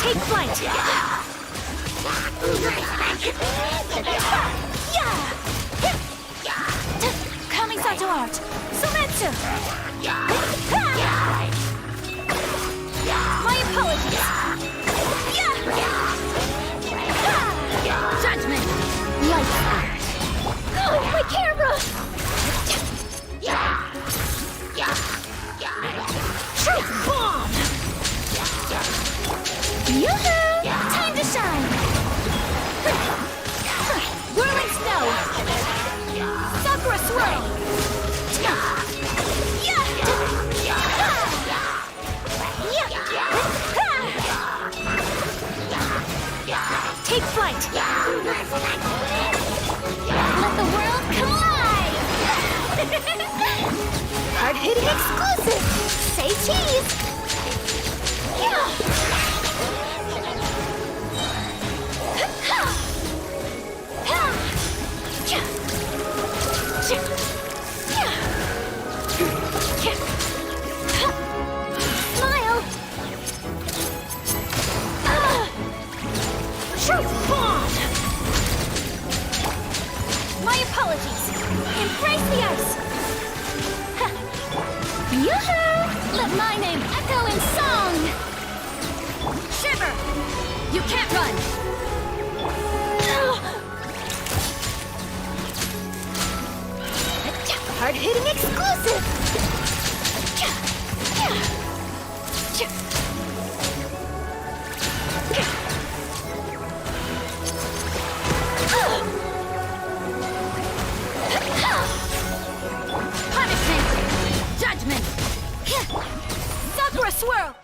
Take flight! Kamisato art! Sumetsu! My apologies! Judgment! Light art! Oh, my camera! Truth bomb! Yoo-hoo! Time to shine! Whirling snow! Sakura swirl! Take flight! Let the world collide! Hard-hitting exclusive! Say cheese! Yoo-hoo! Let my name echo in song! Shiver! You can't run! Hard-hitting exclusive! Punishment! Judgment! Sakura swirl!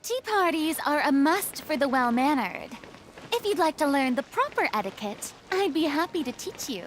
Tea parties are a must for the well-mannered. If you'd like to learn the proper etiquette, I'd be happy to teach you.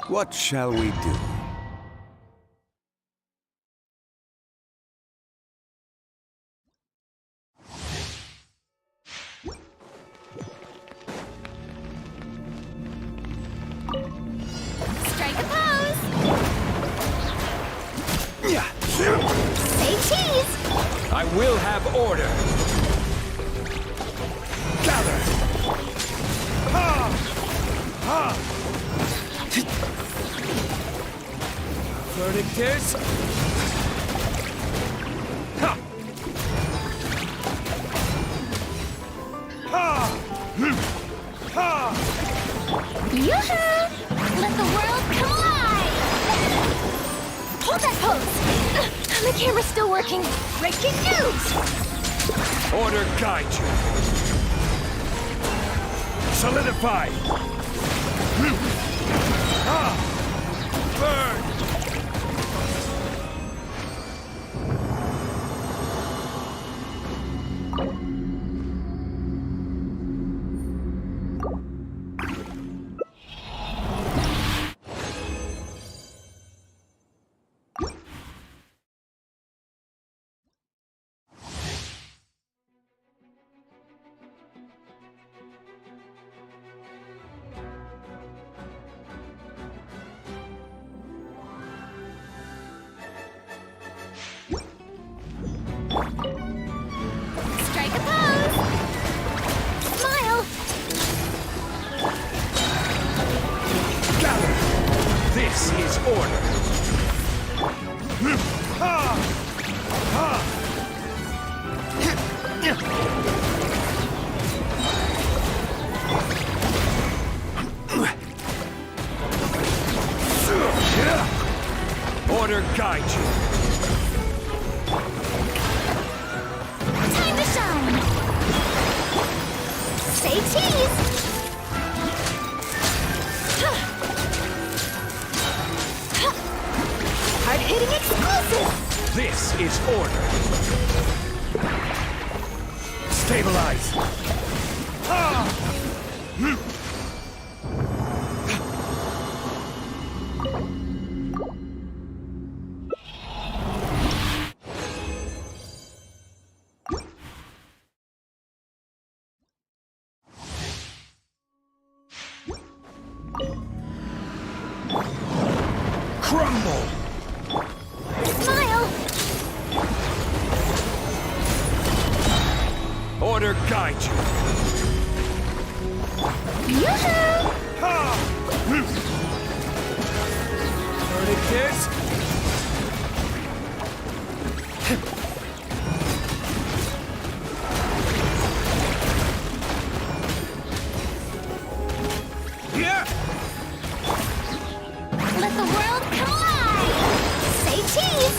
What shall we do? Strike a pose! Yeah. Say cheese! I will have order. Gather! Ha! Ha! Verdict is... Ha! Ha! Ha! Yoo-hoo! Let the world collide! Hold that pose! The camera's still working. Breaking news! Order guide you. Solidify! Burn! Strike a pose! Smile! Gather! This is order. Ha! Ha! Order guide you. Time to shine! Say cheese! Hard-hitting explosive! This is order. Stabilize. Ha! Crumble! Smile! Order guide you. Yoo-hoo! Ha! Verdict is... Yeah! Let the world collide! Say cheese!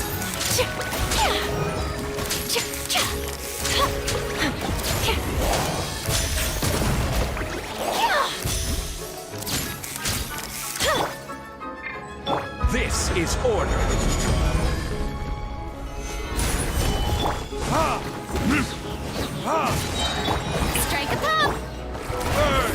This is order. Ha! Ha! Strike a pose! Burn!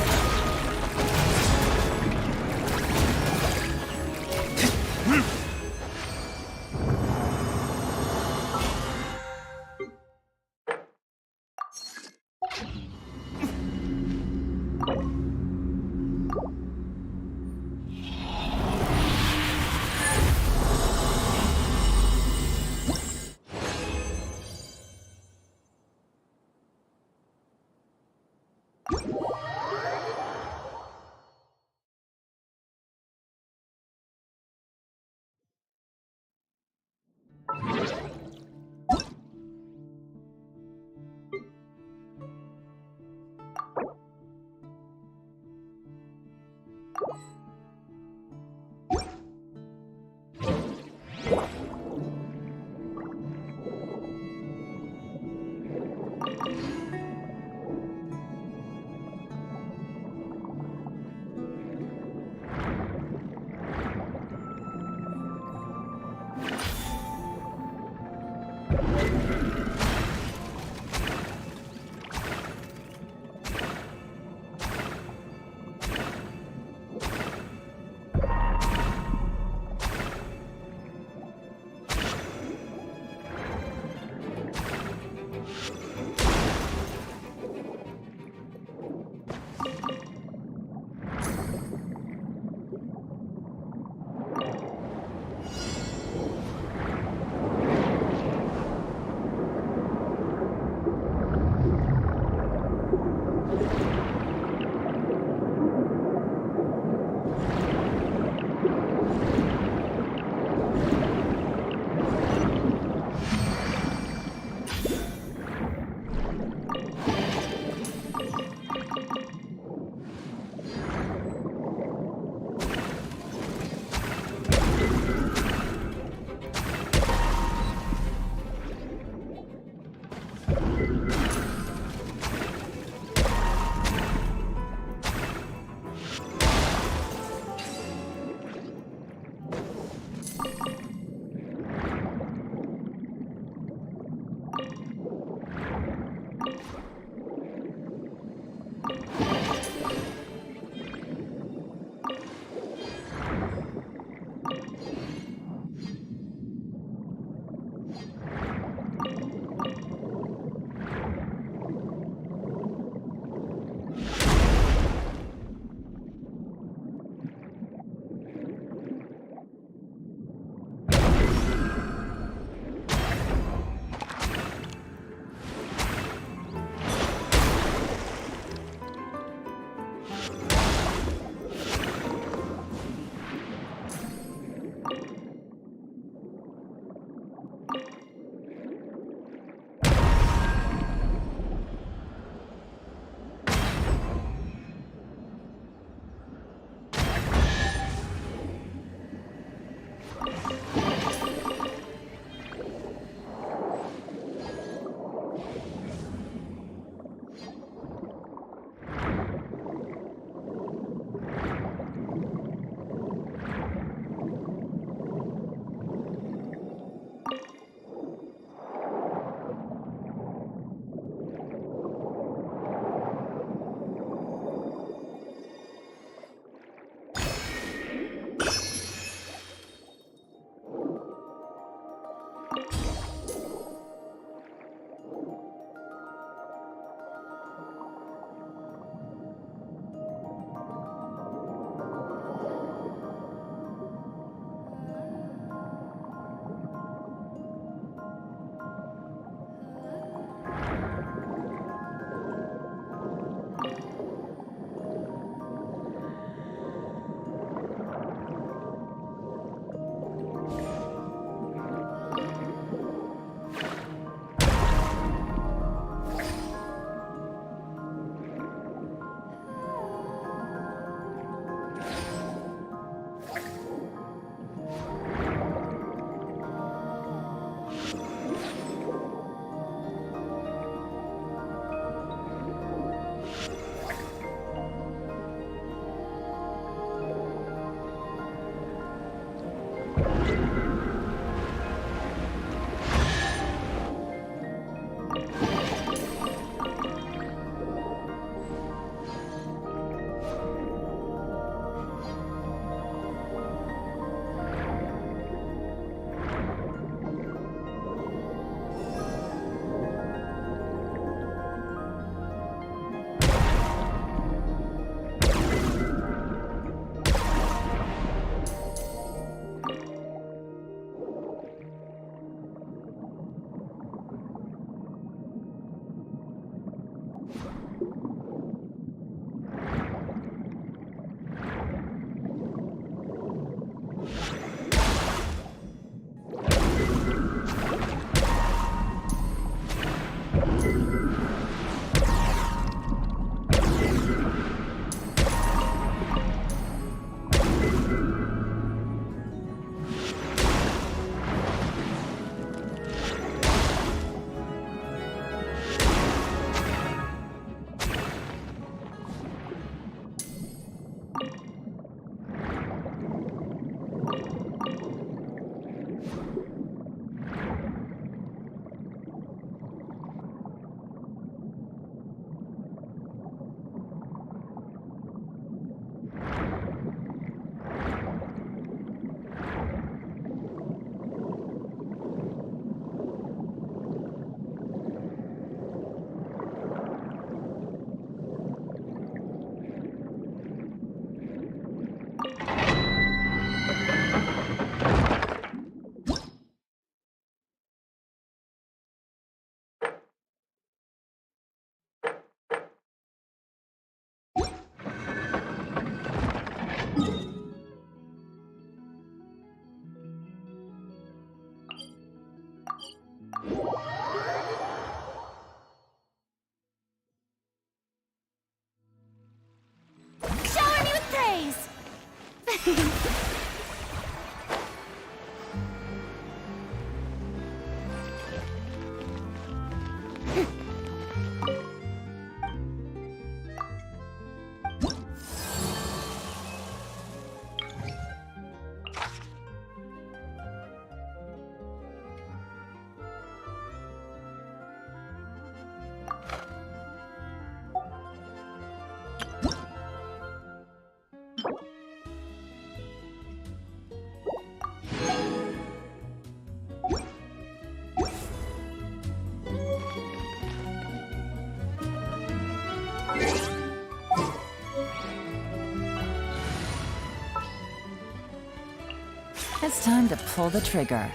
It's time to pull the trigger.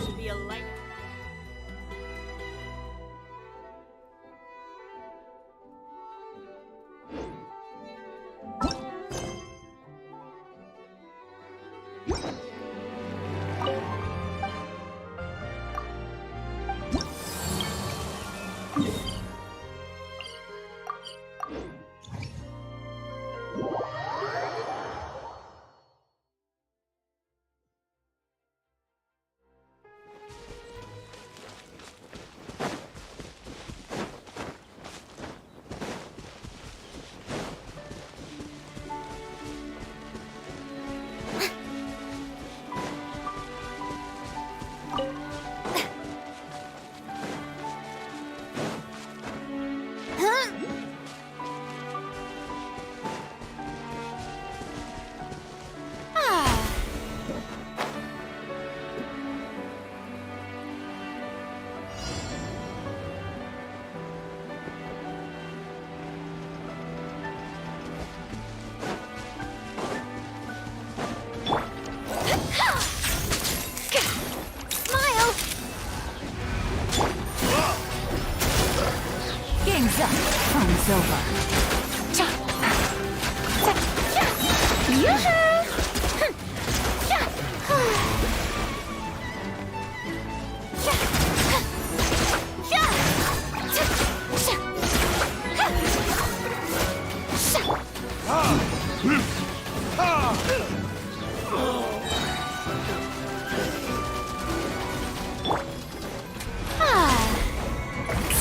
Should be a light. Game's up. Time's over.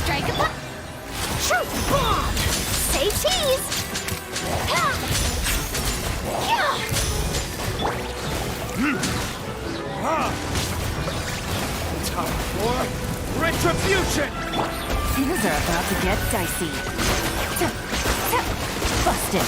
Strike a pop! Truth bomb! Say cheese! Time for retribution! Things are about to get dicey. Busted.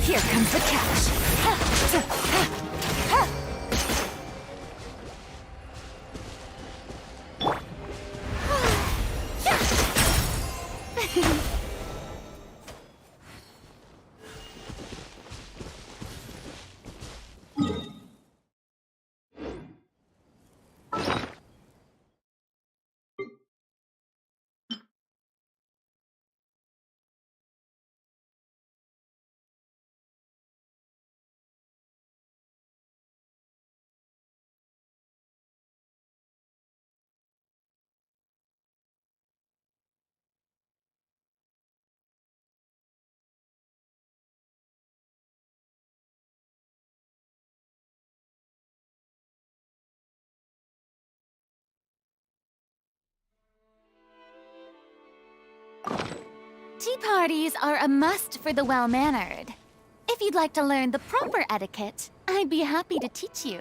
Here comes the catch. Tea parties are a must for the well-mannered. If you'd like to learn the proper etiquette, I'd be happy to teach you.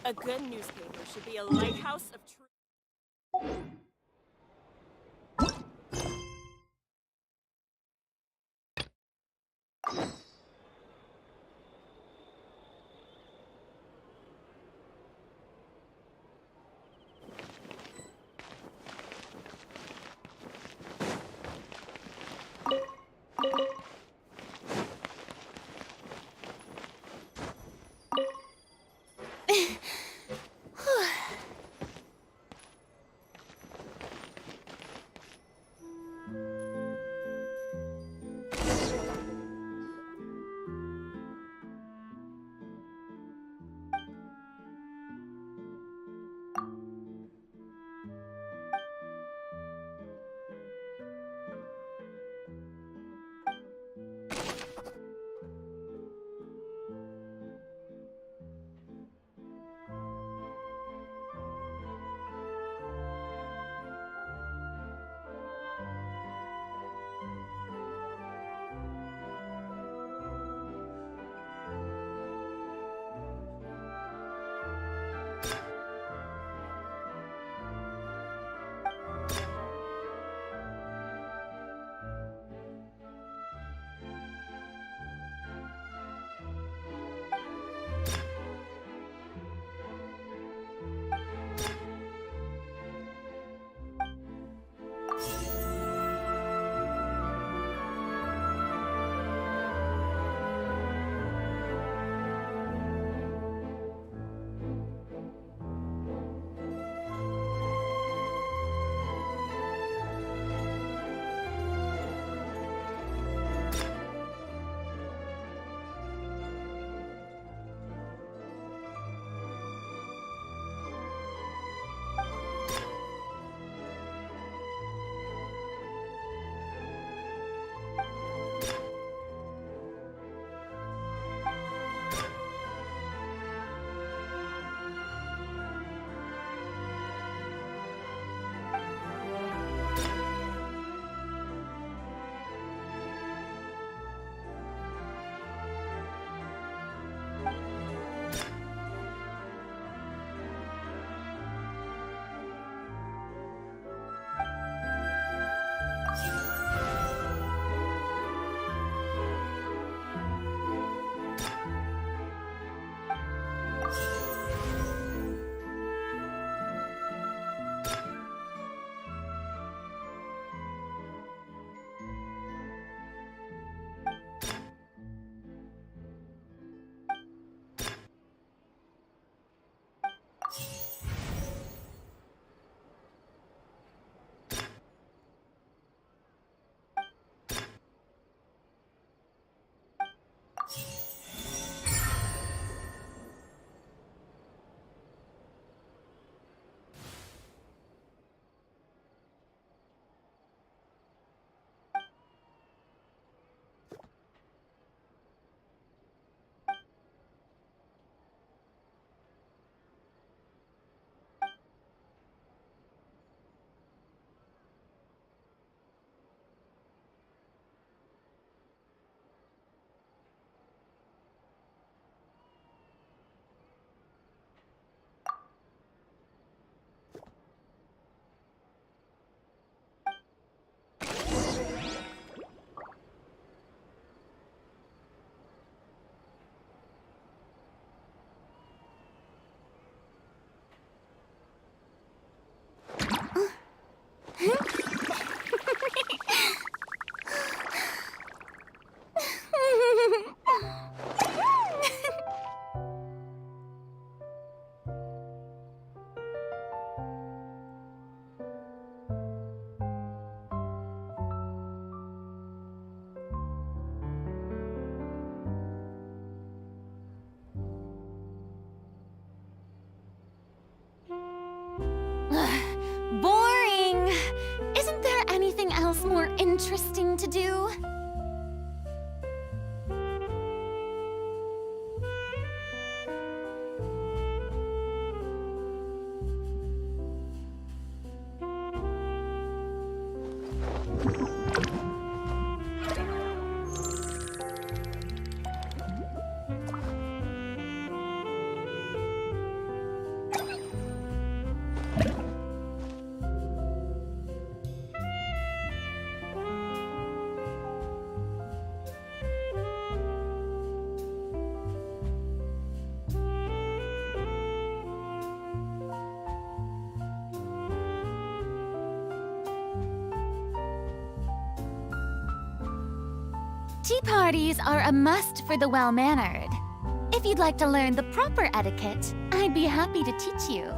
A good newspaper should be a lighthouse of truth. Boring! Isn't there anything else more interesting to do? Tea parties are a must for the well-mannered. If you'd like to learn the proper etiquette, I'd be happy to teach you.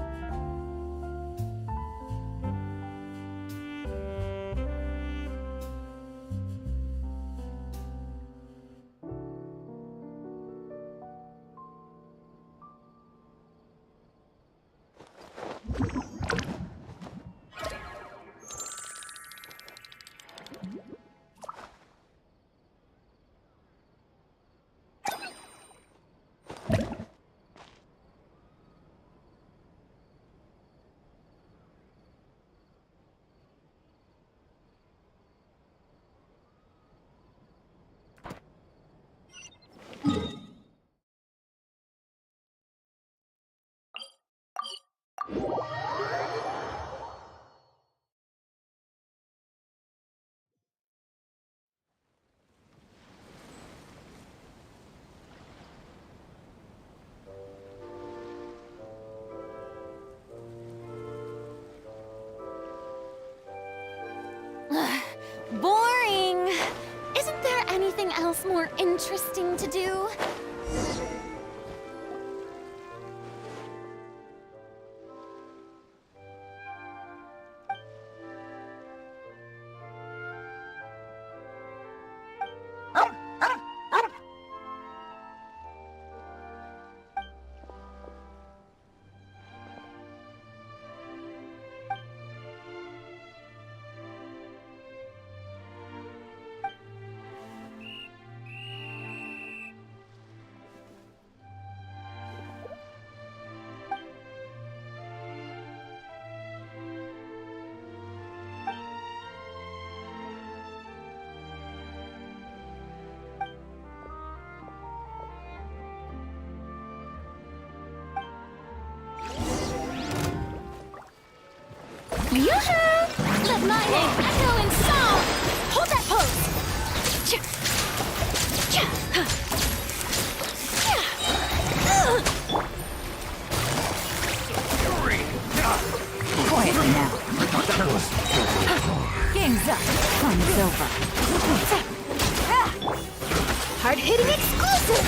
Boring! Isn't there anything else more interesting to do? Yoo-hoo! Let my name echo in song! Hold that pose! Quietly now. Game's up. Fun's over. Hard-hitting exclusive!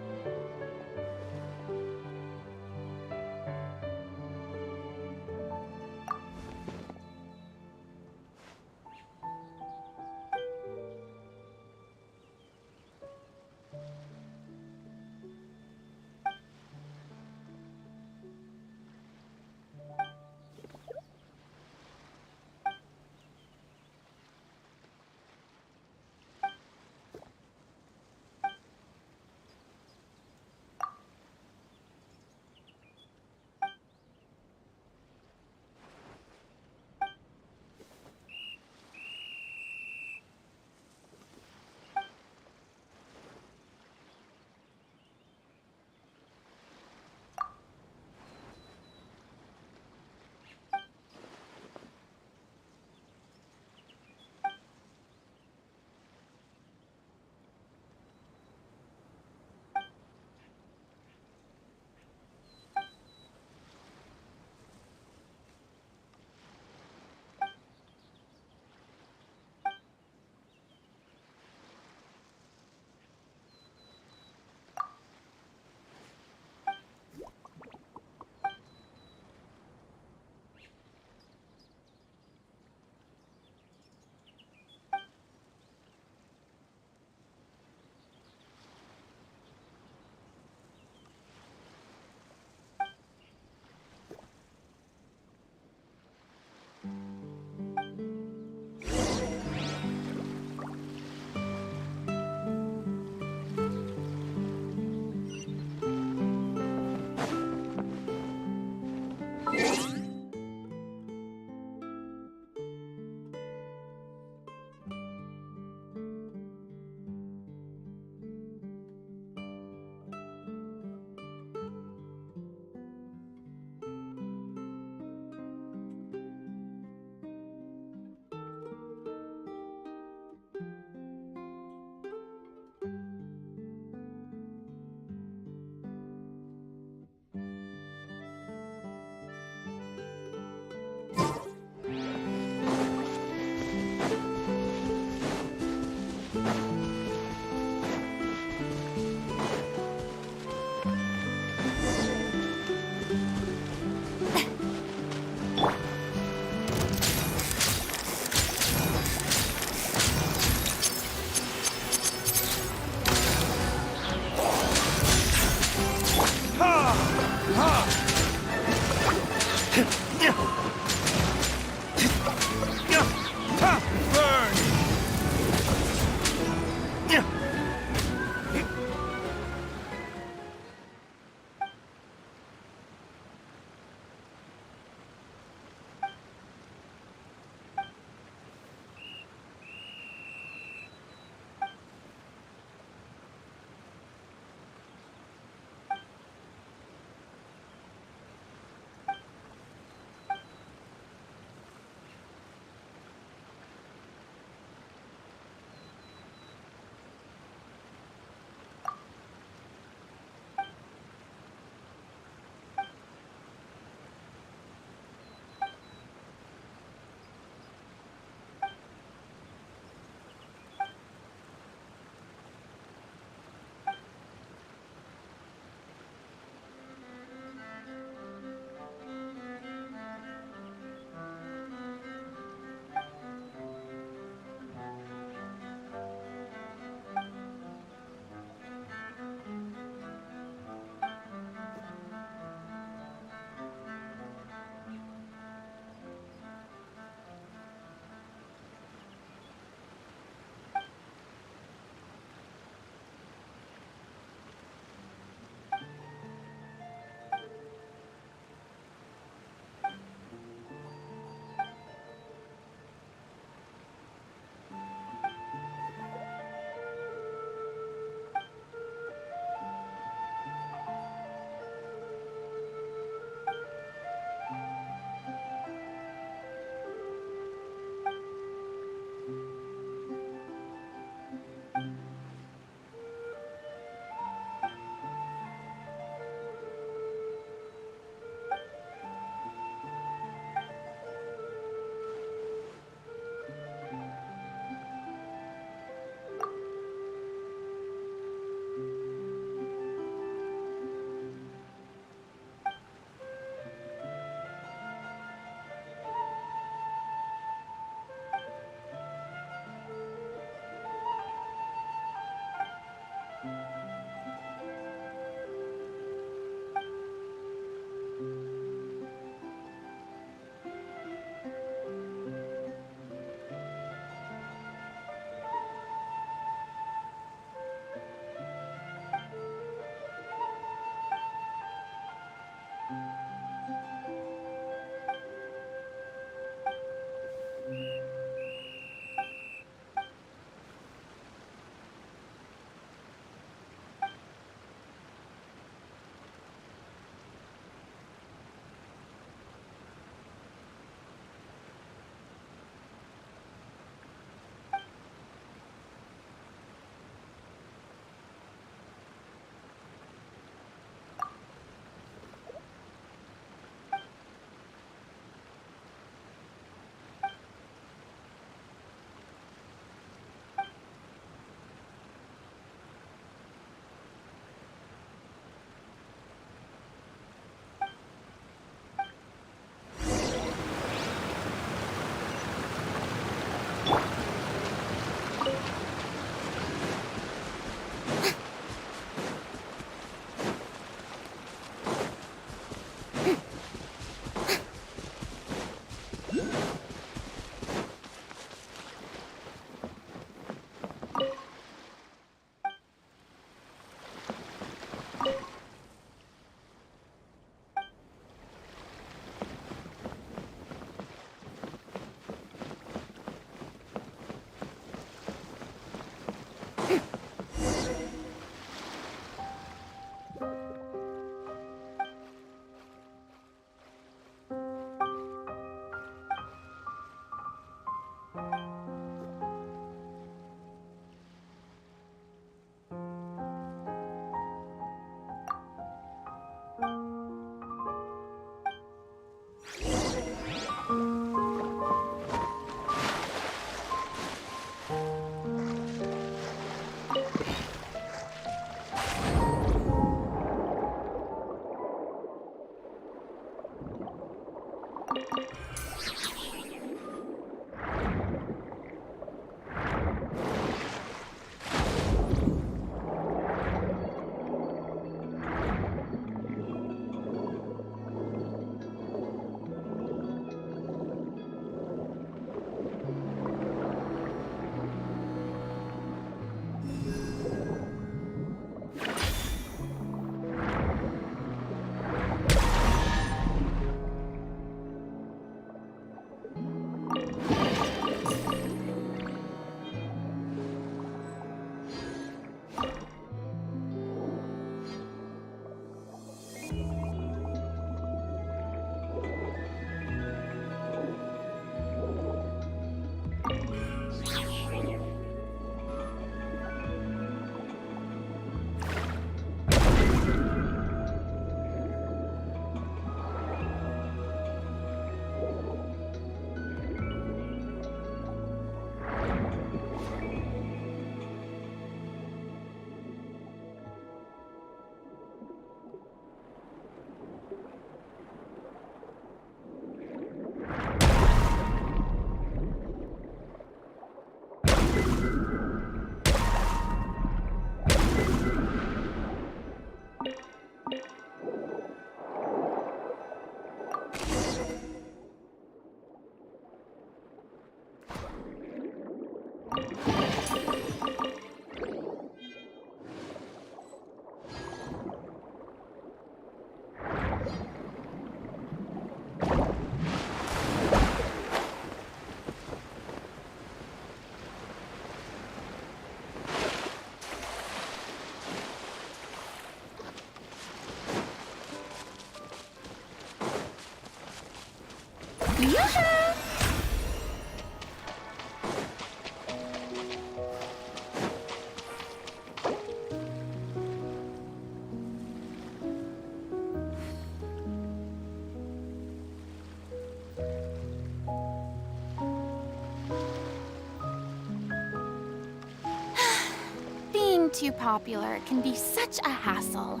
Being too popular can be such a hassle.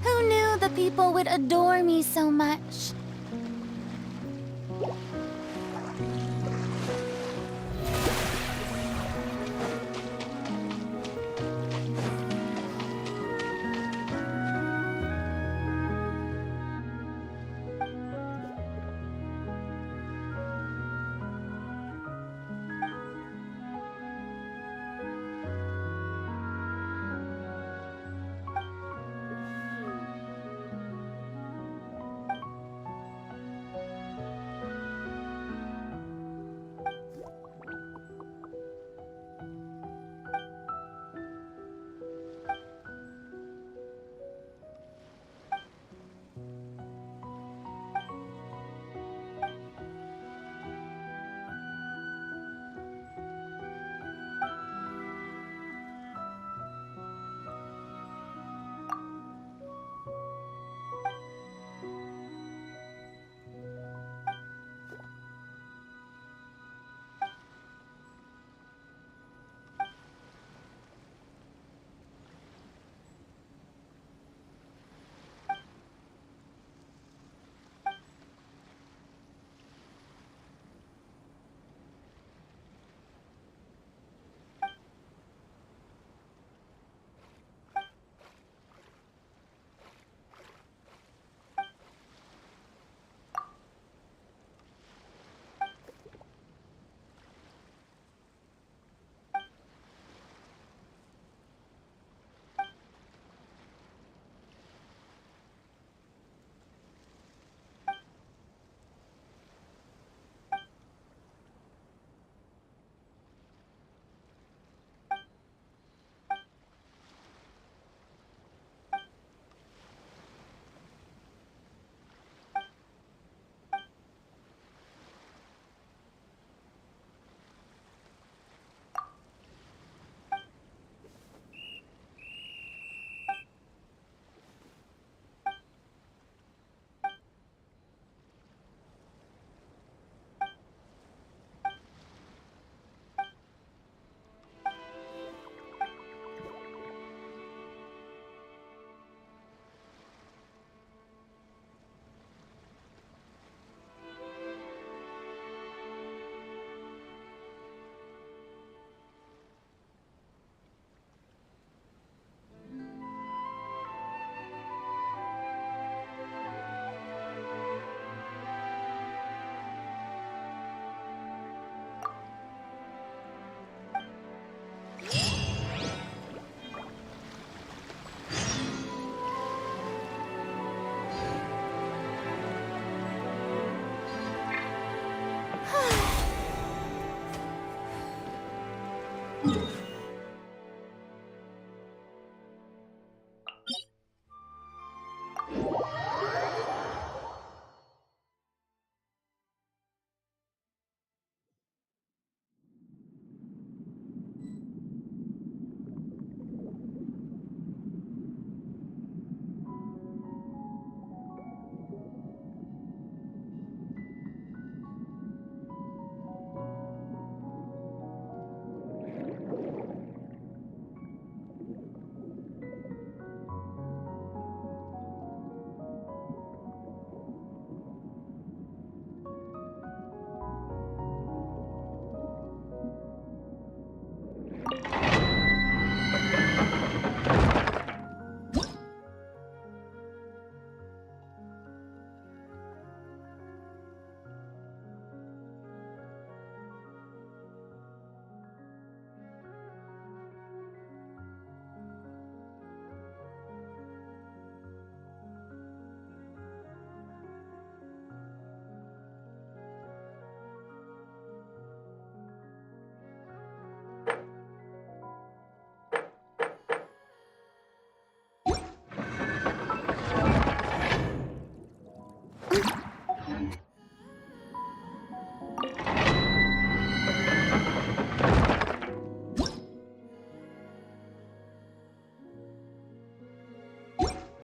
Who knew the people would adore me so much?